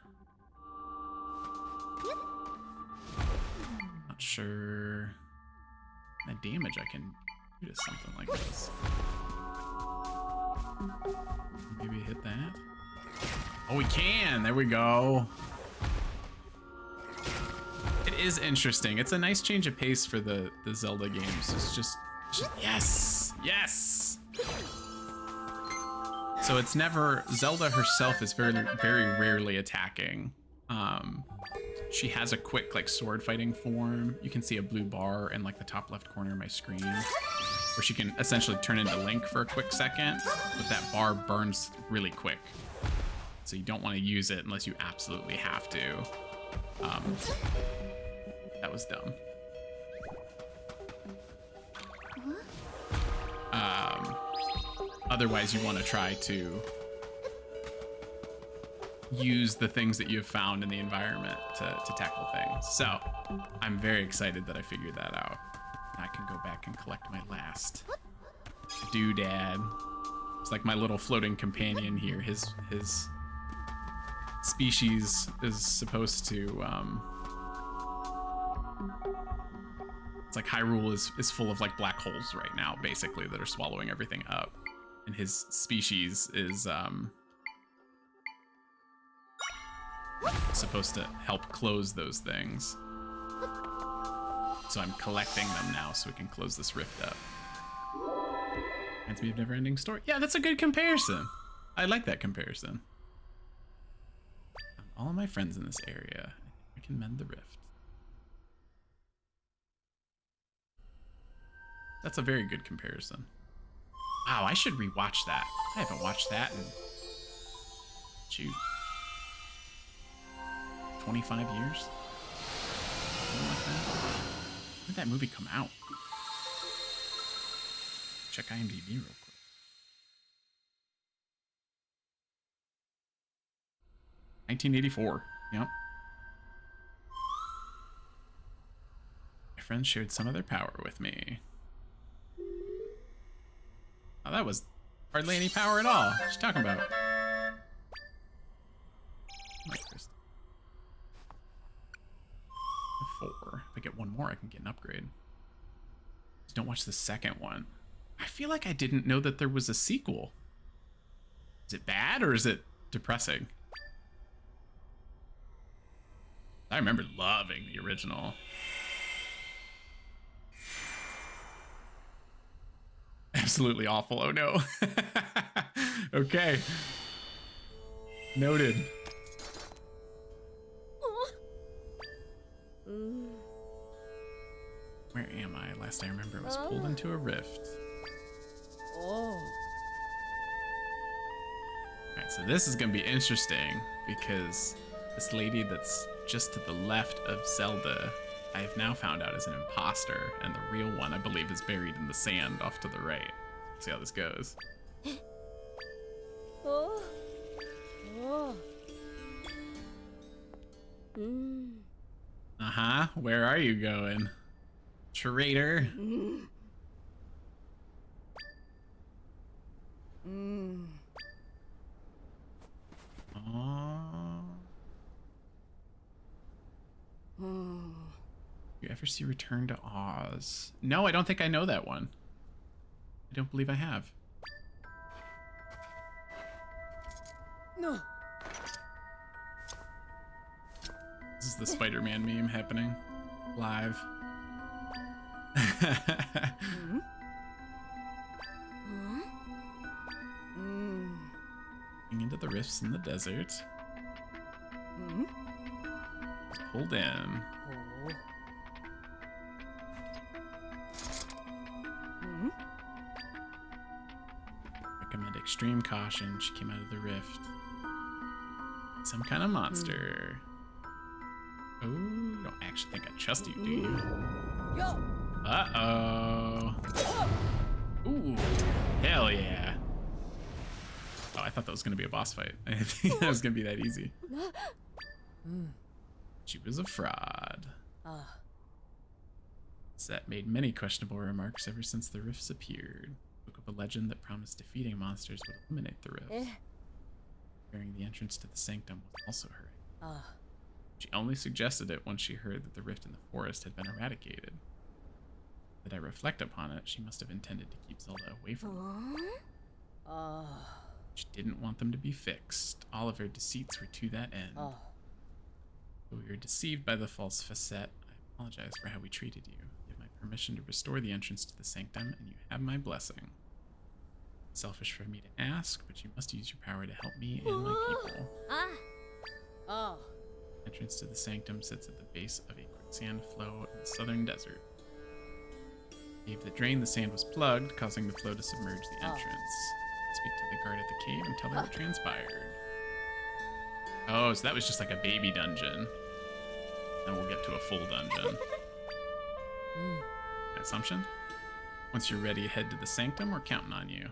Not sure the damage I can do to something like this. Maybe hit that. Oh, we can. There we go. It is interesting. It's a nice change of pace for the Zelda games. It's just yes, yes. So it's never, Zelda herself is very rarely attacking. She has a quick like sword fighting form. You can see a blue bar in like the top left corner of my screen, where she can essentially turn into Link for a quick second, but that bar burns really quick. So you don't want to use it unless you absolutely have to. That was dumb. Otherwise, you want to try to use the things that you've found in the environment to tackle things. So I'm very excited that I figured that out. I can go back and collect my last doodad. It's like my little floating companion here. His species is supposed to it's like Hyrule is full of like black holes right now, basically, that are swallowing everything up, and his species is supposed to help close those things. So I'm collecting them now so we can close this rift up. Reminds me of Never-Ending Story. Yeah, that's a good comparison. I like that comparison. All of my friends in this area, I can mend the rift. That's a very good comparison. Wow, I should rewatch that. I haven't watched that in, shoot, 25 years? Something like that. When did that movie come out? Check IMDb real quick. 1984. Yep. My friends shared some of their power with me. Oh, that was hardly any power at all. What's she talking about? Like this. 4. If I get one more, I can get an upgrade. Just don't watch the second one. I feel like I didn't know that there was a sequel. Is it bad or is it depressing? I remember loving the original. Absolutely awful. Oh no. Okay. Noted. Where am I? Last I remember, it was pulled into a rift. Oh. Alright, so this is gonna be interesting because this lady that's just to the left of Zelda, I have now found out is an imposter, and the real one, I believe, is buried in the sand off to the right. Let's see how this goes. Oh. Oh. Uh-huh. Where are you going? Traitor. You ever see Return to Oz? No, I don't think I know that one. I don't believe I have. No. This is the Spider-Man meme happening live. Into the rifts in the desert. Pulled in. Recommend extreme caution. She came out of the rift. Some kind of monster. Oh, you don't actually think I trust you, do you? Yo. Uh-oh. Ooh, hell yeah. Oh, I thought that was gonna be a boss fight. I didn't think that was gonna be that easy. She was a fraud. Zet made many questionable remarks ever since the rifts appeared. Book of a legend that promised defeating monsters would eliminate the rifts. Bearing the entrance to the sanctum was also her. She only suggested it once she heard that the rift in the forest had been eradicated. Did I reflect upon it, she must have intended to keep Zelda away from them. She didn't want them to be fixed. All of her deceits were to that end. Though we were deceived by the false facet, I apologize for how we treated you. You have my permission to restore the entrance to the sanctum, and you have my blessing. Selfish for me to ask, but you must use your power to help me and my people. Entrance to the sanctum sits at the base of a quicksand flow in the southern desert. Cave that drained the sand was plugged, causing the flow to submerge the entrance. Speak to the guard at the cave and tell her what transpired. Oh, so that was just like a baby dungeon. Then we'll get to a full dungeon. Assumption? Once you're ready, head to the sanctum. We're counting on you.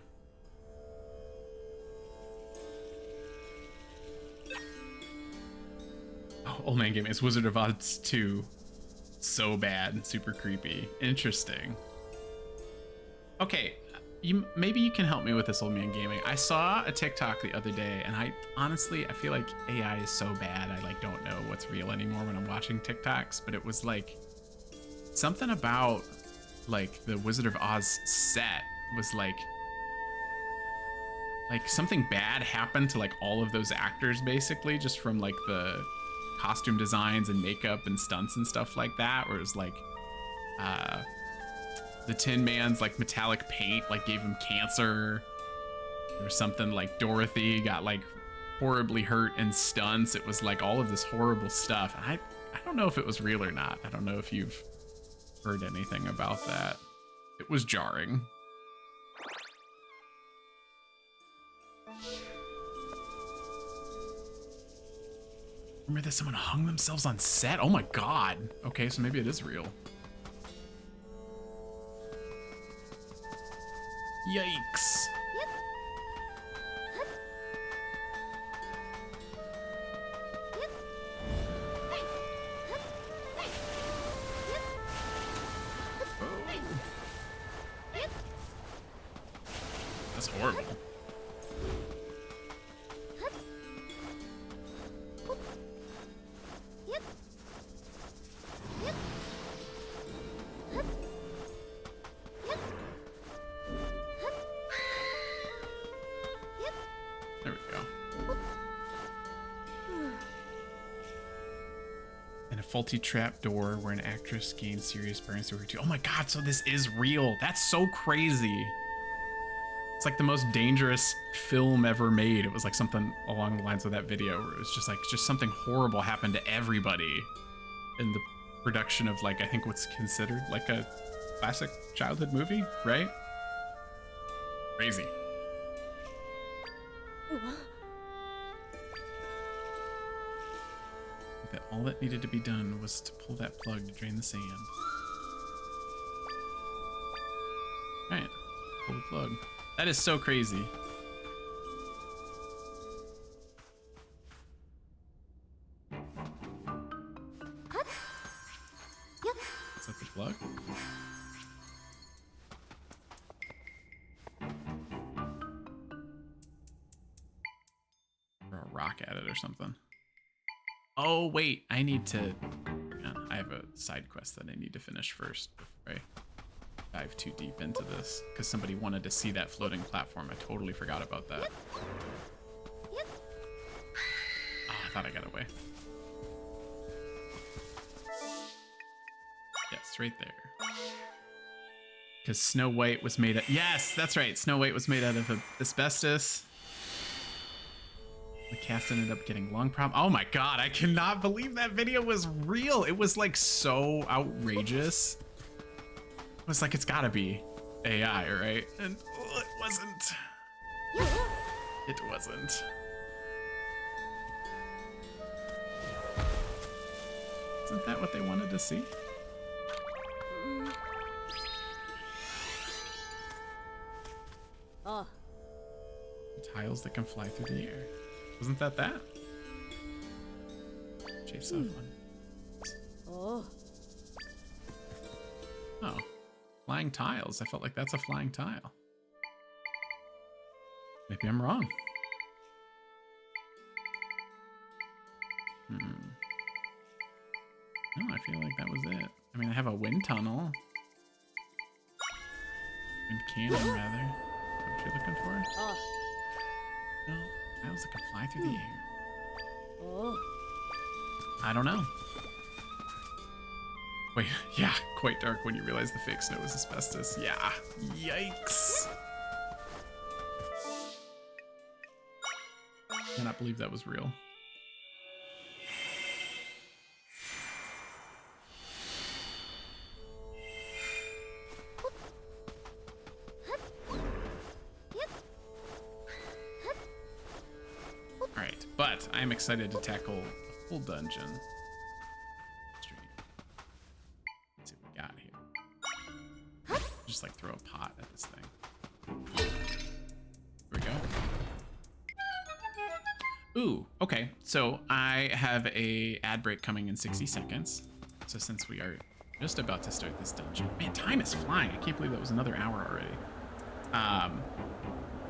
Oh, Old Man Game. It's Wizard of Oz 2. So bad. Super creepy. Interesting. Okay. Maybe you can help me with this, Old Man Gaming. I saw a TikTok the other day, and I feel like AI is so bad I like don't know what's real anymore when I'm watching TikToks, but it was like something about like the Wizard of Oz set was like something bad happened to like all of those actors basically, just from like the costume designs and makeup and stunts and stuff like that, where it was like the Tin Man's like metallic paint like gave him cancer or something. Like Dorothy got like horribly hurt in stunts. It was like all of this horrible stuff. I don't know if it was real or not. I don't know if you've heard anything about that. It was jarring. Remember that someone hung themselves on set? Oh my god. Okay, so maybe it is real. Yikes. That's horrible. There we go. And a faulty trap door where an actress gains serious burns to her too. Oh my god, so this is real. That's so crazy. It's like the most dangerous film ever made. It was like something along the lines of that video where it was just something horrible happened to everybody in the production of, like, I think what's considered like a classic childhood movie, right? Crazy. That all that needed to be done was to pull that plug to drain the sand. All right, pull the plug. That is so crazy. Is that the plug? Throw a rock at it or something. Oh, wait, I need to... Hang on, I have a side quest that I need to finish first before I dive too deep into this, because somebody wanted to see that floating platform. I totally forgot about that. Oh, I thought I got away. Yes, right there. Because Snow White was made of... Yes, that's right. Snow White was made out of asbestos. The cast ended up getting lung problem. Oh my god, I cannot believe that video was real. It was like so outrageous. It was like, it's gotta be AI, right? And oh, it wasn't. It wasn't. Isn't that what they wanted to see? Oh. Tiles that can fly through the air. Wasn't that? Chase of one. Oh. Oh. Flying tiles. I felt like that's a flying tile. Maybe I'm wrong. No, I feel like that was it. I mean, I have a wind tunnel. Wind cannon, rather. What you're looking for? Oh. No. Tiles that can fly through the air. Oh. I don't know. Wait, yeah, quite dark when you realize the fake snow is asbestos. Yeah, yikes. Cannot believe that was real. Alright, but I am excited to tackle a full dungeon. Let's see what we got here. Just like throw a pot at this thing. Here we go. Ooh, okay. So I have a ad break coming in 60 seconds. So since we are just about to start this dungeon, man, time is flying. I can't believe that was another hour already.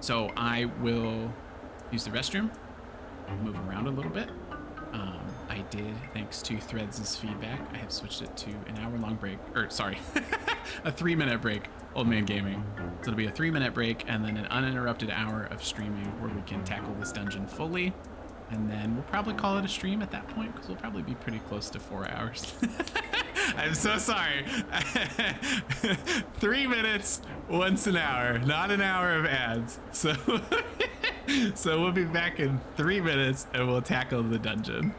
So I will use the restroom, move around a little bit. I did, thanks to Threads' feedback, I have switched it to an hour-long break, or sorry, a 3-minute break, Old Man Gaming. So it'll be a 3-minute break and then an uninterrupted hour of streaming where we can tackle this dungeon fully. And then we'll probably call it a stream at that point because we'll probably be pretty close to 4 hours. I'm so sorry. 3 minutes once an hour, not an hour of ads. So, so we'll be back in 3 minutes and we'll tackle the dungeon.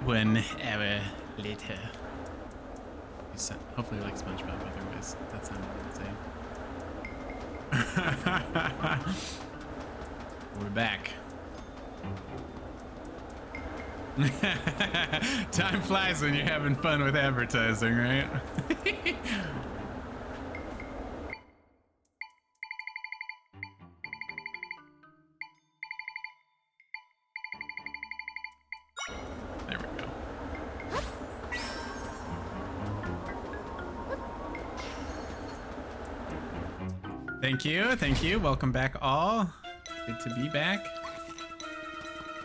One hour later. Hopefully like SpongeBob, otherwise that's not what I'm saying. We're back. Time flies when you're having fun with advertising, right? There we go. Thank you, thank you. Welcome back, all. Good to be back.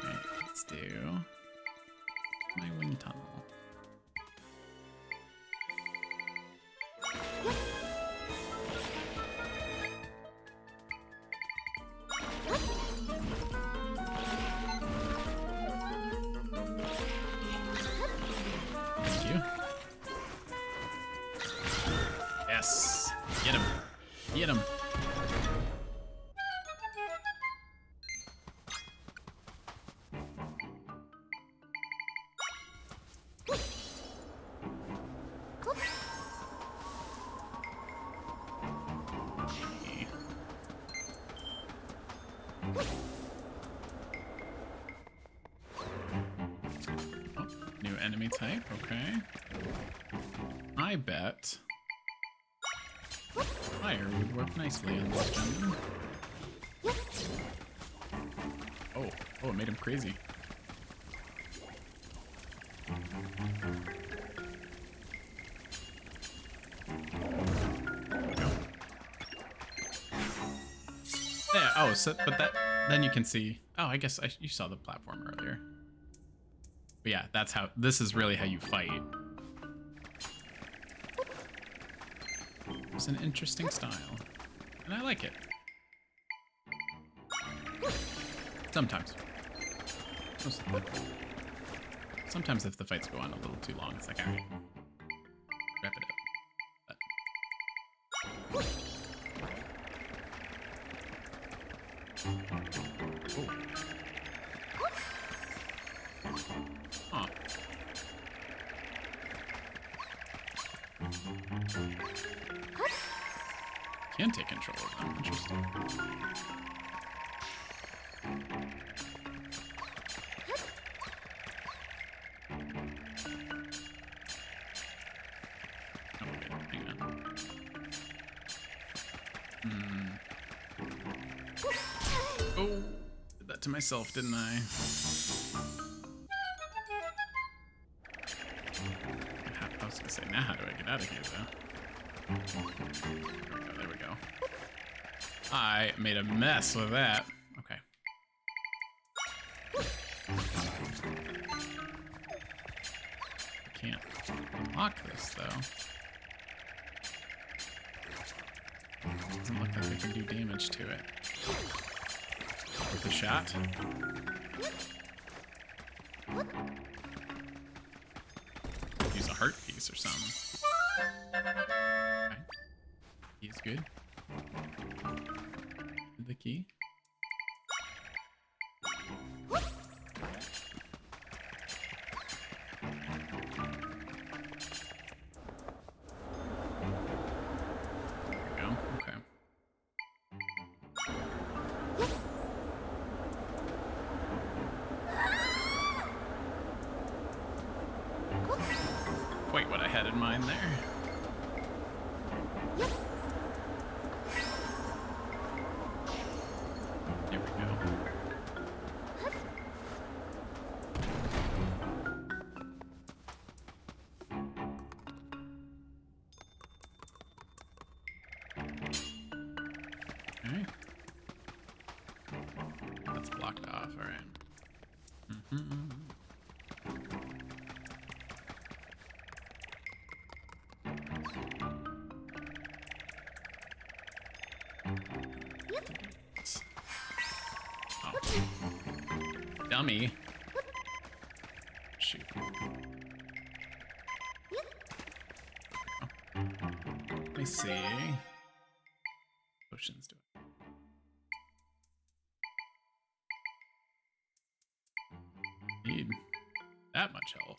All right, let's do my wind tunnel. Thank you. Yes, get him, get him. New enemy type, okay. I bet fire would work nicely on this gentleman. Oh, it made him crazy. Go. Yeah, oh, so, but that, then you can see, oh, I guess you saw the platform earlier. But yeah, that's how, this is really how you fight. It's an interesting style, and I like it. Sometimes. Most of the time. Sometimes if the fights go on a little too long, it's like, alright, wrap it up. But... Oh. Huh. Can take control of them. Interesting. Oh, wait, hang on. Oh, did that to myself, didn't I? I was gonna say, now how do I get out of here, though? Oh, there we go. I made a mess with that. Okay. I can't block this, though. Doesn't look like I can do damage to it. With a shot. Use a heart piece or something. Okay. He's good. The key. There we go. Okay. Quite what I had in mind there. There we go. Okay. That's blocked off, alright. Oh. Dummy. Shoot. Oh. Let me see. Potions do it. Need that much health.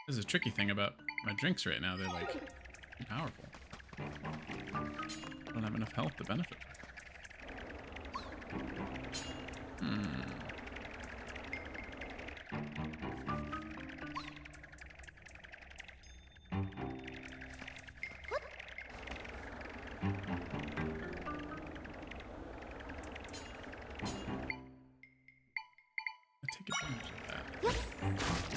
This is a tricky thing about my drinks right now. They're like too powerful. I don't have enough health to benefit. Take advantage of that.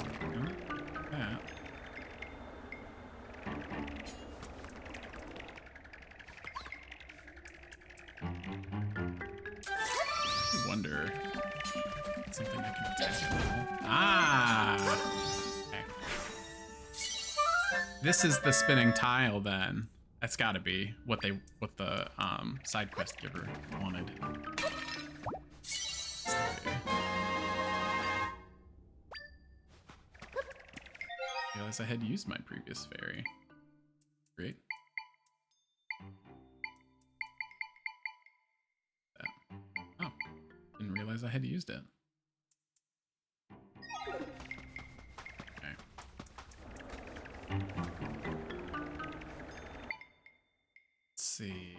something I can attack at all. Ah! Okay. This is the spinning tile then. That's gotta be what the side quest giver wanted. Realized I had used my previous fairy. Great. Oh, didn't realize I had used it. Okay. Let's see.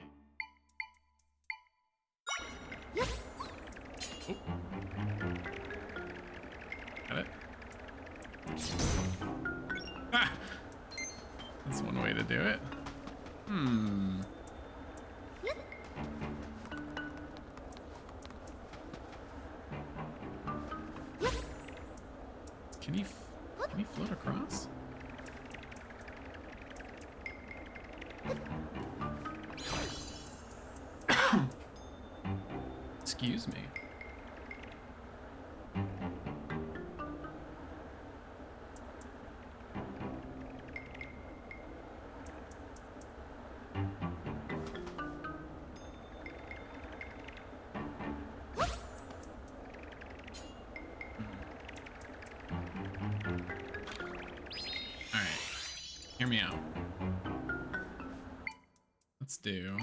Oh. Got it. Ah! That's one way to do it. Hmm. Can he float across? Excuse me. Hear me out. Let's do...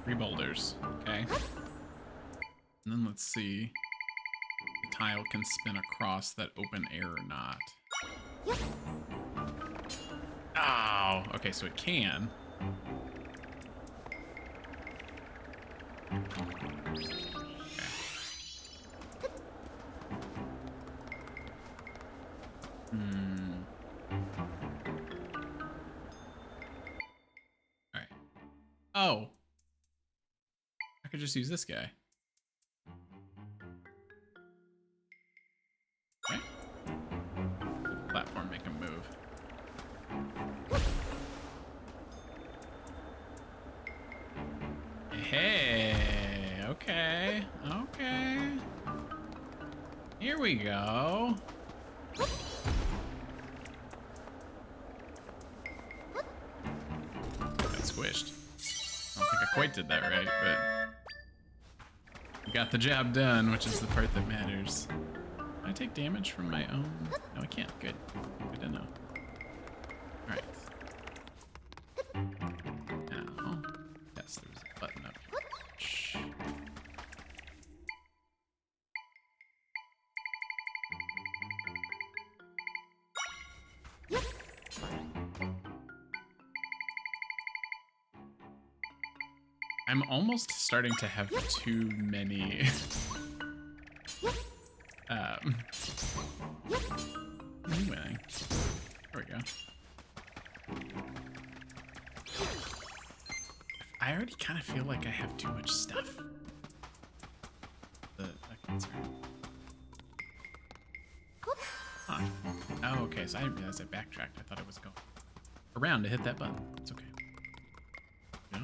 three boulders, okay? And then let's see if the tile can spin across that open air or not. Oh, okay, so it can. Alright. Oh! I could just use this guy. Okay. Platform, make him move. Hey! Okay. Okay. Here we go. Squished. I don't think I quite did that right, but we got the job done, which is the part that matters. Can I take damage from my own? No, I can't. Good. Good to know. Alright. Now, yes, there's a button up here. Shh. I'm almost starting to have too many winning. There we go. I already kind of feel like I have too much stuff. A concern. Huh. Oh, okay, so I didn't realize I backtracked. I thought I was going around to hit that button. It's okay. Yep.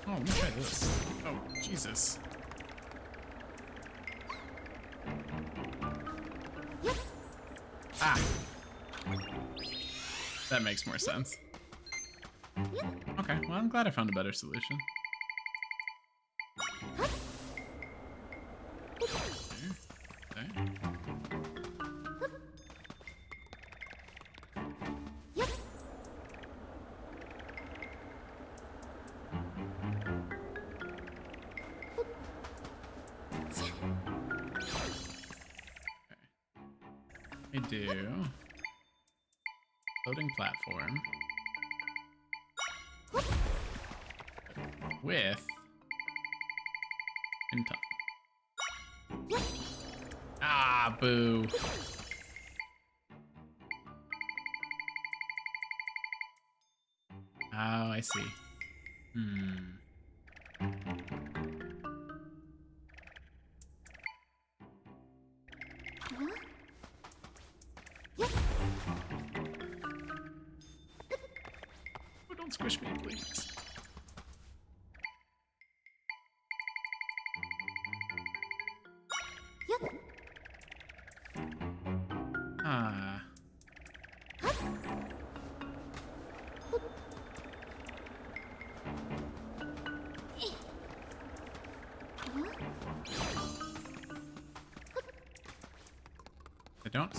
Oh, let me try this. Oh, Jesus. Ah. That makes more sense. Okay, well, I'm glad I found a better solution. Okay. We do floating platform. with wind tunnel. Ah, boo. Oh, I see. Oh, don't squish me, please. Ah.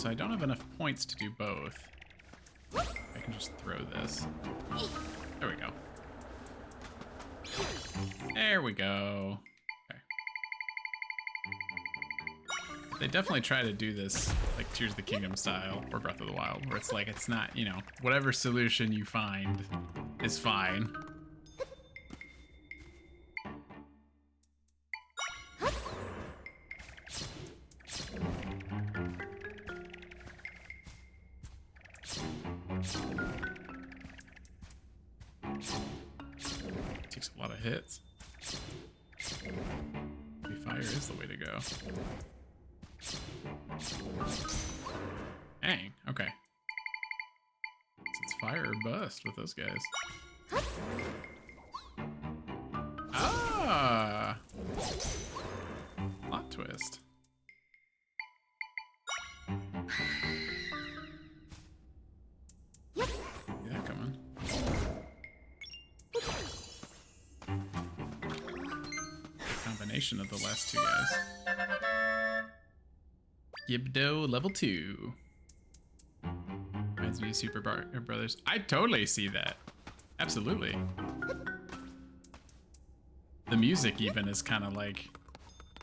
I don't have enough points to do both. I can just throw this. There we go. There we go. Okay. They definitely try to do this like Tears of the Kingdom style or Breath of the Wild, where it's like it's not, you know, whatever solution you find is fine. Takes a lot of hits. Maybe fire is the way to go. Dang, okay. So it's fire or bust with those guys. Ah! Plot twist. See that coming. Combination of the last two guys. Gibdo level 2. Reminds me of Super Brothers. I totally see that. Absolutely. The music even is kind of like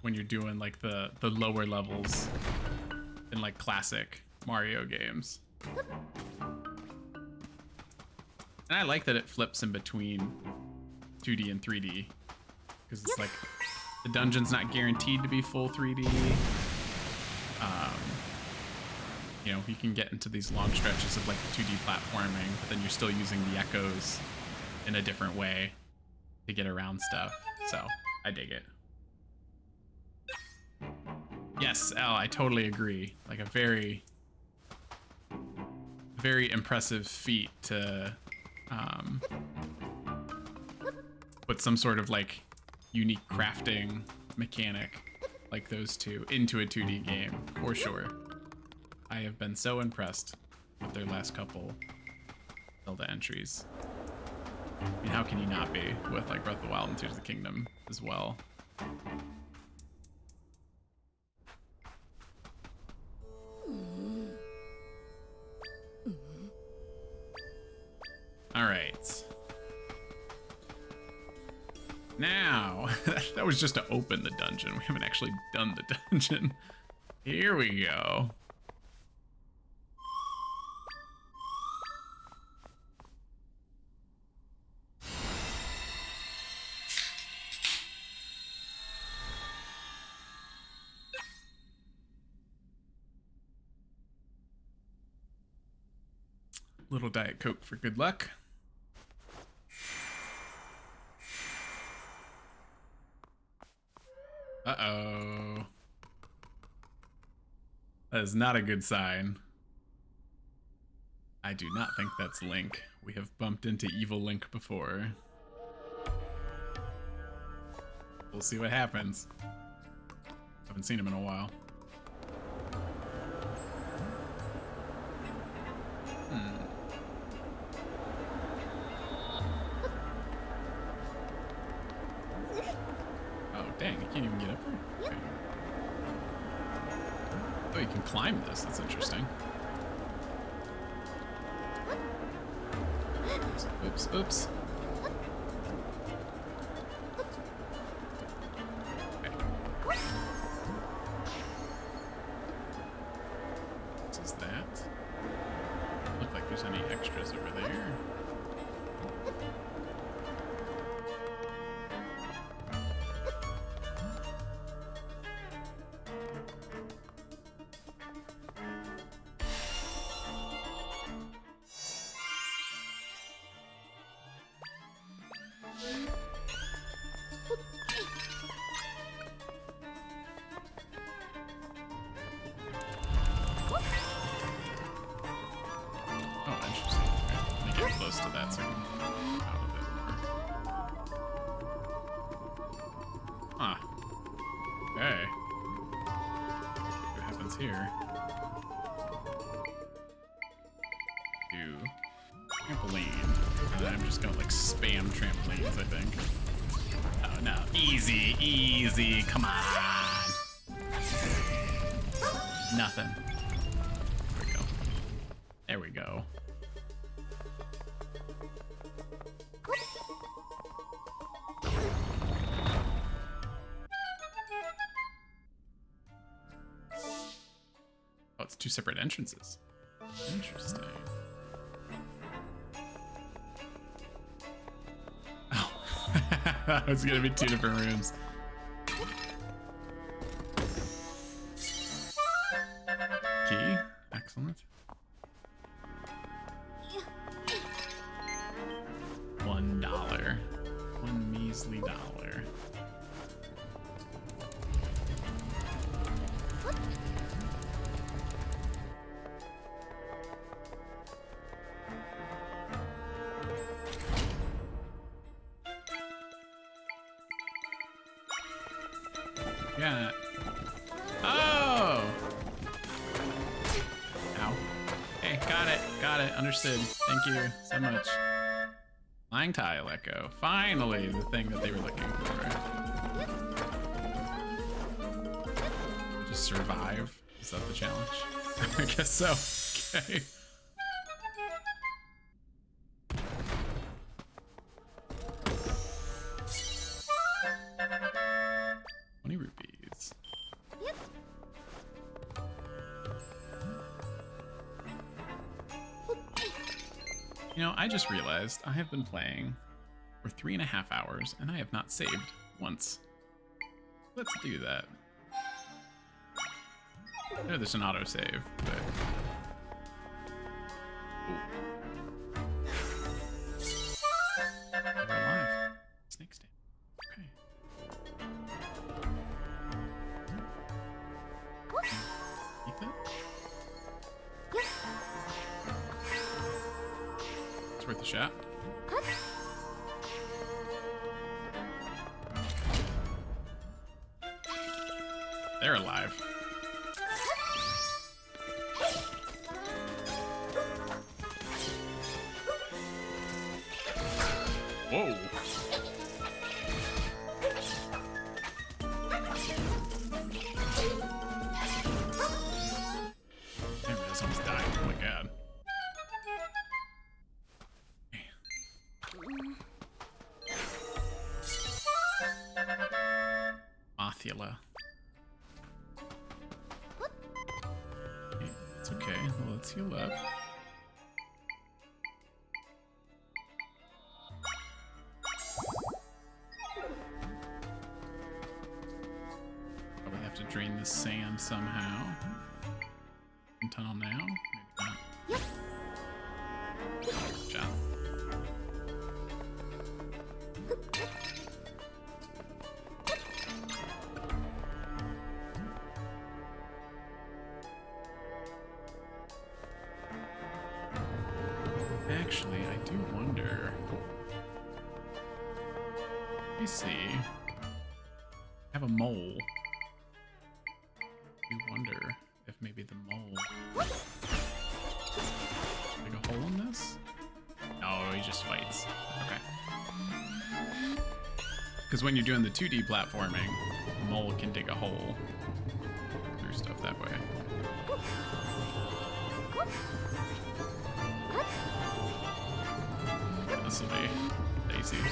when you're doing like the lower levels in like classic Mario games. And I like that it flips in between 2D and 3D. Because it's like the dungeon's not guaranteed to be full 3D. You know, you can get into these long stretches of like 2D platforming, but then you're still using the echoes in a different way to get around stuff. So I dig it. Yes, L, I totally agree. Like a very, very impressive feat to put some sort of like unique crafting mechanic like those two into a 2D game, for sure. I have been so impressed with their last couple Zelda entries. I mean, how can you not be with like Breath of the Wild and Tears of the Kingdom as well? All right. Now, that was just to open the dungeon. We haven't actually done the dungeon. Here we go. Little Diet Coke for good luck. Uh-oh. That is not a good sign. I do not think that's Link. We have bumped into evil Link before. We'll see what happens. Haven't seen him in a while. Oh, dang, I can't even get up there. Okay. Oh, you can climb this. That's interesting. Oops, oops. Okay. What is that? Look like there's any extras over there. here. Do trampoline. And then I'm just gonna like spam trampolines, I think. Oh no, easy, easy, come on. Nothing. There we go. There we go. Oh, it's two separate entrances. Interesting. Oh, that was gonna be two different rooms. Key, excellent. $1. One measly dollar. Yeah. Oh! Ow. Hey, got it, understood. Thank you so much. Flying tile echo. Finally, the thing that they were looking for. Just survive? Is that the challenge? I guess so. Okay. 20 rupees. You know, I just realized I have been playing for 3.5 hours and I have not saved once. Let's do that. I know there's an autosave, but... Ooh. We're alive. Snake stand. Okay. Eat that? It's worth a shot. They're alive. Whoa. This almost died. Oh my god. Mothula. Okay, it's okay. Well, let's heal up. Probably have to drain the sand somehow. Tunnel now? Maybe not. Yep. Good job. Actually, I do wonder. Let me see. I have a mole. I do wonder if maybe the mole... Like a hole in this? No, he just fights. Okay. Because when you're doing the 2D platforming, the mole can dig a hole through stuff that way. This will be Daisy.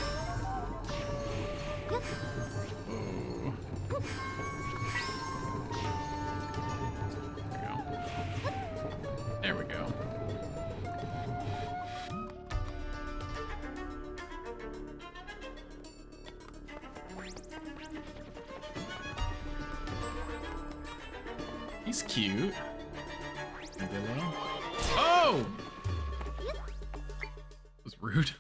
Whoa. There we go. He's cute. Willow. Oh! That was rude.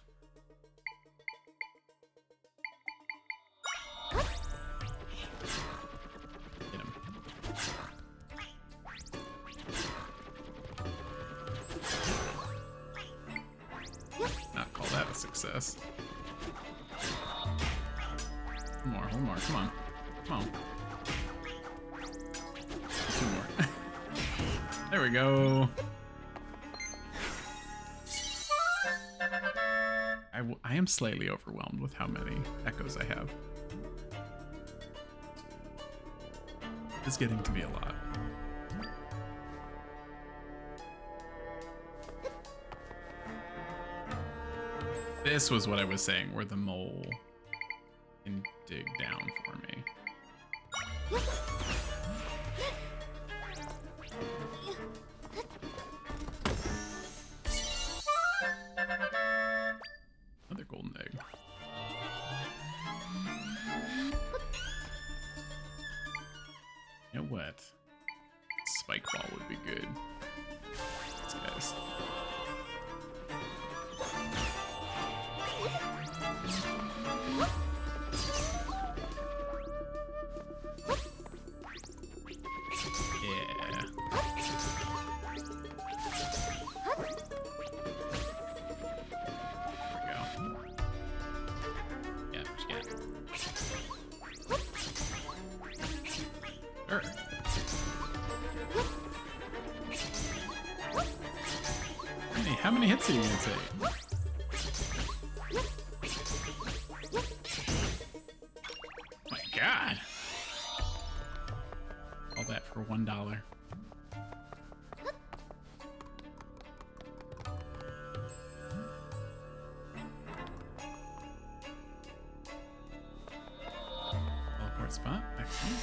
Hit him. Not call that a success. One more, come on. Come on. Two more. There we go. I am slightly overwhelmed with how many echoes I have. It's getting to be a lot. This was what I was saying, where the mole can dig down for me. Another golden egg. You know what? Spike ball would be good. These guys. Yeah. Sure. How many hits are you gonna take? My God. All that for $1. Teleport spot. Excellent.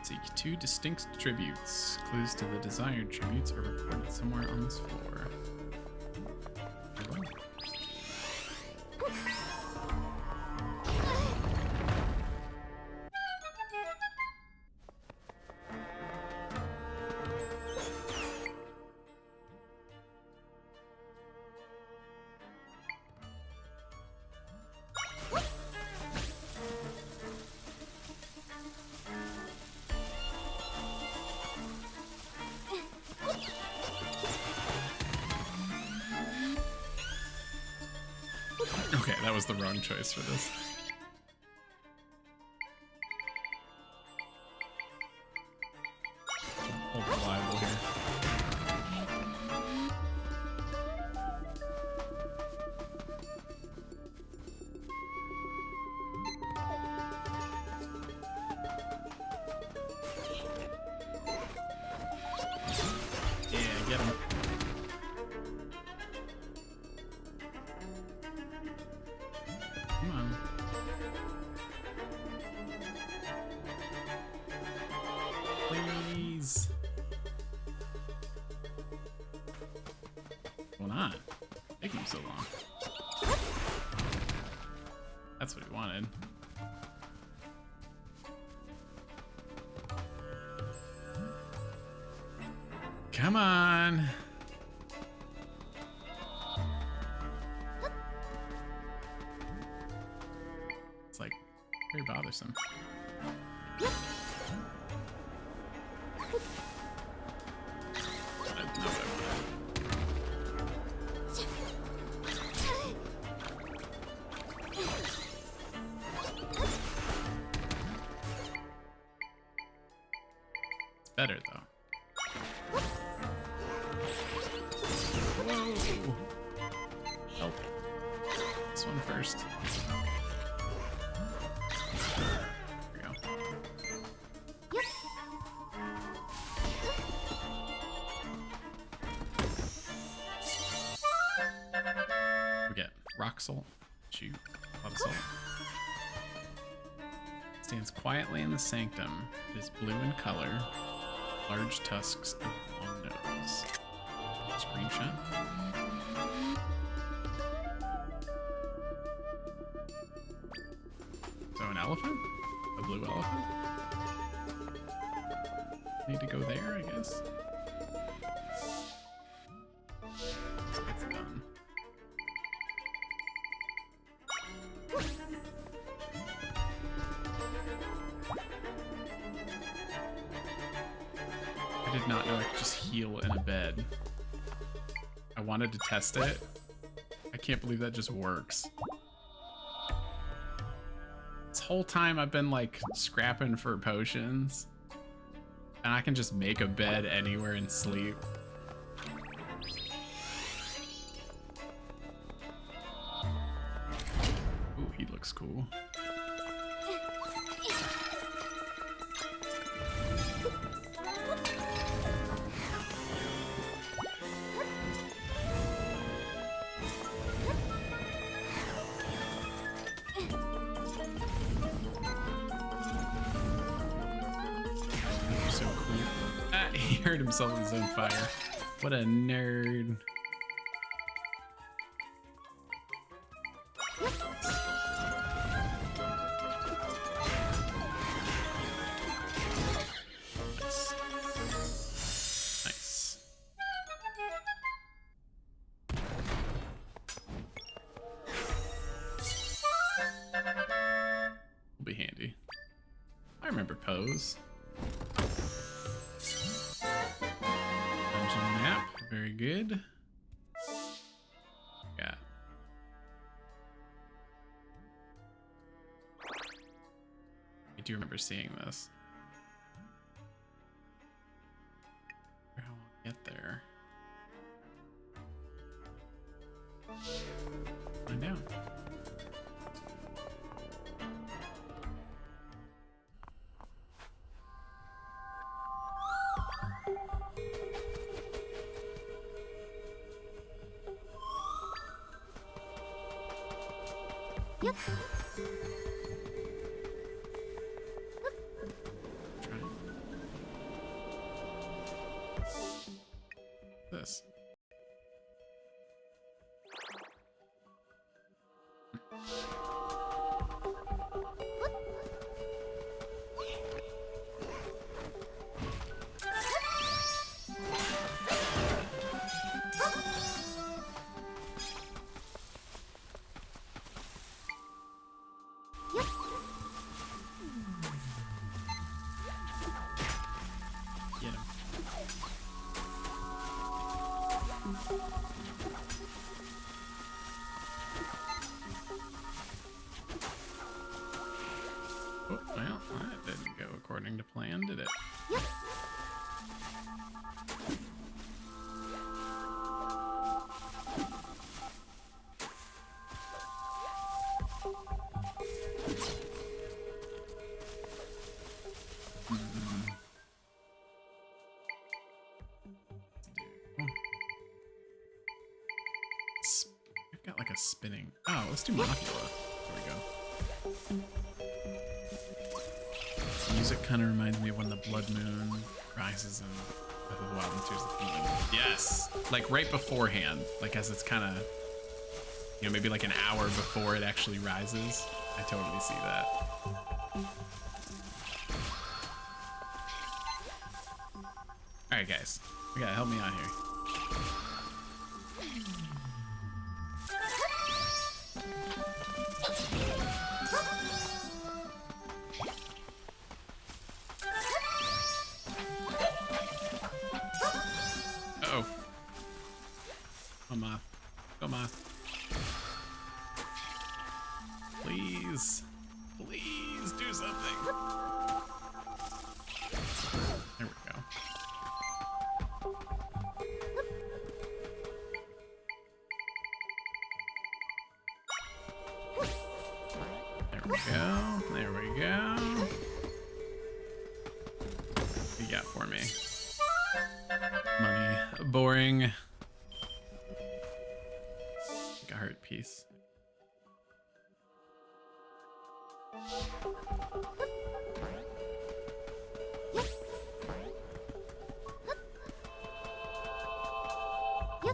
Seek 2 distinct tributes. Clues to the desired tributes are recorded somewhere on this floor. Okay, that was the wrong choice for this. Hold reliable here. Yeah, get him. Come on. Please. What's going on? Taking him so long. That's what he wanted. Come on. It's like very bothersome. Not what I wanted. It's better though. Whoa! Help. This one first. There we go. We get rock salt. Shoot. A lot of salt. Stands quietly in the sanctum. It is blue in color. Large tusks and long nose. Screenshot. So an elephant? A blue elephant? Need to go there, I guess. So that's done. I did not know I could just heal in a bed. I wanted to test it. I can't believe that just works. whole time I've been like scrapping for potions. And I can just make a bed anywhere and sleep. Ooh, he looks cool. He hurt himself with his own fire. What a nerd. Nice. Nice. Will be handy. I remember pose. Map, very good. Yeah. I do remember seeing this. How I'll get there. Find out. Yep. Try this. Get him. Oh, well, that didn't go according to plan, did it? Yep. I've got like a spinning. Oh, let's do Mothula. There we go. Music kind of reminds me of when the blood moon rises in Breath of the Wild and Tears of the Kingdom. Yes, like right beforehand, like as it's kind of, you know, maybe like an hour before it actually rises. I totally see that. All right, guys, we gotta help me out here. Uh-oh. Come on. Come on. Please. Please do something. There we go. There we go. There we go. What you got for me? Money. Boring. Got hurt piece.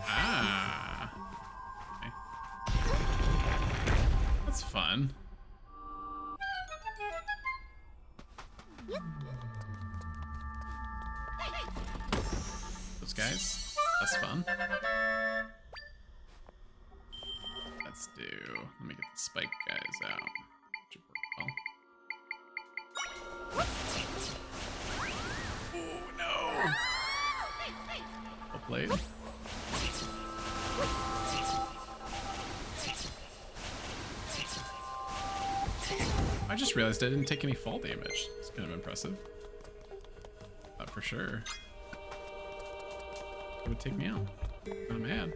Ah. Okay. That's fun. Those guys. That's fun. Let's do. Let me get the spike guys out. Should work well. Oh no! Well played. I just just realized I didn't take any fall damage. It's kind of impressive. Thought for sure it would take me out. Not mad.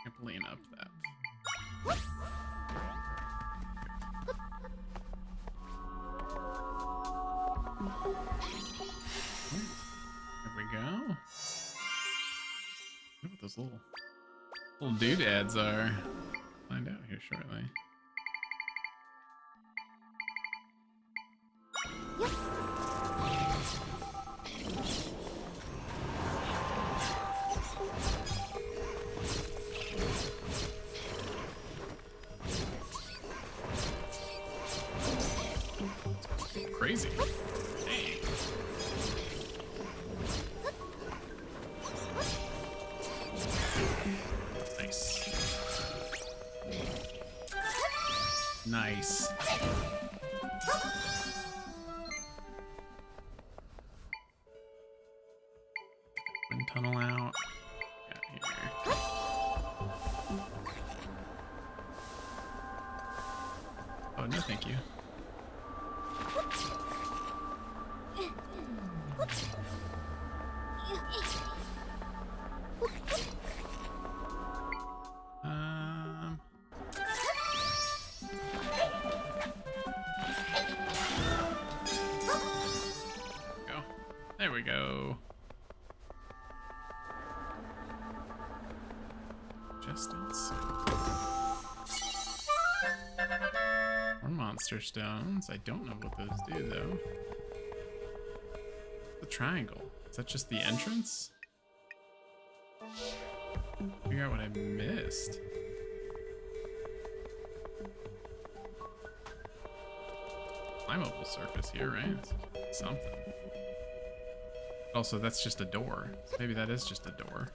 Trampoline up that. There we go. Look what those little doodads are. Find out here shortly. Crazy. Hey. Nice. Nice. Wind tunnel out. Got here. Oh, no, thank you. There we go. Just more monster stones. I don't know what those do though. The triangle. Is that just the entrance? Figure out what I missed. Climbable surface here, right? Something. Also, that's just a door. So maybe that is just a door.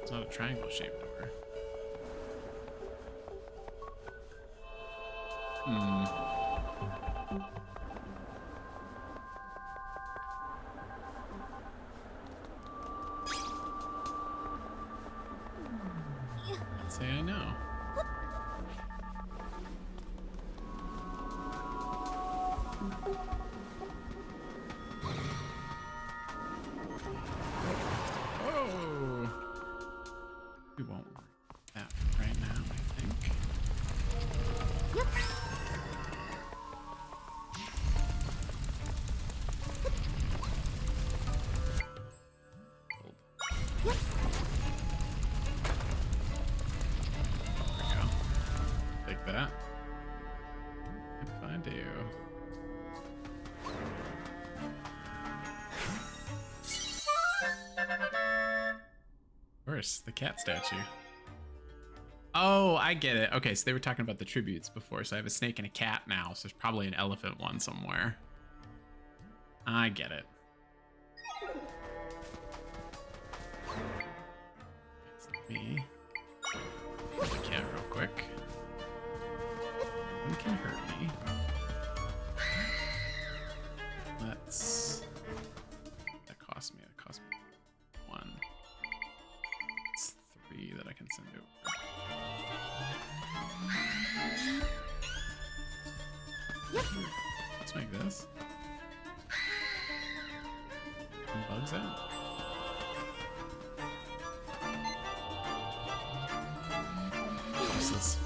It's not a triangle-shaped door. Can't say I know. Whoa! We won't worry about that right now, I think. Yep. Yep. There we go. Take that. If I do. Where's the cat statue? Oh, I get it. Okay, so they were talking about the tributes before, so I have a snake and a cat now, so there's probably an elephant one somewhere. I get it. It's me. Kill the cat real quick. One can hurt me. Let's... That cost me 1. It's 3 that I can send over. Let's make this. And bugs out. Useless.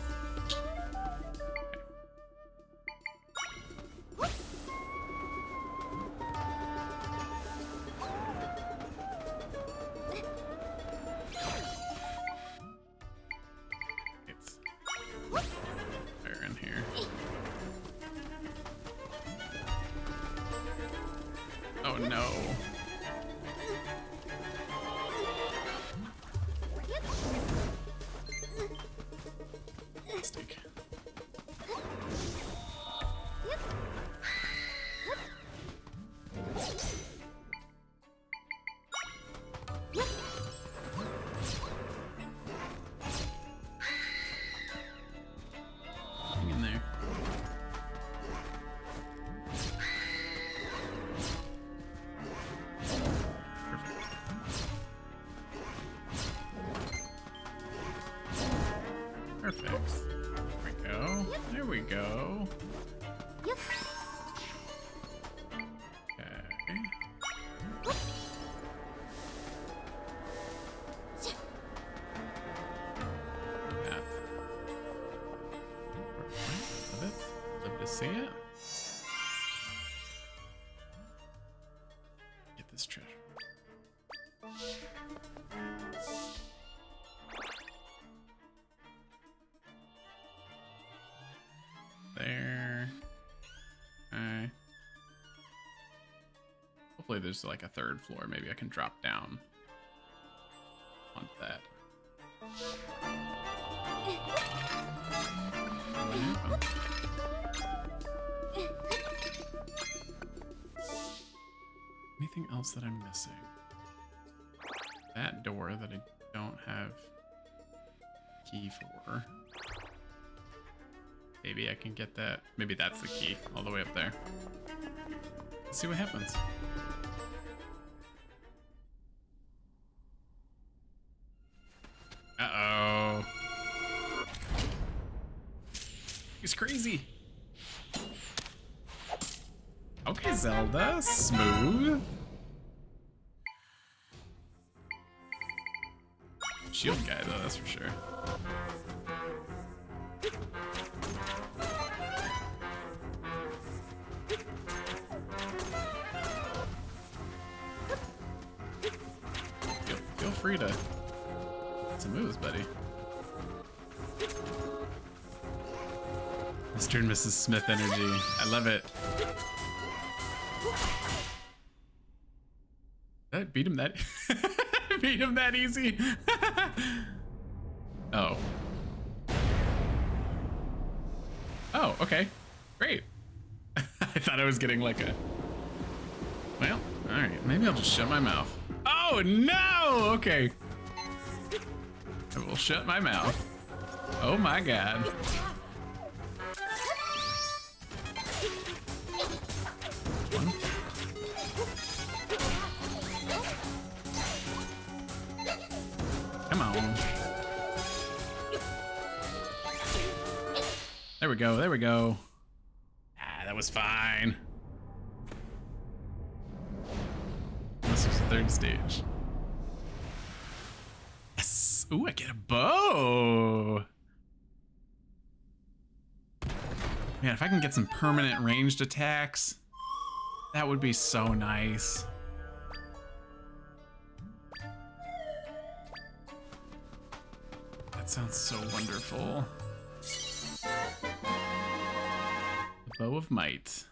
It's fire in here. Oh no. Stick. Perfect. There we go. There we go. Yep. Okay. That. Love it. Love to see it. Get this treasure. There. Okay. Hopefully there's like a third floor. Maybe I can drop down onto that. Anything else that I'm missing? That door that I don't have key for. Maybe I can get that. Maybe that's the key all the way up there. Let's see what happens. Uh-oh. He's crazy. Okay, Zelda. Smooth. Shield guy, though, that's for sure. Feel free to moves, buddy. Mr. and Mrs. Smith energy. I love it. That beat him that beat him that easy. Oh. Oh, okay. Great. I thought I was getting like a... Well, alright. Maybe I'll just shut my mouth. Oh, no! Okay. I will shut my mouth. Oh my god. One. Come on. There we go, there we go. Ah, that was fine. This was the third stage. Yes! Ooh, I get a bow! Man, if I can get some permanent ranged attacks, that would be so nice. That sounds so wonderful. The Bow of Might.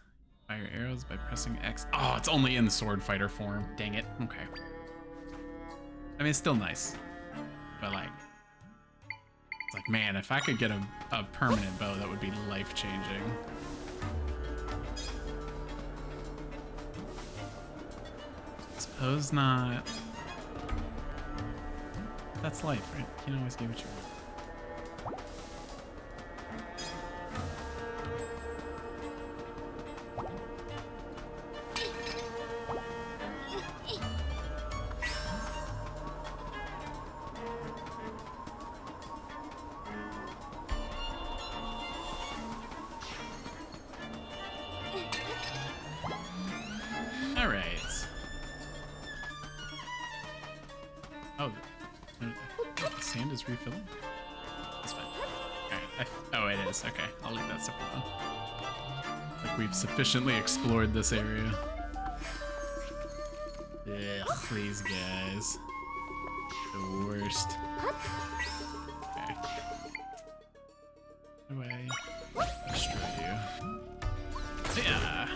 Fire arrows by pressing X. Oh, it's only in the sword fighter form. Dang it. Okay. I mean, it's still nice. But like, it's like, man, if I could get a permanent bow, that would be life-changing. Suppose not. That's life, right? You can't always get what you want. Sand is refilling? That's fine. Alright, oh it is, okay. I'll leave that separate one. Like we've sufficiently explored this area. Ugh, please guys. The worst. Okay. Away. Destroy you. Yeah.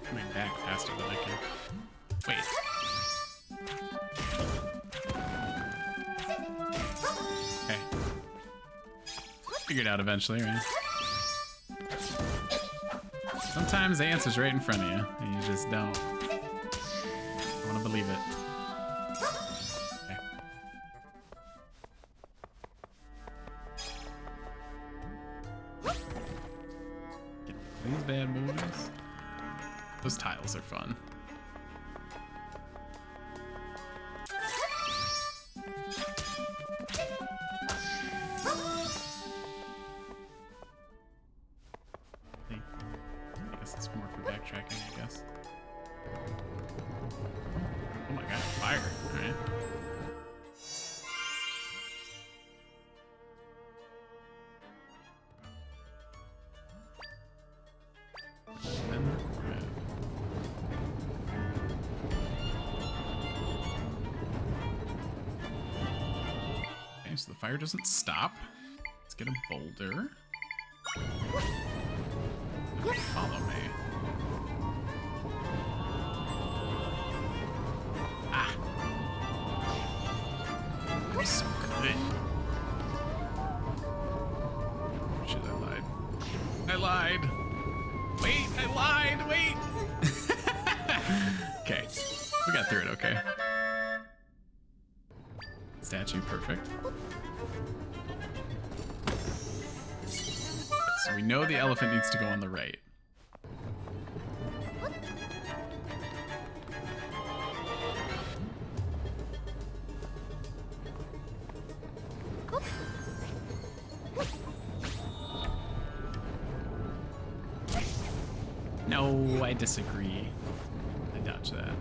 Coming back faster than I can. Wait. Okay. Figured out eventually, right? Sometimes the answer's right in front of you, and you just don't. I want to believe it. Okay. Get these bad boys. Those tiles are fun. I guess it's more for backtracking, I guess. Oh my god, fire. Alright. Okay, so the fire doesn't stop. Let's get a boulder. Follow me. Ah. That was so good. Shit, I lied. I lied. Wait, I lied. Wait. Okay. We got through it, okay. Statue, perfect. So we know the elephant needs to go on the right. No, I disagree. I dodged that.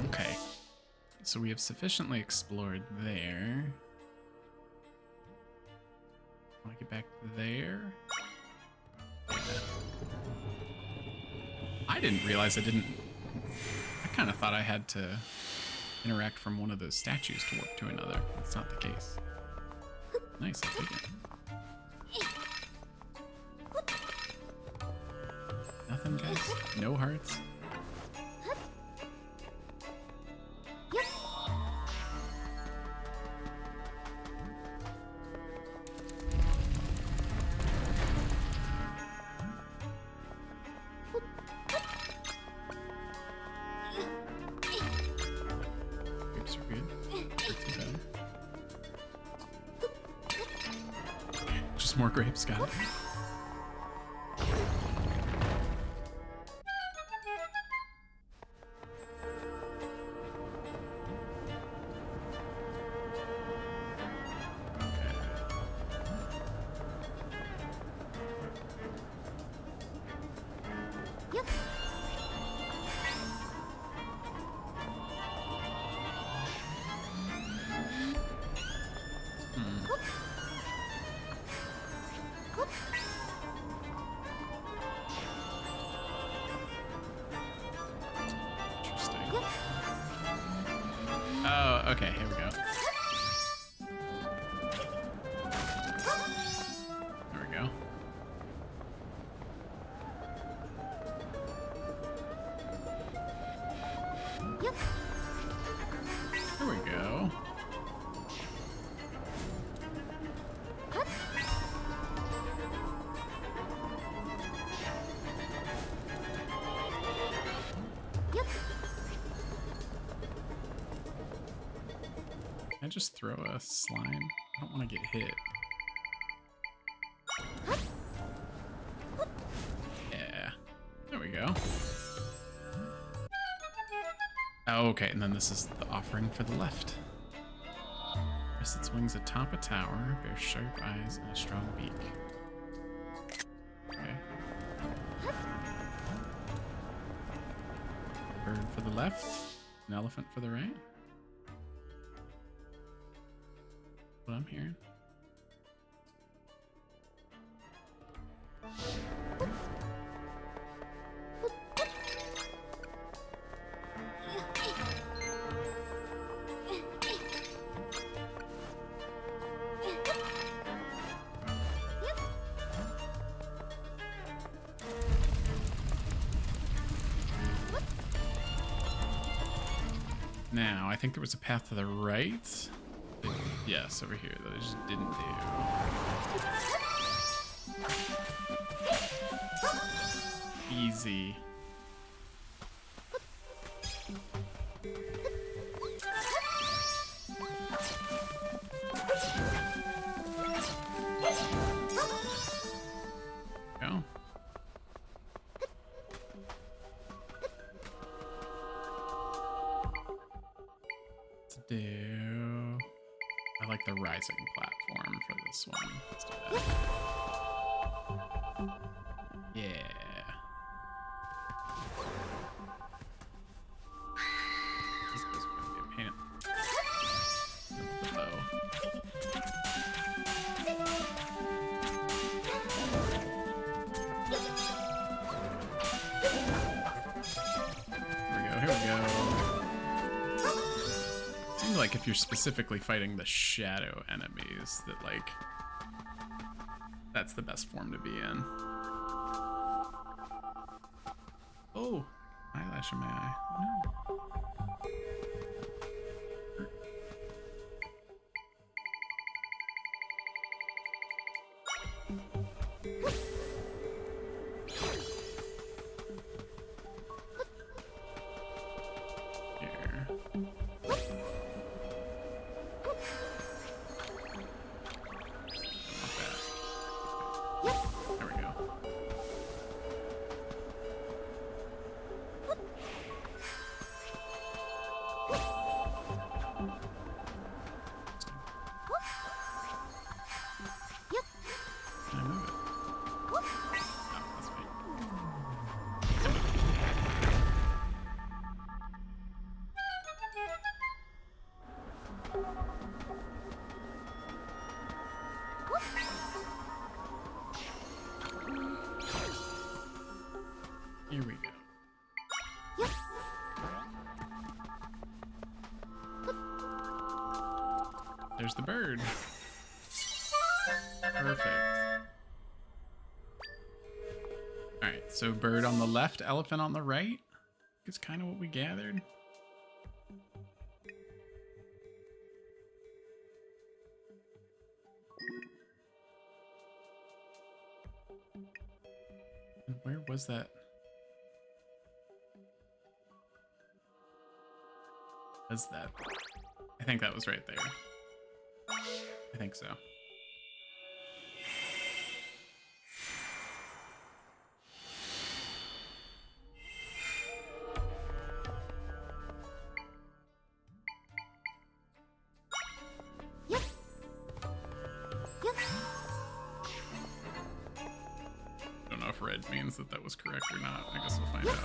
Okay. So we have sufficiently explored there. Want to get back there? Yeah. I didn't realize I didn't... I kind of thought I had to interact from one of those statues to work to another. That's not the case. Nice, I'll take it. Nothing, guys? No hearts? Grapes are good. Grapes are better. Just more grapes, got it. Oh, okay, here we go. There we go. There we go. Can I just throw a slime? I don't want to get hit. Yeah. There we go. Oh, okay, and then this is the offering for the left. Rests its wings atop a tower, bears sharp eyes, and a strong beak. Okay. Bird for the left, an elephant for the right. What I'm hearing. Now, I think there was a path to the right. Yes, over here that I just didn't do. Easy. Go. Let's do... I like the rising platform for this one. Let's do that. Yeah. This is gonna be a pain. Oh. Here we go. Seems like if you're specifically fighting the shadow enemies, that like that's the best form to be in. Oh, eyelash in my eye. Oh, no. Here we go. There's the bird. Perfect. Alright, so bird on the left, elephant on the right. It's kind of what we gathered. And where was that? Was that? I think that was right there. I think so. Don't know if red means that that was correct or not. I guess we'll find out.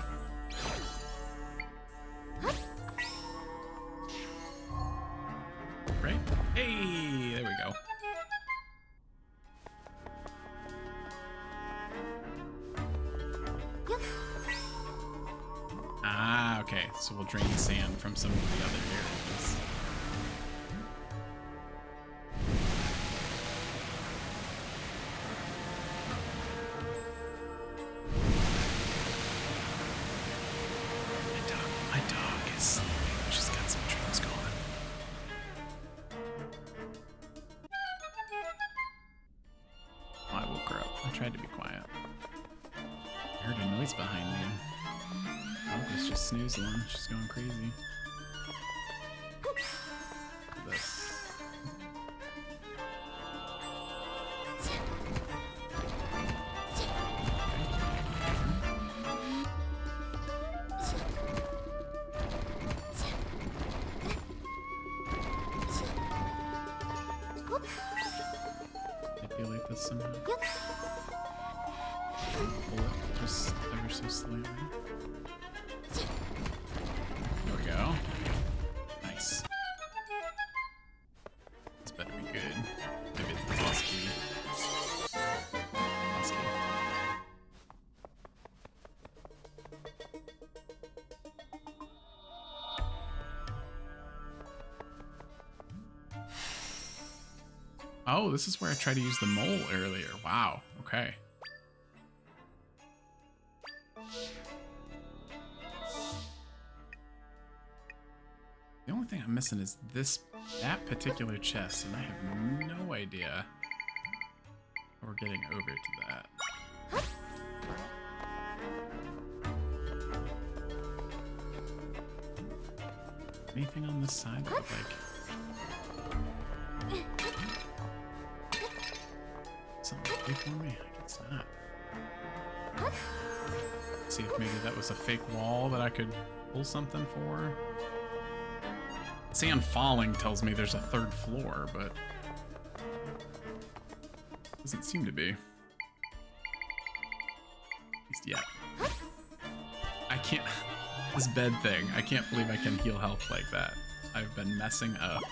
Right? Hey, there we go. Ah, okay. So we'll drain sand from some of the other areas. My dog is sleeping. She's got some dreams going. Oh, I woke her up. I tried to be quiet. I heard a noise behind me. Dog was just snoozing. She's going crazy. Look at this. Manipulate this somehow. Pull it just ever so slightly. There we go. Nice. This better be good. Maybe it's the boss key. Boss key. Oh, this is where I tried to use the mole earlier. Wow. Okay. thing I'm missing is that particular chest, and I have no idea how we're getting over to that. Anything on this side that would, like, something to do for me? I guess not. See if maybe that was a fake wall that I could pull something for. Sand falling tells me there's a third floor, but doesn't seem to be. At least yet. I can't. This bed thing. I can't believe I can heal health like that. I've been messing up.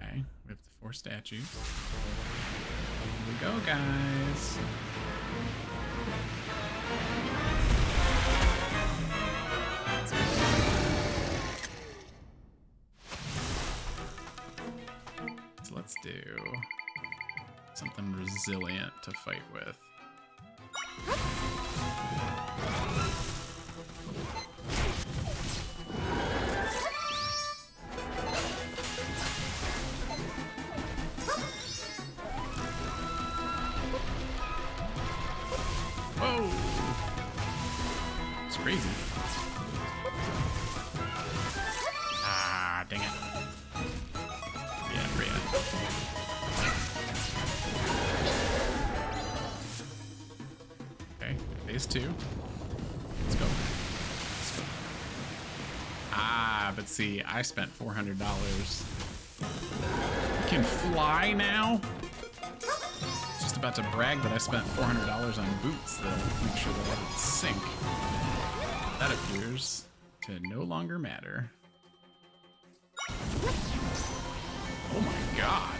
Okay, we have the 4 statues. Here we go, guys. So let's do something resilient to fight with. Whoa! It's crazy. Ah, dang it. Yeah, Bria. Okay, phase 2. Let's go. Ah, but see, I spent $400. I can fly now? Just about to brag that I spent $400 on boots that'll make sure that I don't sink. That appears to no longer matter. Oh my god.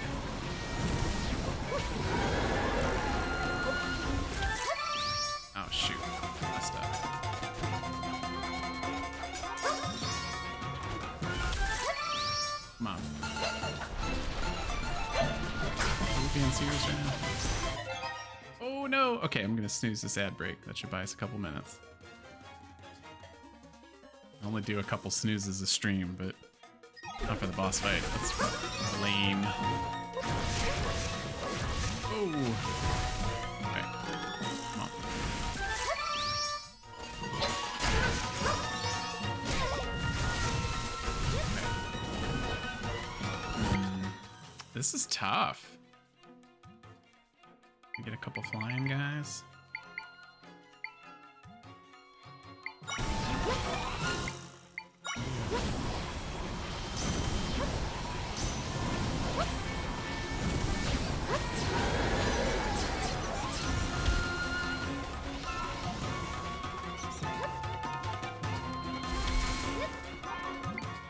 Oh shoot, messed up. Come on. Are we being serious right now? Oh no! Okay, I'm gonna snooze this ad break. That should buy us a couple minutes. I only do a couple snoozes a stream, but not for the boss fight. That's lame. Oh! Okay. Come on. Okay. This is tough. We get a couple flying guys.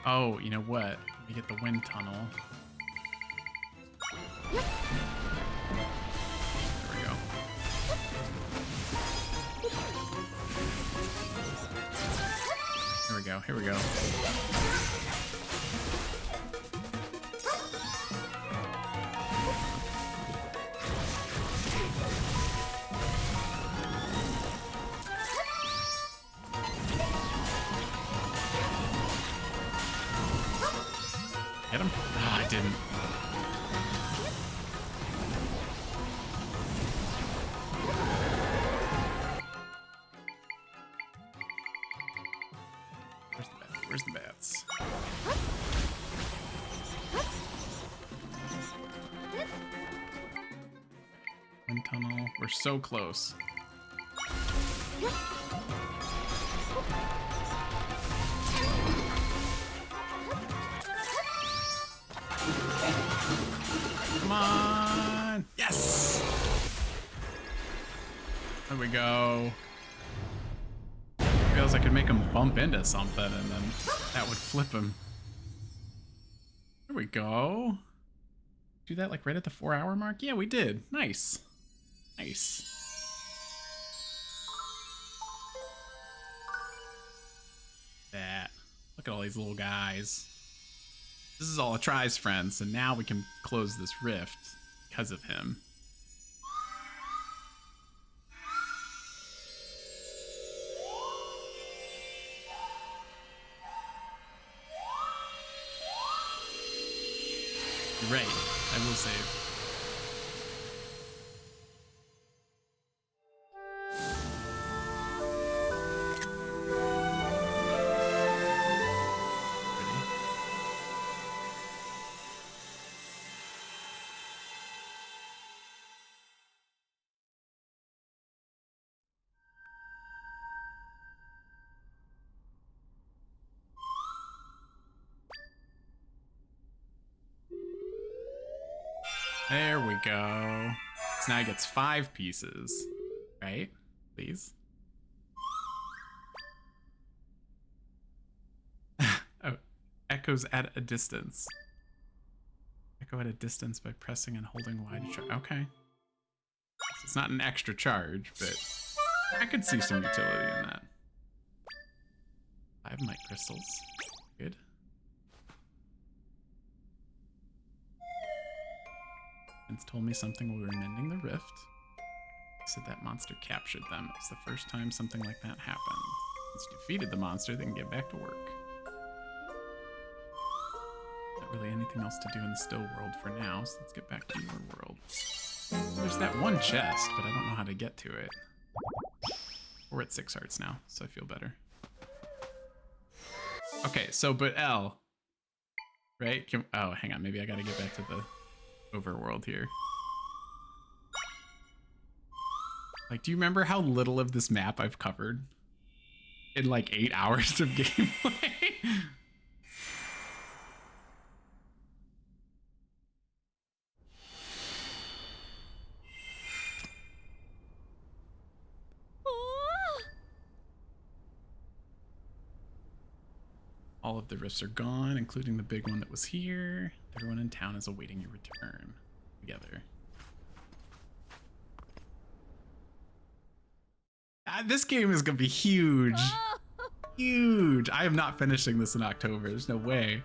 Oh, you know what? Let me get the wind tunnel. There we go. Here we go, here we go. Hit him? Ah, I didn't. Where's the bat? Where's the bats? Wind tunnel. We're so close. Come on! Yes! There we go. Feels I could make him bump into something and then that would flip him. There we go. Do that like right at the 4-hour mark? Yeah, we did. Nice. Nice. That. Look at all these little guys. This is all a tries, friends, and now we can close this rift. because of him. Right, I will save. There we go. So now he gets 5 pieces, right? Please. Oh, echoes at a distance. Echo at a distance by pressing and holding Y to try. Okay. So it's not an extra charge, but I could see some utility in that. 5 mic crystals. Good. It's told me something while we were mending the rift. He said that monster captured them. It's the first time something like that happened. Once you defeated the monster, they can get back to work. Not really anything else to do in the still world for now, so let's get back to your world. There's that one chest, but I don't know how to get to it. We're at 6 hearts now, so I feel better. Okay, so but L, right? Oh, hang on, maybe I gotta get back to the overworld here. Like, do you remember how little of this map I've covered in like 8 hours of gameplay? All of the rifts are gone, including the big one that was here. Everyone in town is awaiting your return. Together. This game is gonna be huge. Huge. I am not finishing this in October. There's no way.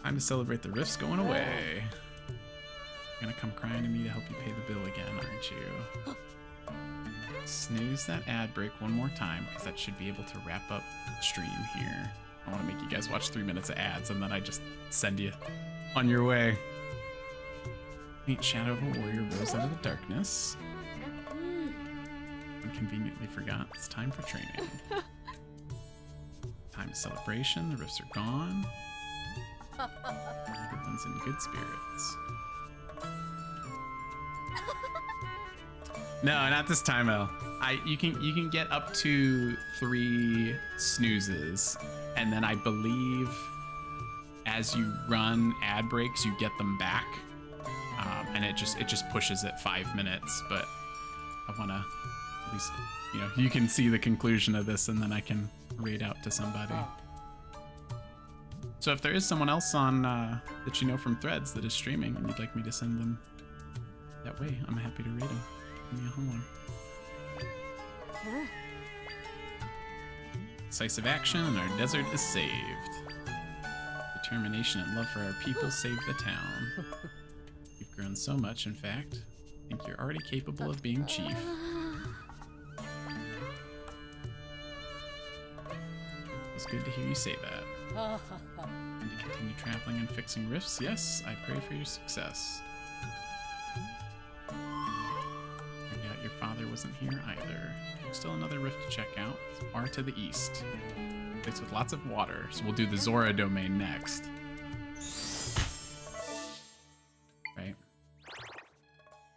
Time to celebrate the rifts going away. You're gonna come crying to me to help you pay the bill again, aren't you? Snooze that ad break one more time, because that should be able to wrap up the stream here. I want to make you guys watch 3 minutes of ads, and then I just send you on your way. Ain't Shadow of a Warrior rose out of the darkness. Conveniently forgot. It's time for training. Time of celebration. The rifts are gone. Everyone's in good spirits. No, not this time, El. You can get up to 3 snoozes, and then I believe as you run ad breaks, you get them back, and it just pushes it 5 minutes. But I want to at least, you know, you can see the conclusion of this, and then I can raid out to somebody. So if there is someone else on that you know from Threads that is streaming and you'd like me to send them that way, I'm happy to raid them. Give me a holler. Decisive action, and our desert is saved. Determination and love for our people saved the town. You've grown so much, in fact. I think you're already capable of being chief. It's good to hear you say that. And to continue traveling and fixing rifts, yes, I pray for your success. Turned out your father wasn't here either. There's still another rift to check out. It's far to the east. A place with lots of water, so we'll do the Zora domain next. Right?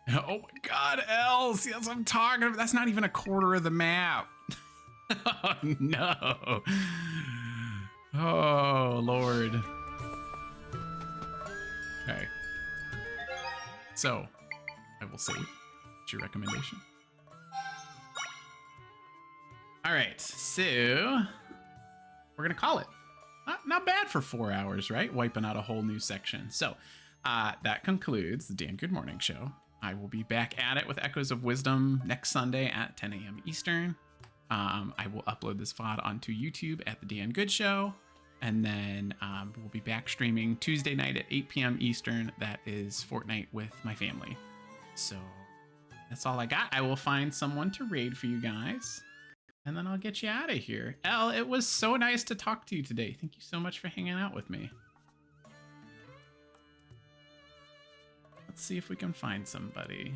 Oh my god, Els! See, that's what I'm talking about. That's not even a quarter of the map. Oh no. Oh Lord. Okay. So, I will save. What's your recommendation? Alright, so we're gonna call it. Not bad for 4 hours, right? Wiping out a whole new section. So, that concludes the Dan Good Morning Show. I will be back at it with Echoes of Wisdom next Sunday at 10 a.m. Eastern. I will upload this VOD onto YouTube at the Dan Good Show, And then we'll be back streaming Tuesday night at 8 p.m. Eastern. That is Fortnite with my family. So that's all I got. I will find someone to raid for you guys, and then I'll get you out of here. Elle, it was so nice to talk to you today. Thank you so much for hanging out with me. Let's see if we can find somebody.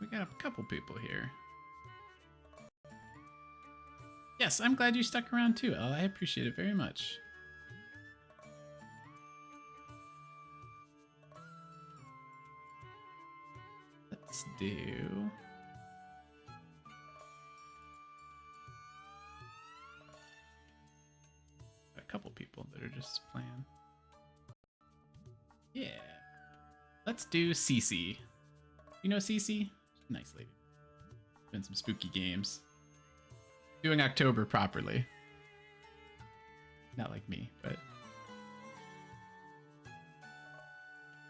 We got a couple people here. Yes, I'm glad you stuck around too, Elle. I appreciate it very much. Let's do... a couple people that are just playing. Yeah. Let's do Cece. You know Cece? Nice lady. Been some spooky games. Doing October properly. Not like me, but...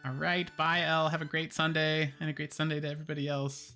All right, bye, Elle. Have a great Sunday, and a great Sunday to everybody else.